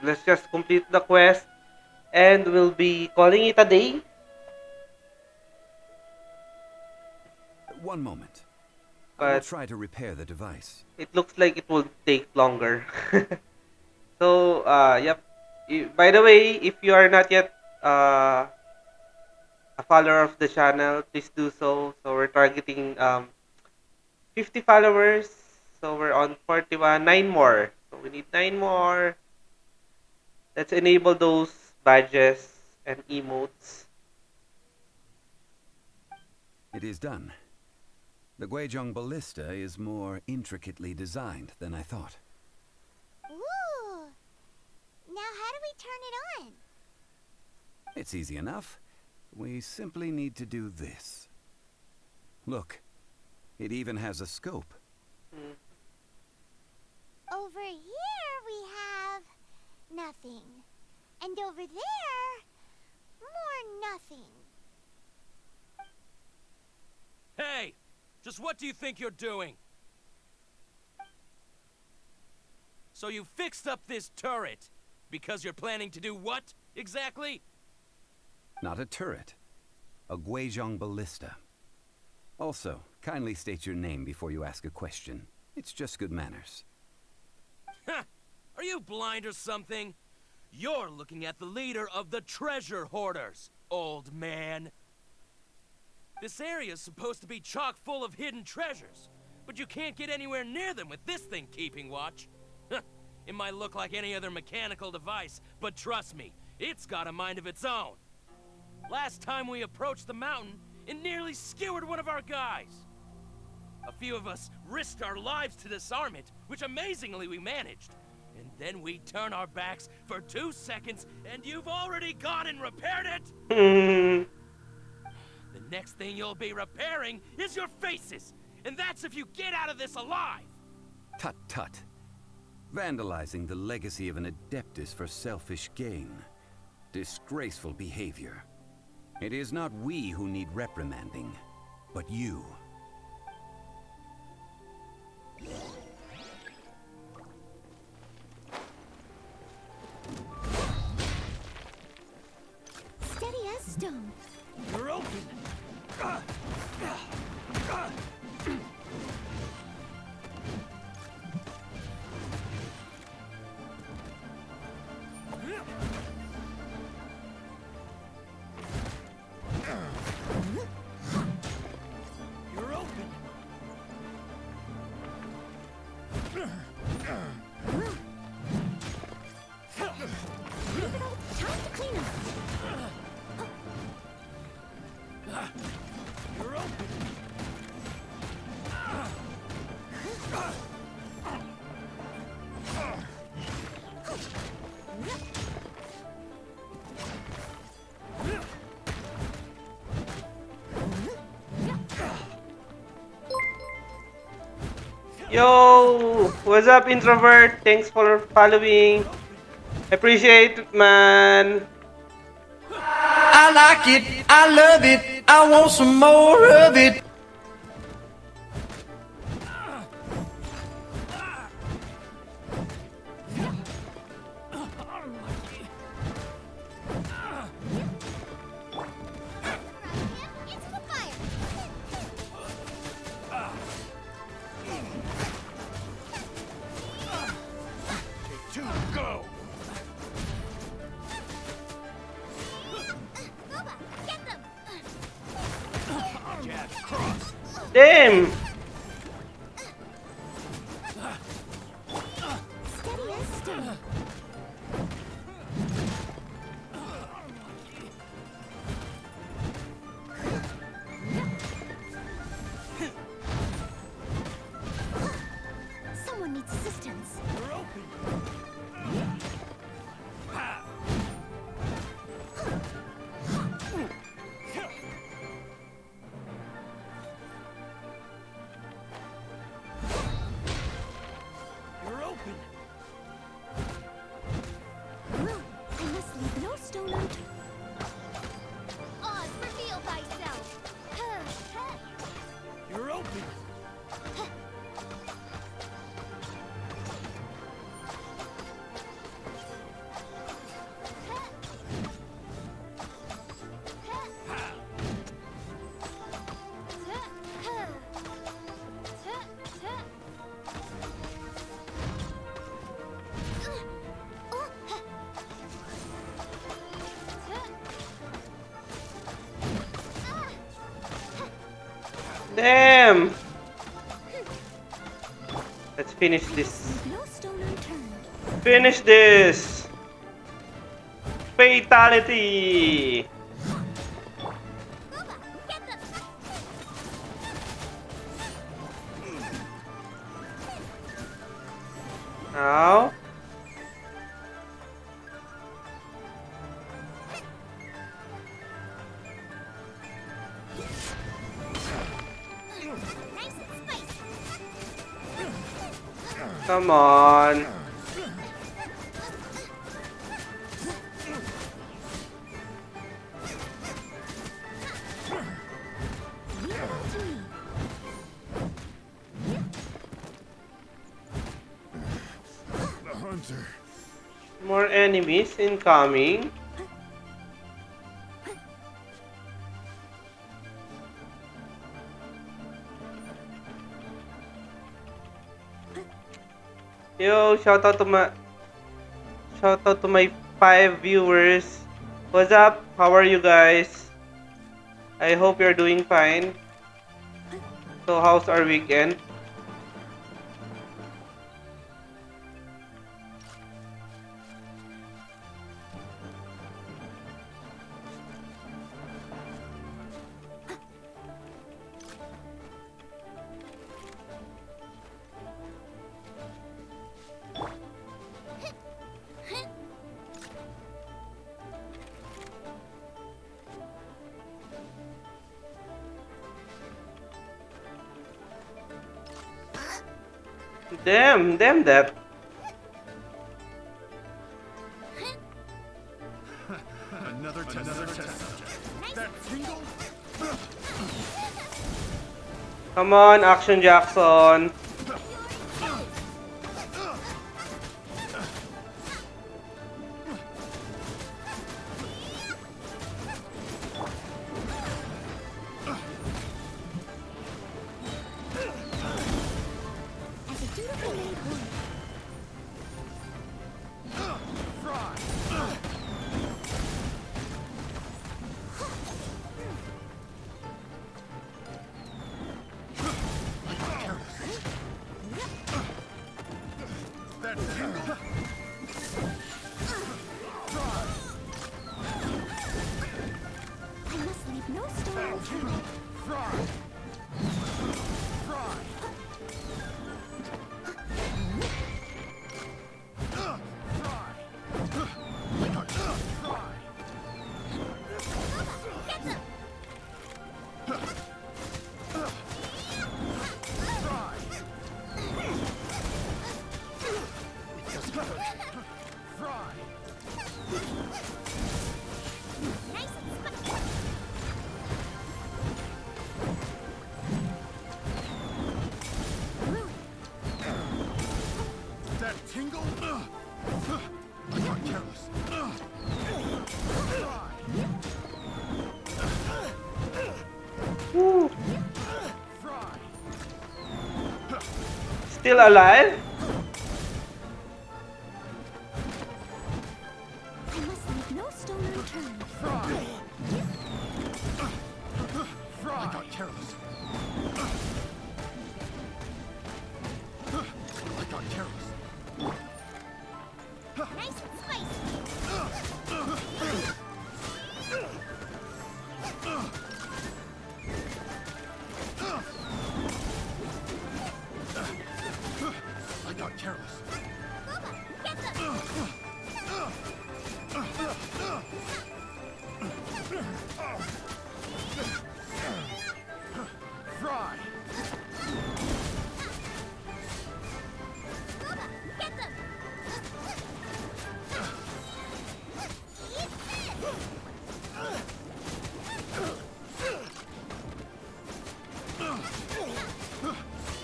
Let's just complete the quest and we'll be calling it a day. One moment. I will But try to repair the device. it looks like it will take longer. So, yep. By the way, if you are not yet a follower of the channel, please do so. So we're targeting 50 followers. So we're on 41, 9 more. So we need 9 more. Let's enable those badges and emotes. It is done. The Guizhong Ballista is more intricately designed than I thought. Ooh! Now how do we turn it on? It's easy enough. We simply need to do this. Look, it even has a scope. Over here we have nothing. And over there, more nothing. Hey! Just what do you think you're doing? So you fixed up this turret because you're planning to do what, exactly? Not a turret. A Guizhong Ballista. Also, kindly state your name before you ask a question. It's just good manners. Ha! Are you blind or something? You're looking at the leader of the treasure hoarders, old man. This area's supposed to be chock full of hidden treasures, but you can't get anywhere near them with this thing keeping watch. It might look like any other mechanical device, but trust me, it's got a mind of its own. Last time we approached the mountain, it nearly skewered one of our guys. A few of us risked our lives to disarm it, which amazingly we managed. And then we turn our backs for 2 seconds, and you've already gone and repaired it? The next thing you'll be repairing is your faces, and that's if you get out of this alive! Tut tut. Vandalizing the legacy of an Adeptus for selfish gain. Disgraceful behavior. It is not we who need reprimanding, but you. Steady as stone. You're open. You're open. Time to clean up. You're open. Yo! What's up, introvert? Thanks for following. Appreciate it, man. I like it, I love it, I want some more of it. Damn! Steady as stone. Someone needs assistance. You're open. You're open. I must Damn! Let's finish this. Finish this! Fatality! Now. Come on. The hunter. More enemies incoming. Yo, shout out to my 5 viewers. What's up? How are you guys? I hope you're doing fine. So how's our weekend? Damn that. Another test subject. That tingle? Come on, Action Jackson. Woo. Still alive? I must leave no stone unturned. I got careless. I got careless. Nice and spicy. I got careless. Fry.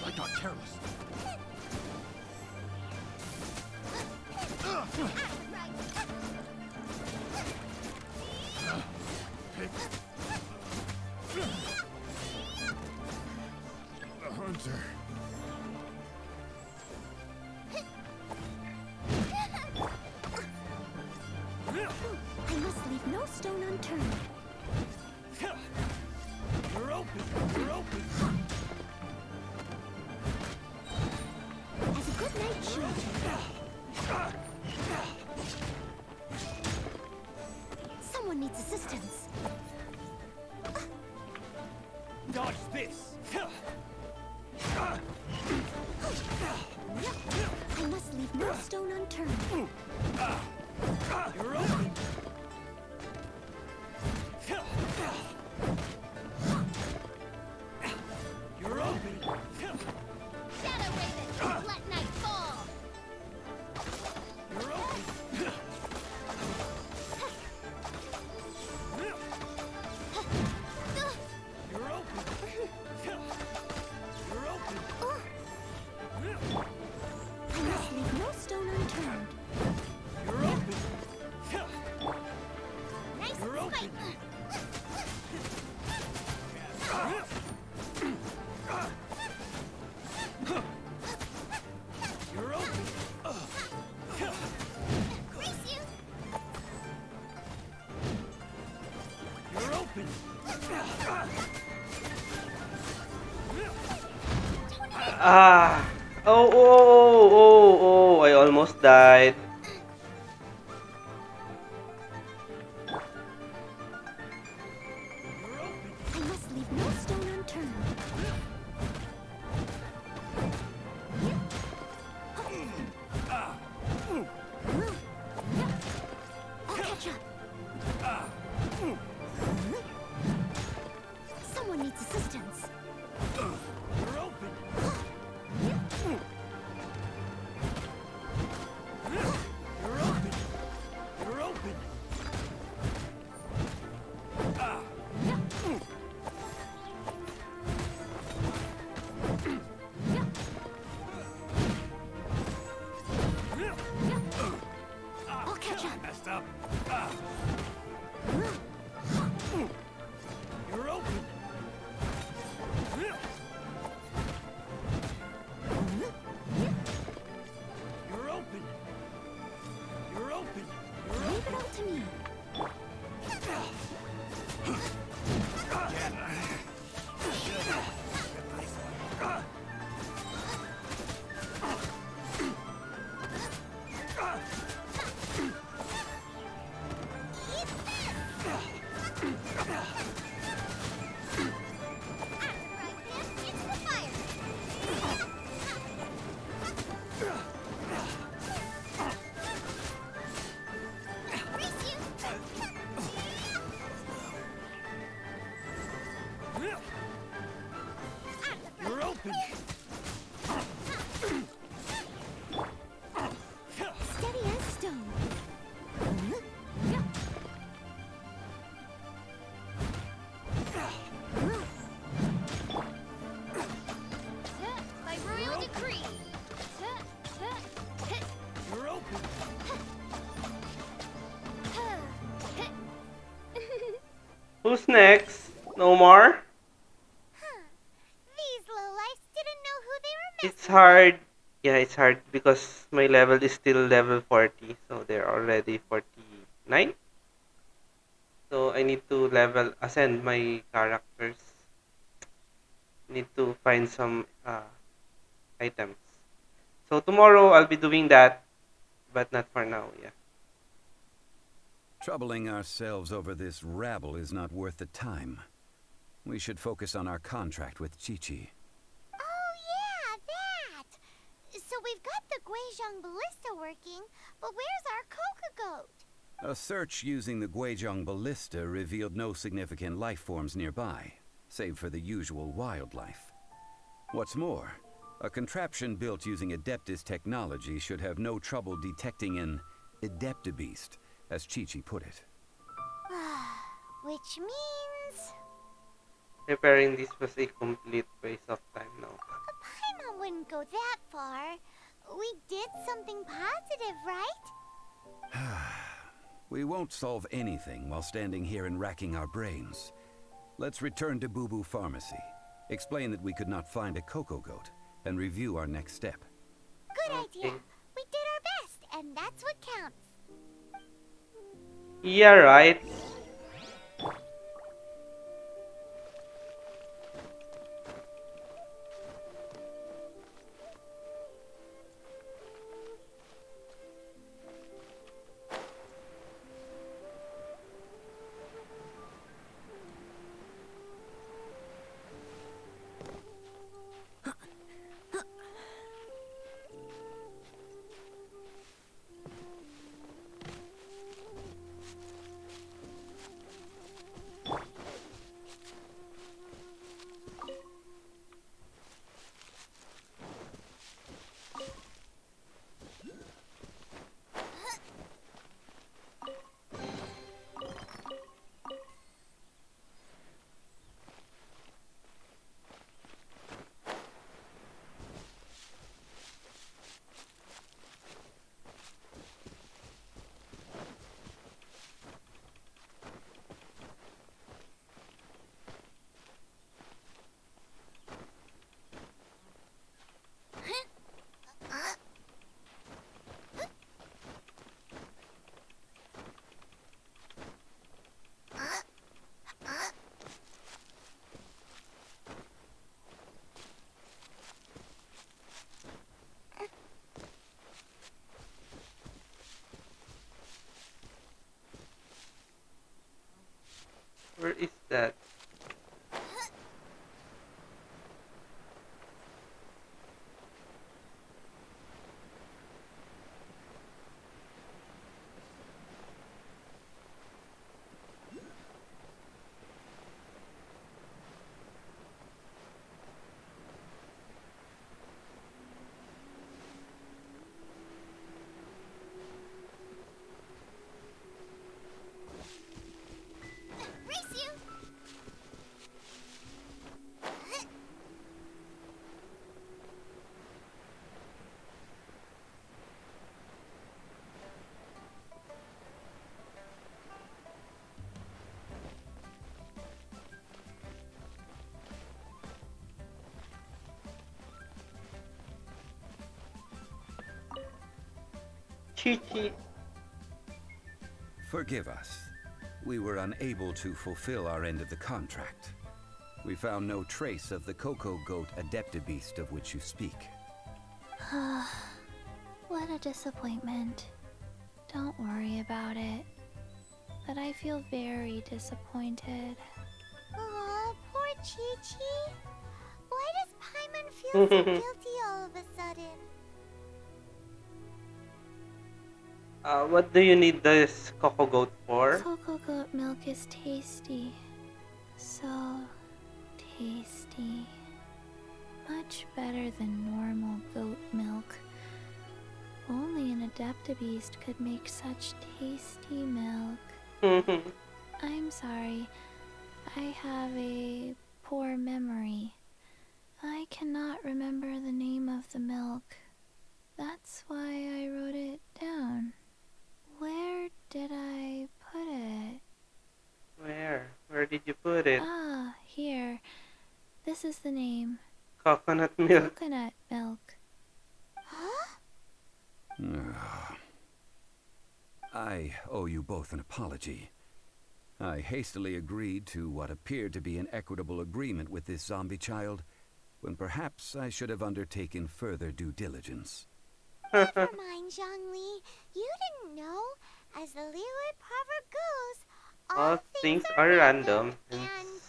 I got careless. shield. Someone needs assistance. Dodge this! I must leave no stone unturned. You're open! You're open! Shadow Raven, let night fall. You're open! You're open! You're open! I must leave no stone unturned. You're open! Nice You're open! spike. You're open! Grease you. You're open! Ah! Oh, oh, oh, oh, oh! I almost died. I must leave no stone unturned. I'll catch up. Someone needs assistance. You're open! You're open! You're open! I'll catch up. Messed up! You're open! You're open! You're open! Leave it all to me. Into the fire. Grease you. You're open! Steady as stone. By royal decree. You're open! Who's next? No more? These lowlifes didn't know who they were messing It's hard. Yeah, it's hard because my level is still level 40. So they're already 49. So I need to ascend my characters. Need to find some items. So tomorrow I'll be doing that, but not for now, yeah. Troubling ourselves over this rabble is not worth the time. We should focus on our contract with Chi-Chi. Oh, yeah, that! So we've got the Guizhong Ballista working, but where's our Coca Goat? A search using the Guizhong Ballista revealed no significant life forms nearby, save for the usual wildlife. What's more, a contraption built using Adeptus technology should have no trouble detecting an Adeptabeast, as Chi-Chi put it. Which means... Preparing this was a complete waste of time now. Paimon wouldn't go that far. We did something positive, right? We won't solve anything while standing here and racking our brains. Let's return to Boo Boo Pharmacy, explain that we could not find a Coco Goat, and review our next step. Good idea. We did our best, and that's what counts. Yeah, right. Chi-Chi. Forgive us. We were unable to fulfill our end of the contract. We found no trace of the Cocoa Goat Adeptabeast of which you speak. What a disappointment. Don't worry about it. But I feel very disappointed. Aw, poor Chi-Chi. Why does Paimon feel so guilty all of a sudden? What do you need this Cocoa Goat for? Cocoa goat milk is tasty. So tasty. Much better than normal goat milk. Only an Adeptabeast could make such tasty milk. I'm sorry. I have a poor memory. I cannot remember the name of the milk. That's why I wrote it down. Where did I put it? Where? Where did you put it? Ah, here. This is the name. Coconut milk. Coconut milk. I owe you both an apology. I hastily agreed to what appeared to be an equitable agreement with this zombie child, when perhaps I should have undertaken further due diligence. Never mind, Zhongli. You didn't know. As the Liyue proverb goes, All things are random, and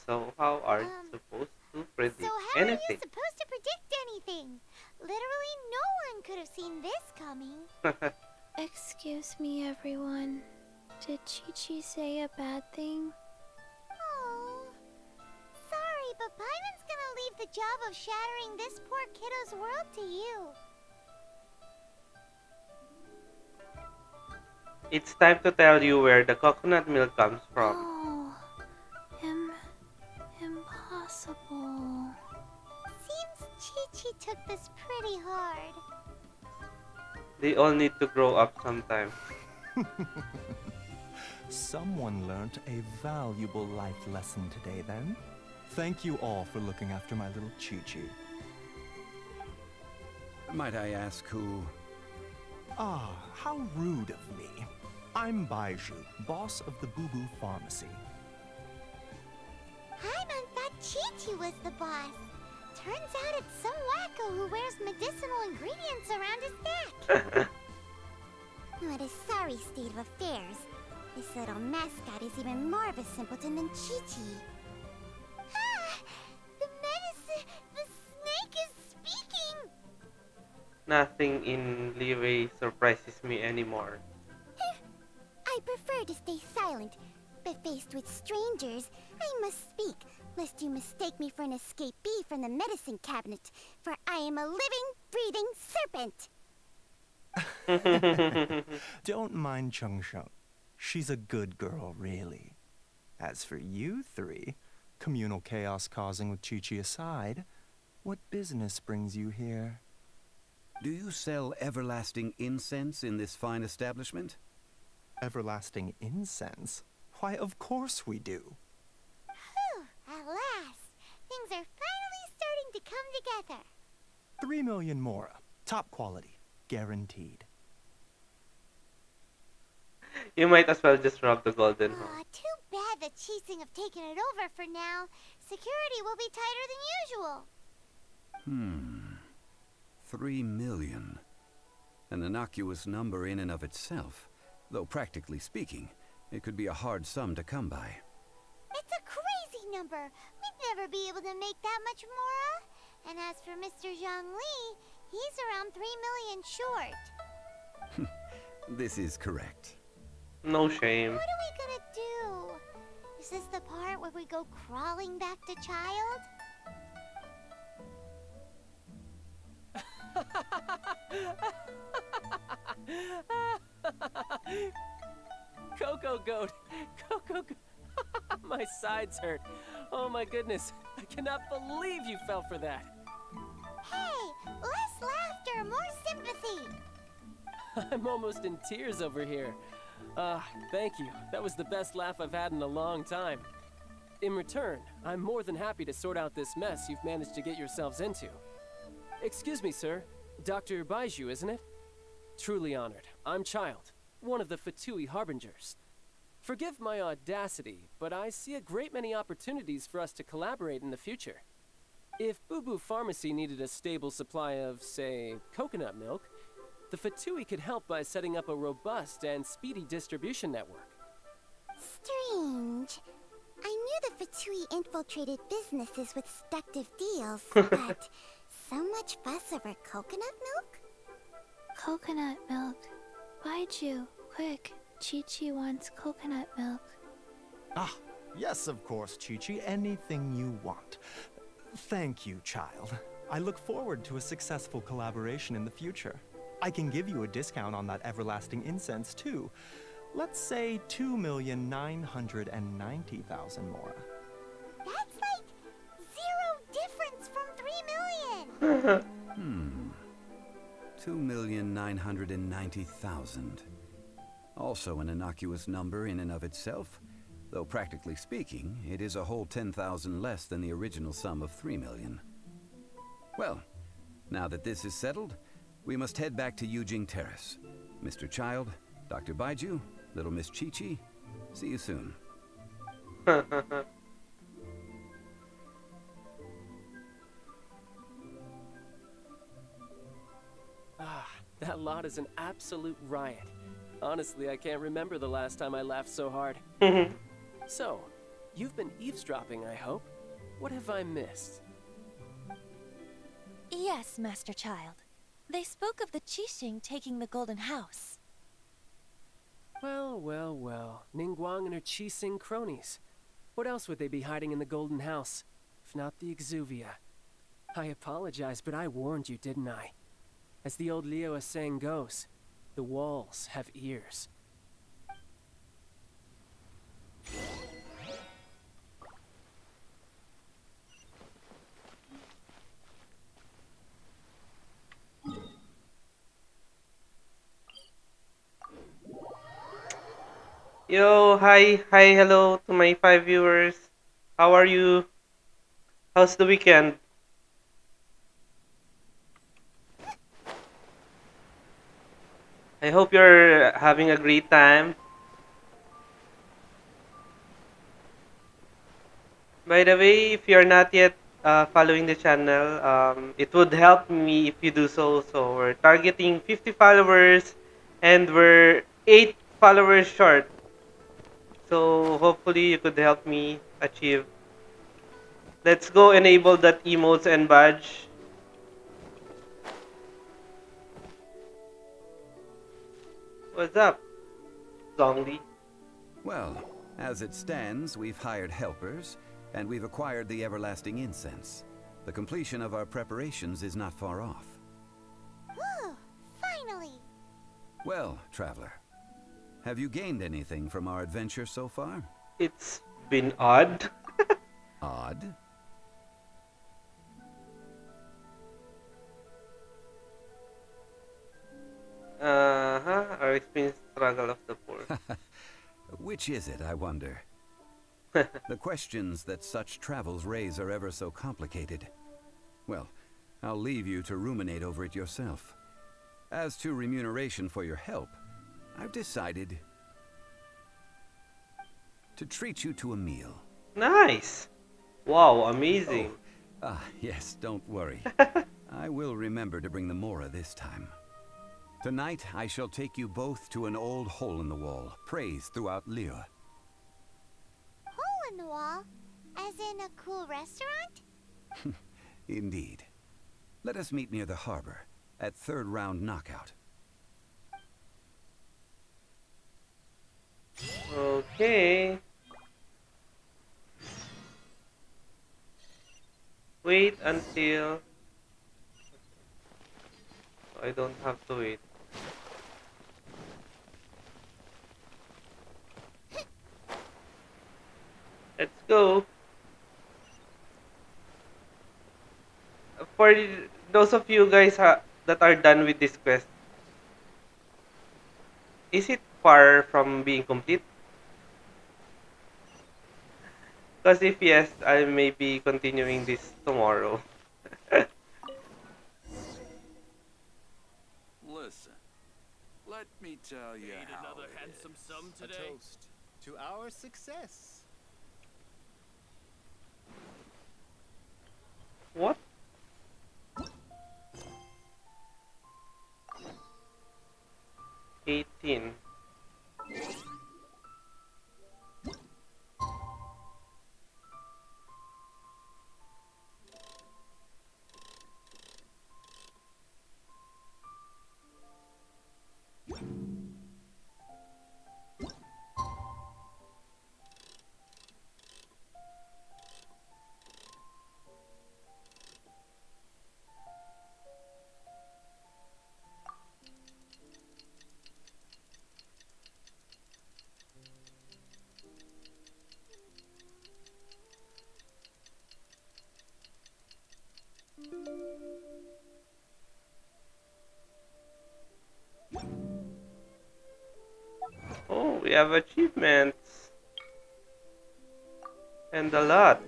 so how are you supposed to predict so how anything? are you supposed to predict anything? Literally no one could have seen this coming. Excuse me, everyone. Did Chi-Chi say a bad thing? Oh, sorry, but Paimon's gonna leave the job of shattering this poor kiddo's world to you. It's time to tell you where the coconut milk comes from. Oh, impossible. Seems Chi-Chi took this pretty hard. They all need to grow up sometime. Someone learnt a valuable life lesson today, then. Thank you all for looking after my little Chi-Chi. Might I ask who... Ah, how rude of me. I'm Baiju, boss of the Boo Boo Pharmacy. Paimon thought Chi-Chi was the boss. Turns out it's some wacko who wears medicinal ingredients around his neck. What a sorry state of affairs. This little mascot is even more of a simpleton than Chi-Chi. Ah! The medicine... The snake is speaking! Nothing in Liyue surprises me anymore. I prefer to stay silent, but faced with strangers, I must speak, lest you mistake me for an escapee from the medicine cabinet, for I am a living, breathing serpent. Don't mind Chung Sheng. She's a good girl, really. As for you three, communal chaos causing with Chi-Chi aside, what business brings you here? Do you sell everlasting incense in this fine establishment? Everlasting incense? Why, of course we do. Whew, at last, things are finally starting to come together. 3 million mora. Top quality. Guaranteed. You might as well just rob the golden horn. Aw, too bad the Chising have taken it over for now. Security will be tighter than usual. 3 million. An innocuous number in and of itself. Though practically speaking, it could be a hard sum to come by. It's a crazy number. We'd never be able to make that much mora. And as for Mr. Zhongli, he's around 3 million short. This is correct. No shame. What are we gonna do? Is this the part where we go crawling back to child? Cocoa Goat! Cocoa Goat! My sides hurt. Oh my goodness. I cannot believe you fell for that. Hey, less laughter, more sympathy. I'm almost in tears over here. Thank you. That was the best laugh I've had in a long time. In return, I'm more than happy to sort out this mess you've managed to get yourselves into. Excuse me, sir. Dr. Baiju, isn't it? Truly honored. I'm Child, one of the Fatui Harbingers. Forgive my audacity, but I see a great many opportunities for us to collaborate in the future. If Boo Boo Pharmacy needed a stable supply of, say, coconut milk, the Fatui could help by setting up a robust and speedy distribution network. Strange. I knew the Fatui infiltrated businesses with seductive deals, but so much fuss over coconut milk? Coconut milk. Baiju, quick. Chi-Chi wants coconut milk. Ah, yes, of course, Chi-Chi. Anything you want. Thank you, child. I look forward to a successful collaboration in the future. I can give you a discount on that everlasting incense, too. Let's say 2,990,000 Mora. That's like 0 difference from 3 million! 2,990,000. Also an innocuous number in and of itself, though practically speaking, it is a whole 10,000 less than the original sum of 3 million. Well, now that this is settled, we must head back to Yujing Terrace. Mr. Child, Dr. Baiju, Little Miss Chi-Chi, see you soon. That lot is an absolute riot. Honestly, I can't remember the last time I laughed so hard. So, you've been eavesdropping, I hope. What have I missed? Yes, Master Child. They spoke of the Qixing taking the Golden House. Well, well, well. Ningguang and her Qixing cronies. What else would they be hiding in the Golden House, if not the Exuvia? I apologize, but I warned you, didn't I? As the old Leo saying goes, the walls have ears. Yo, hi, hello to my 5 viewers. How are you? How's the weekend? I hope you're having a great time. By the way, if you're not yet following the channel, it would help me if you do so. So we're targeting 50 followers and we're 8 followers short. So hopefully you could help me achieve. Let's go enable that emotes and badge. What's up, Zongli? Well, as it stands, we've hired helpers, and we've acquired the everlasting incense. The completion of our preparations is not far off. Whew, finally! Well, traveler, have you gained anything from our adventure so far? It's been odd. Odd? Our experience struggle of the poor. Which is it, I wonder? The questions that such travels raise are ever so complicated. Well, I'll leave you to ruminate over it yourself. As to remuneration for your help, I've decided to treat you to a meal. Nice! Wow, amazing. Yes, don't worry. I will remember to bring the Mora this time. Tonight, I shall take you both to an old hole in the wall, praised throughout Liyue. Hole in the wall? As in a cool restaurant? Indeed. Let us meet near the harbor, at third round knockout. Okay. Wait until... I don't have to wait. Let's go. For those of you guys that are done with this quest, is it far from being complete? Because if yes, I may be continuing this tomorrow. Listen, Let me tell you Need how another it handsome is. sum A today? toast to our success. What? $18. Oh, we have achievements. And a lot.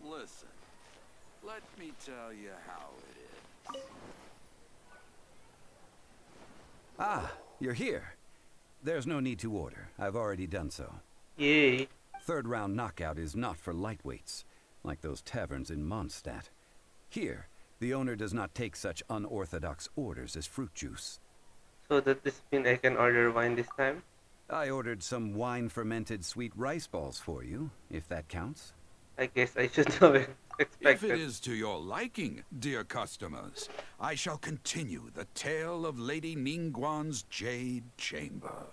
Listen, let me tell you how it is. Ah, you're here. There's no need to order. I've already done so. Yay. Third round knockout is not for lightweights, like those taverns in Mondstadt. Here, the owner does not take such unorthodox orders as fruit juice. So does this mean I can order wine this time? I ordered some wine-fermented sweet rice balls for you, if that counts. I guess I should have If expected. it is to your liking, dear customers, I shall continue the tale of Lady Ningguang's Jade Chamber.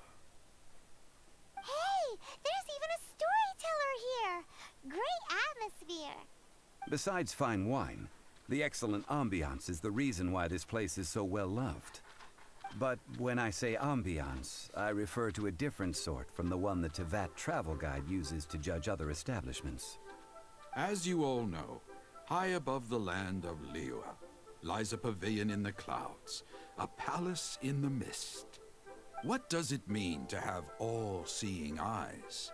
Hey, there's even a storyteller here. Great atmosphere. Besides fine wine, the excellent ambiance is the reason why this place is so well loved. But when I say ambiance, I refer to a different sort from the one the Tevat travel guide uses to judge other establishments. As you all know, high above the land of Liyue lies a pavilion in the clouds, a palace in the mist. What does it mean to have all-seeing eyes?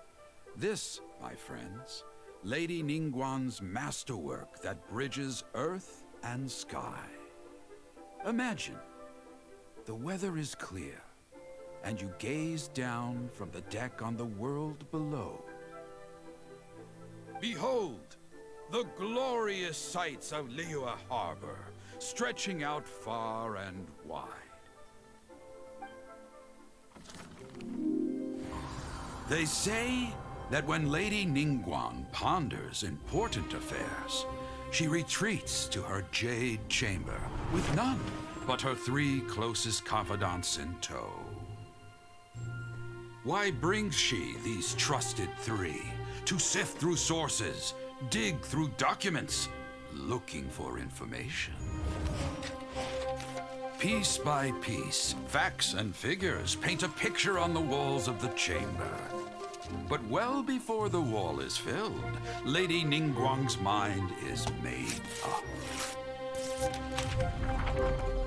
This, my friends, Lady Ningguang's masterwork that bridges earth and sky. Imagine, the weather is clear, and you gaze down from the deck on the world below. Behold, the glorious sights of Liyue Harbor, stretching out far and wide. They say that when Lady Ningguang ponders important affairs, she retreats to her Jade Chamber with none but her 3 closest confidants in tow. Why brings she these trusted 3 to sift through sources, dig through documents, looking for information? Piece by piece, facts and figures paint a picture on the walls of the chamber. But well before the wall is filled, Lady Ningguang's mind is made up.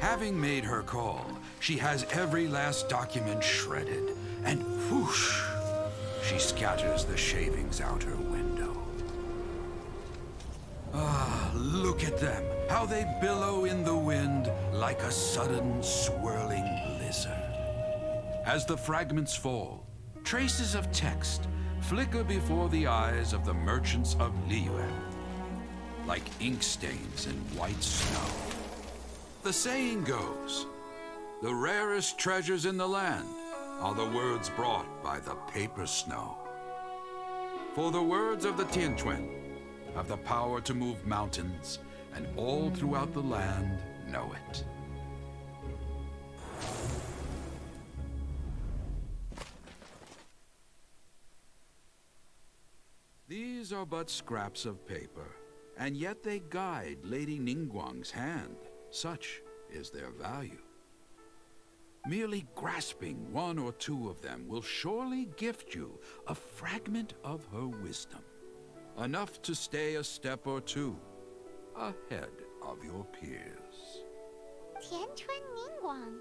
Having made her call, she has every last document shredded, and whoosh, she scatters the shavings out her window. Ah, look at them, how they billow in the wind like a sudden swirling blizzard. As the fragments fall, traces of text flicker before the eyes of the merchants of Liyue, like ink stains in white snow. The saying goes, the rarest treasures in the land are the words brought by the paper snow. For the words of the Tianquan have the power to move mountains, and all throughout the land know it. These are but scraps of paper, and yet they guide Lady Ningguang's hand. Such is their value. Merely grasping 1 or 2 of them will surely gift you a fragment of her wisdom, enough to stay a step or 2 ahead of your peers. Tianchuan Ningguang.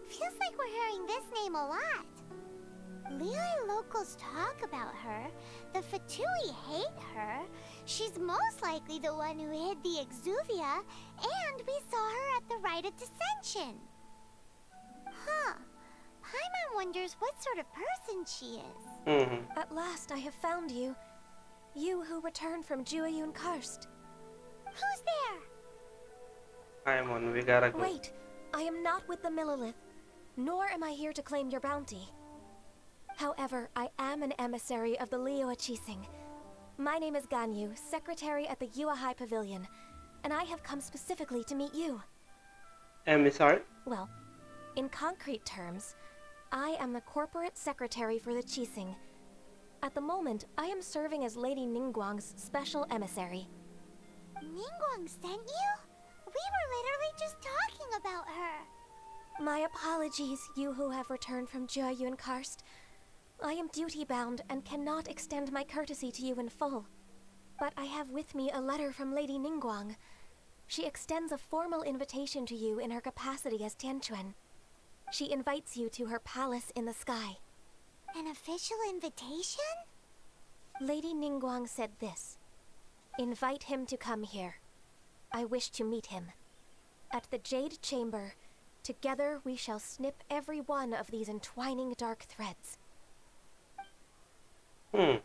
Feels like we're hearing this name a lot. Liyue locals talk about her. The Fatui hate her. She's most likely the one who hid the Exuvia, and we saw her at the Rite of Dissension. Huh. Paimon wonders what sort of person she is. At last I have found you. You who returned from Jueyun Karst. Who's there? Paimon, we gotta go. Wait, I am not with the Millelith, nor am I here to claim your bounty. However, I am an emissary of the Liyue Qixing. My name is Ganyu, secretary at the Yuehai Pavilion, and I have come specifically to meet you. Emissary? Well, in concrete terms, I am the corporate secretary for the Qixing. At the moment, I am serving as Lady Ningguang's special emissary. Ningguang sent you? We were literally just talking about her. My apologies, you who have returned from Jueyun Karst. I am duty-bound and cannot extend my courtesy to you in full. But I have with me a letter from Lady Ningguang. She extends a formal invitation to you in her capacity as Tianquan. She invites you to her palace in the sky. An official invitation? Lady Ningguang said this. Invite him to come here. I wish to meet him. At the Jade Chamber, together we shall snip every one of these entwining dark threads. And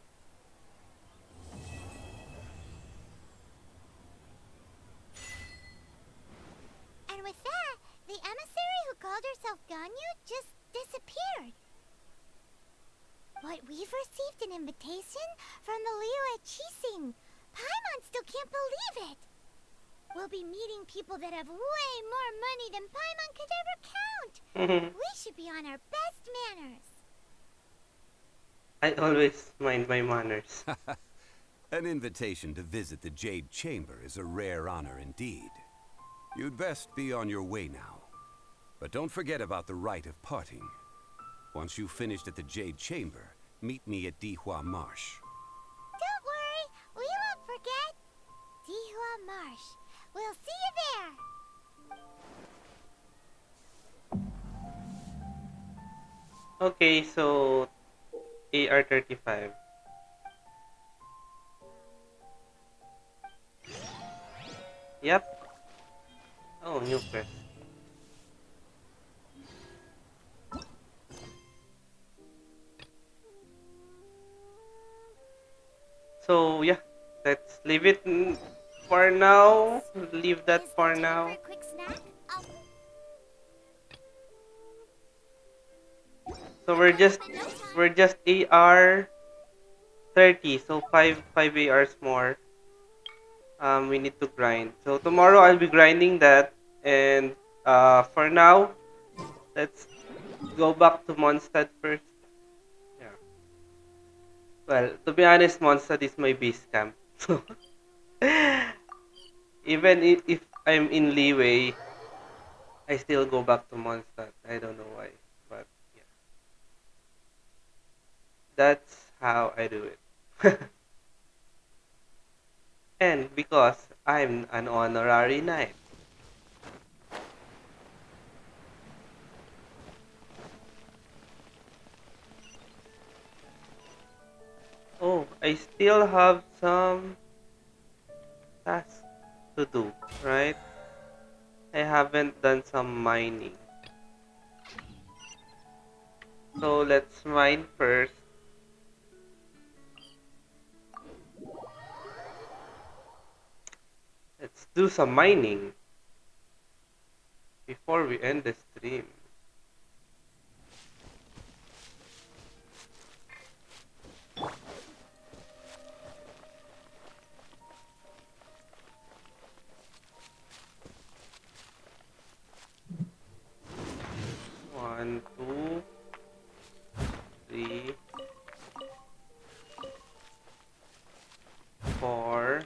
with that, the emissary who called herself Ganyu just disappeared. But we've received an invitation from the Liyue Qixing. Paimon still can't believe it. We'll be meeting people that have way more money than Paimon could ever count. We should be on our best manners. I always mind my manners. An invitation to visit the Jade Chamber is a rare honor indeed. You'd best be on your way now. But don't forget about the rite of parting. Once you've finished at the Jade Chamber, meet me at Dihua Marsh. Don't worry, we won't forget. Dihua Marsh. We'll see you there. Okay, so AR-35. Yep. Oh, new quest. So yeah, let's leave it for now. Leave that for now. Quick snack? So we're just AR 30, so 5 ARs more. We need to grind. So tomorrow I'll be grinding that, and for now, let's go back to Mondstadt first. Yeah. Well, to be honest, Mondstadt is my base camp. So even if I'm in Liyue, I still go back to Mondstadt. I don't know why, but yeah, that's how I do it. And because I'm an honorary knight. Oh, I still have some tasks to do, right? I haven't done some mining. So let's mine first. Let's do some mining before we end the stream. One, two, three, four.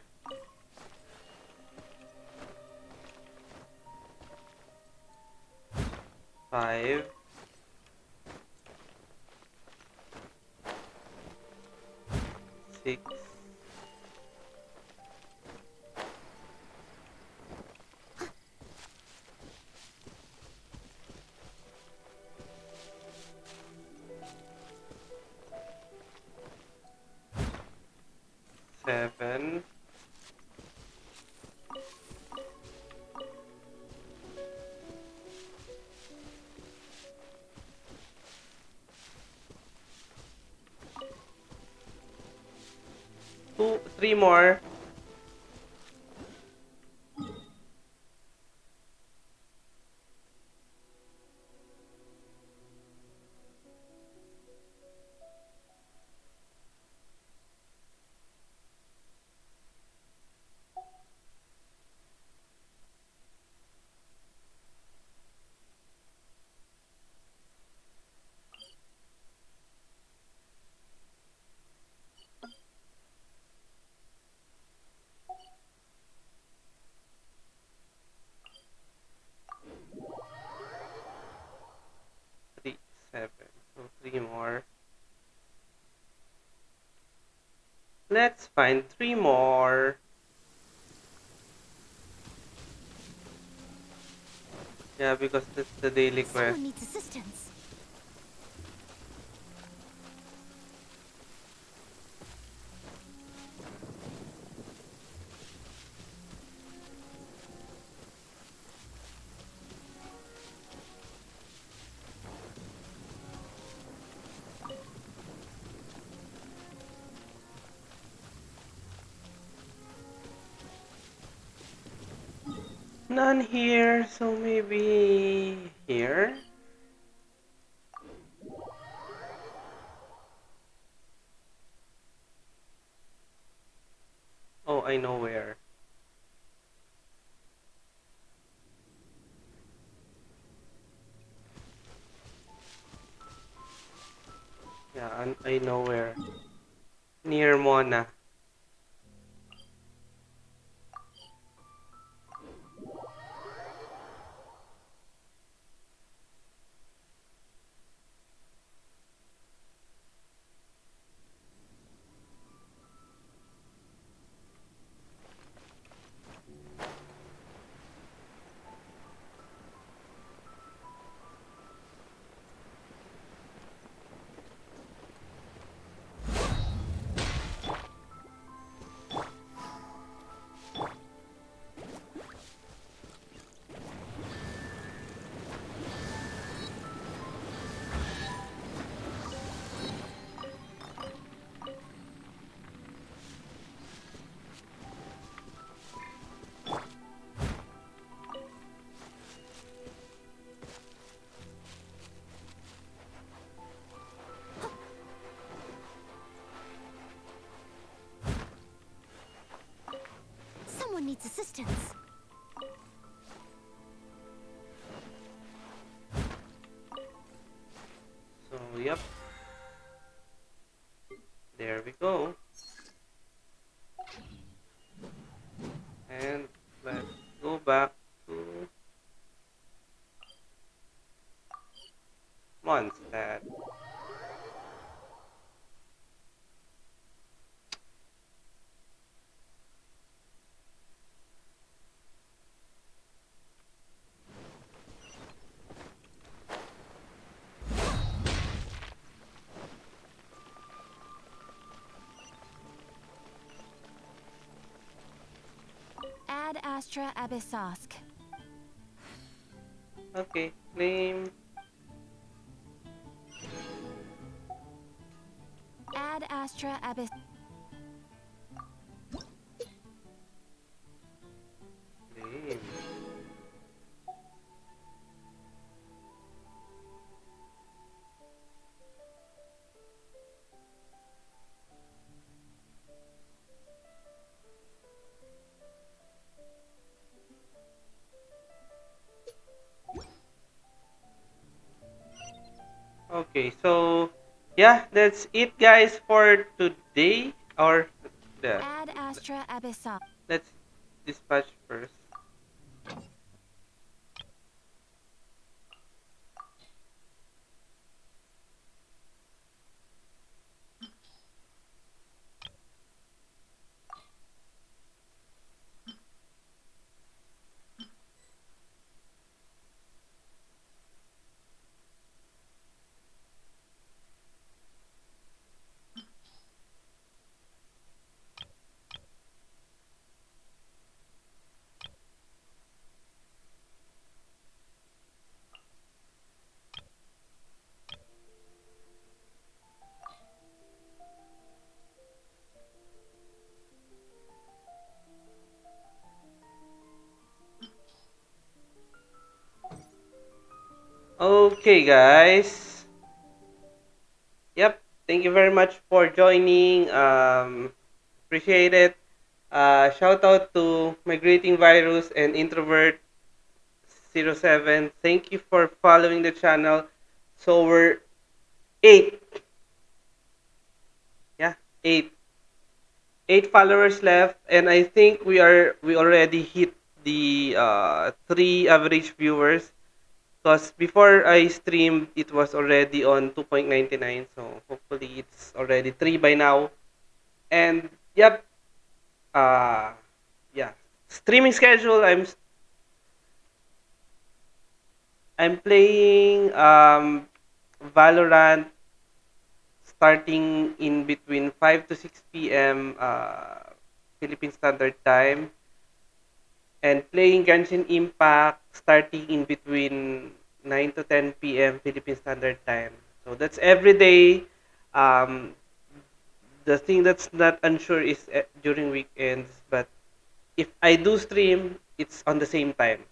3 more. Three, 7. So 3 more. Let's find 3 more. Yeah, because that's the daily quest. Someone needs assistance. None here, so maybe here. Oh, I know where. Yeah, I know where. Near Mona. Someone needs assistance. So, yep. There we go. And let's go back to Mondstadt. Ad Astra Abyssosk. Okay, claim. Ad Astra Abyss. Claim. Okay, so yeah, that's it, guys, for today. Or the Ad Astra Abyssosk. let's dispatch first. Okay, guys. Yep. Thank you very much for joining. Appreciate it. Shout out to Migrating Virus and Introvert 07. Thank you for following the channel. So we're 8. Yeah, 8. 8 followers left, and I think we already hit the 3 average viewers. Because before I streamed, it was already on 2.99. So hopefully it's already 3 by now. And yep, uh, yeah. Streaming schedule. I'm playing Valorant starting in between 5 to 6 p.m. Philippine Standard Time, and playing Genshin Impact starting in between 9 to 10 p.m. Philippine Standard Time. So that's every day. Um, the thing that's not unsure is during weekends, but if I do stream, it's on the same time.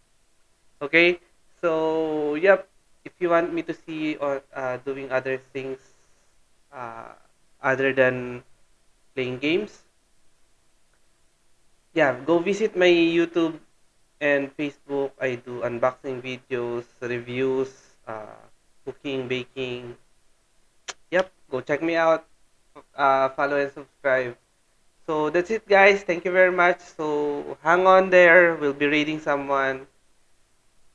Okay? So, yep. If you want me to see or doing other things uh, other than playing games, yeah, go visit my YouTube and Facebook. I do unboxing videos, reviews, cooking, baking. Yep, go check me out. Follow and subscribe. So that's it, guys. Thank you very much. So hang on there. We'll be reading someone.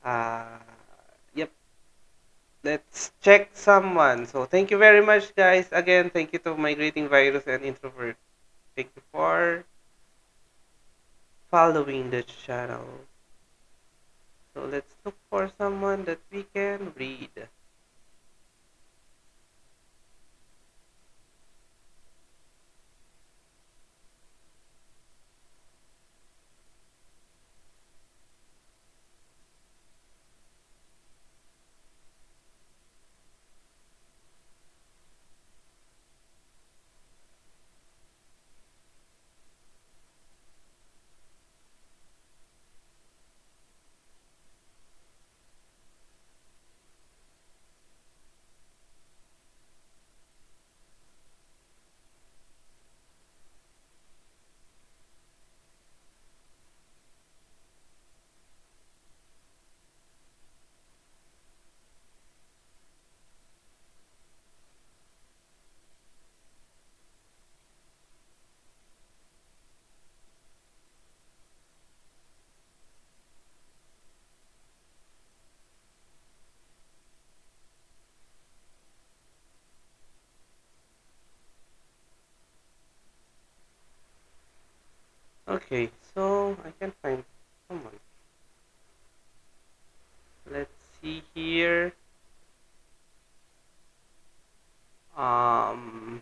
Uh, yep. Let's check someone. So thank you very much, guys. Again, thank you to Migrating Virus and Introvert. Thank you for following the channel. So let's look for someone that we can read. Okay, so I can find someone. Let's see here. Um,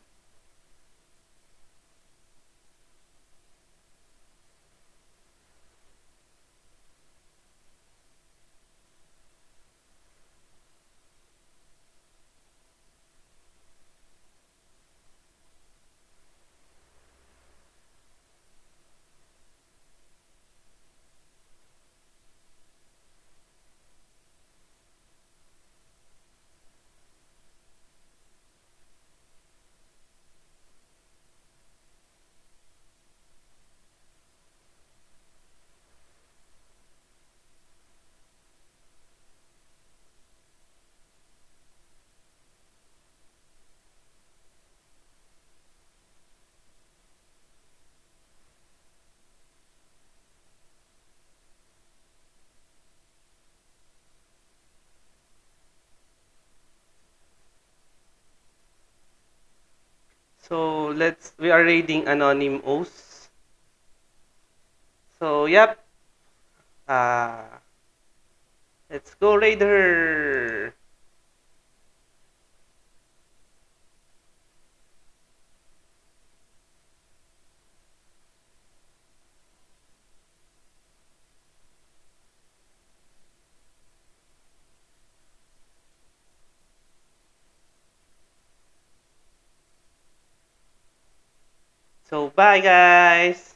so we are reading Anonymous. So, yep. Uh, let's go raid her. So, bye, guys.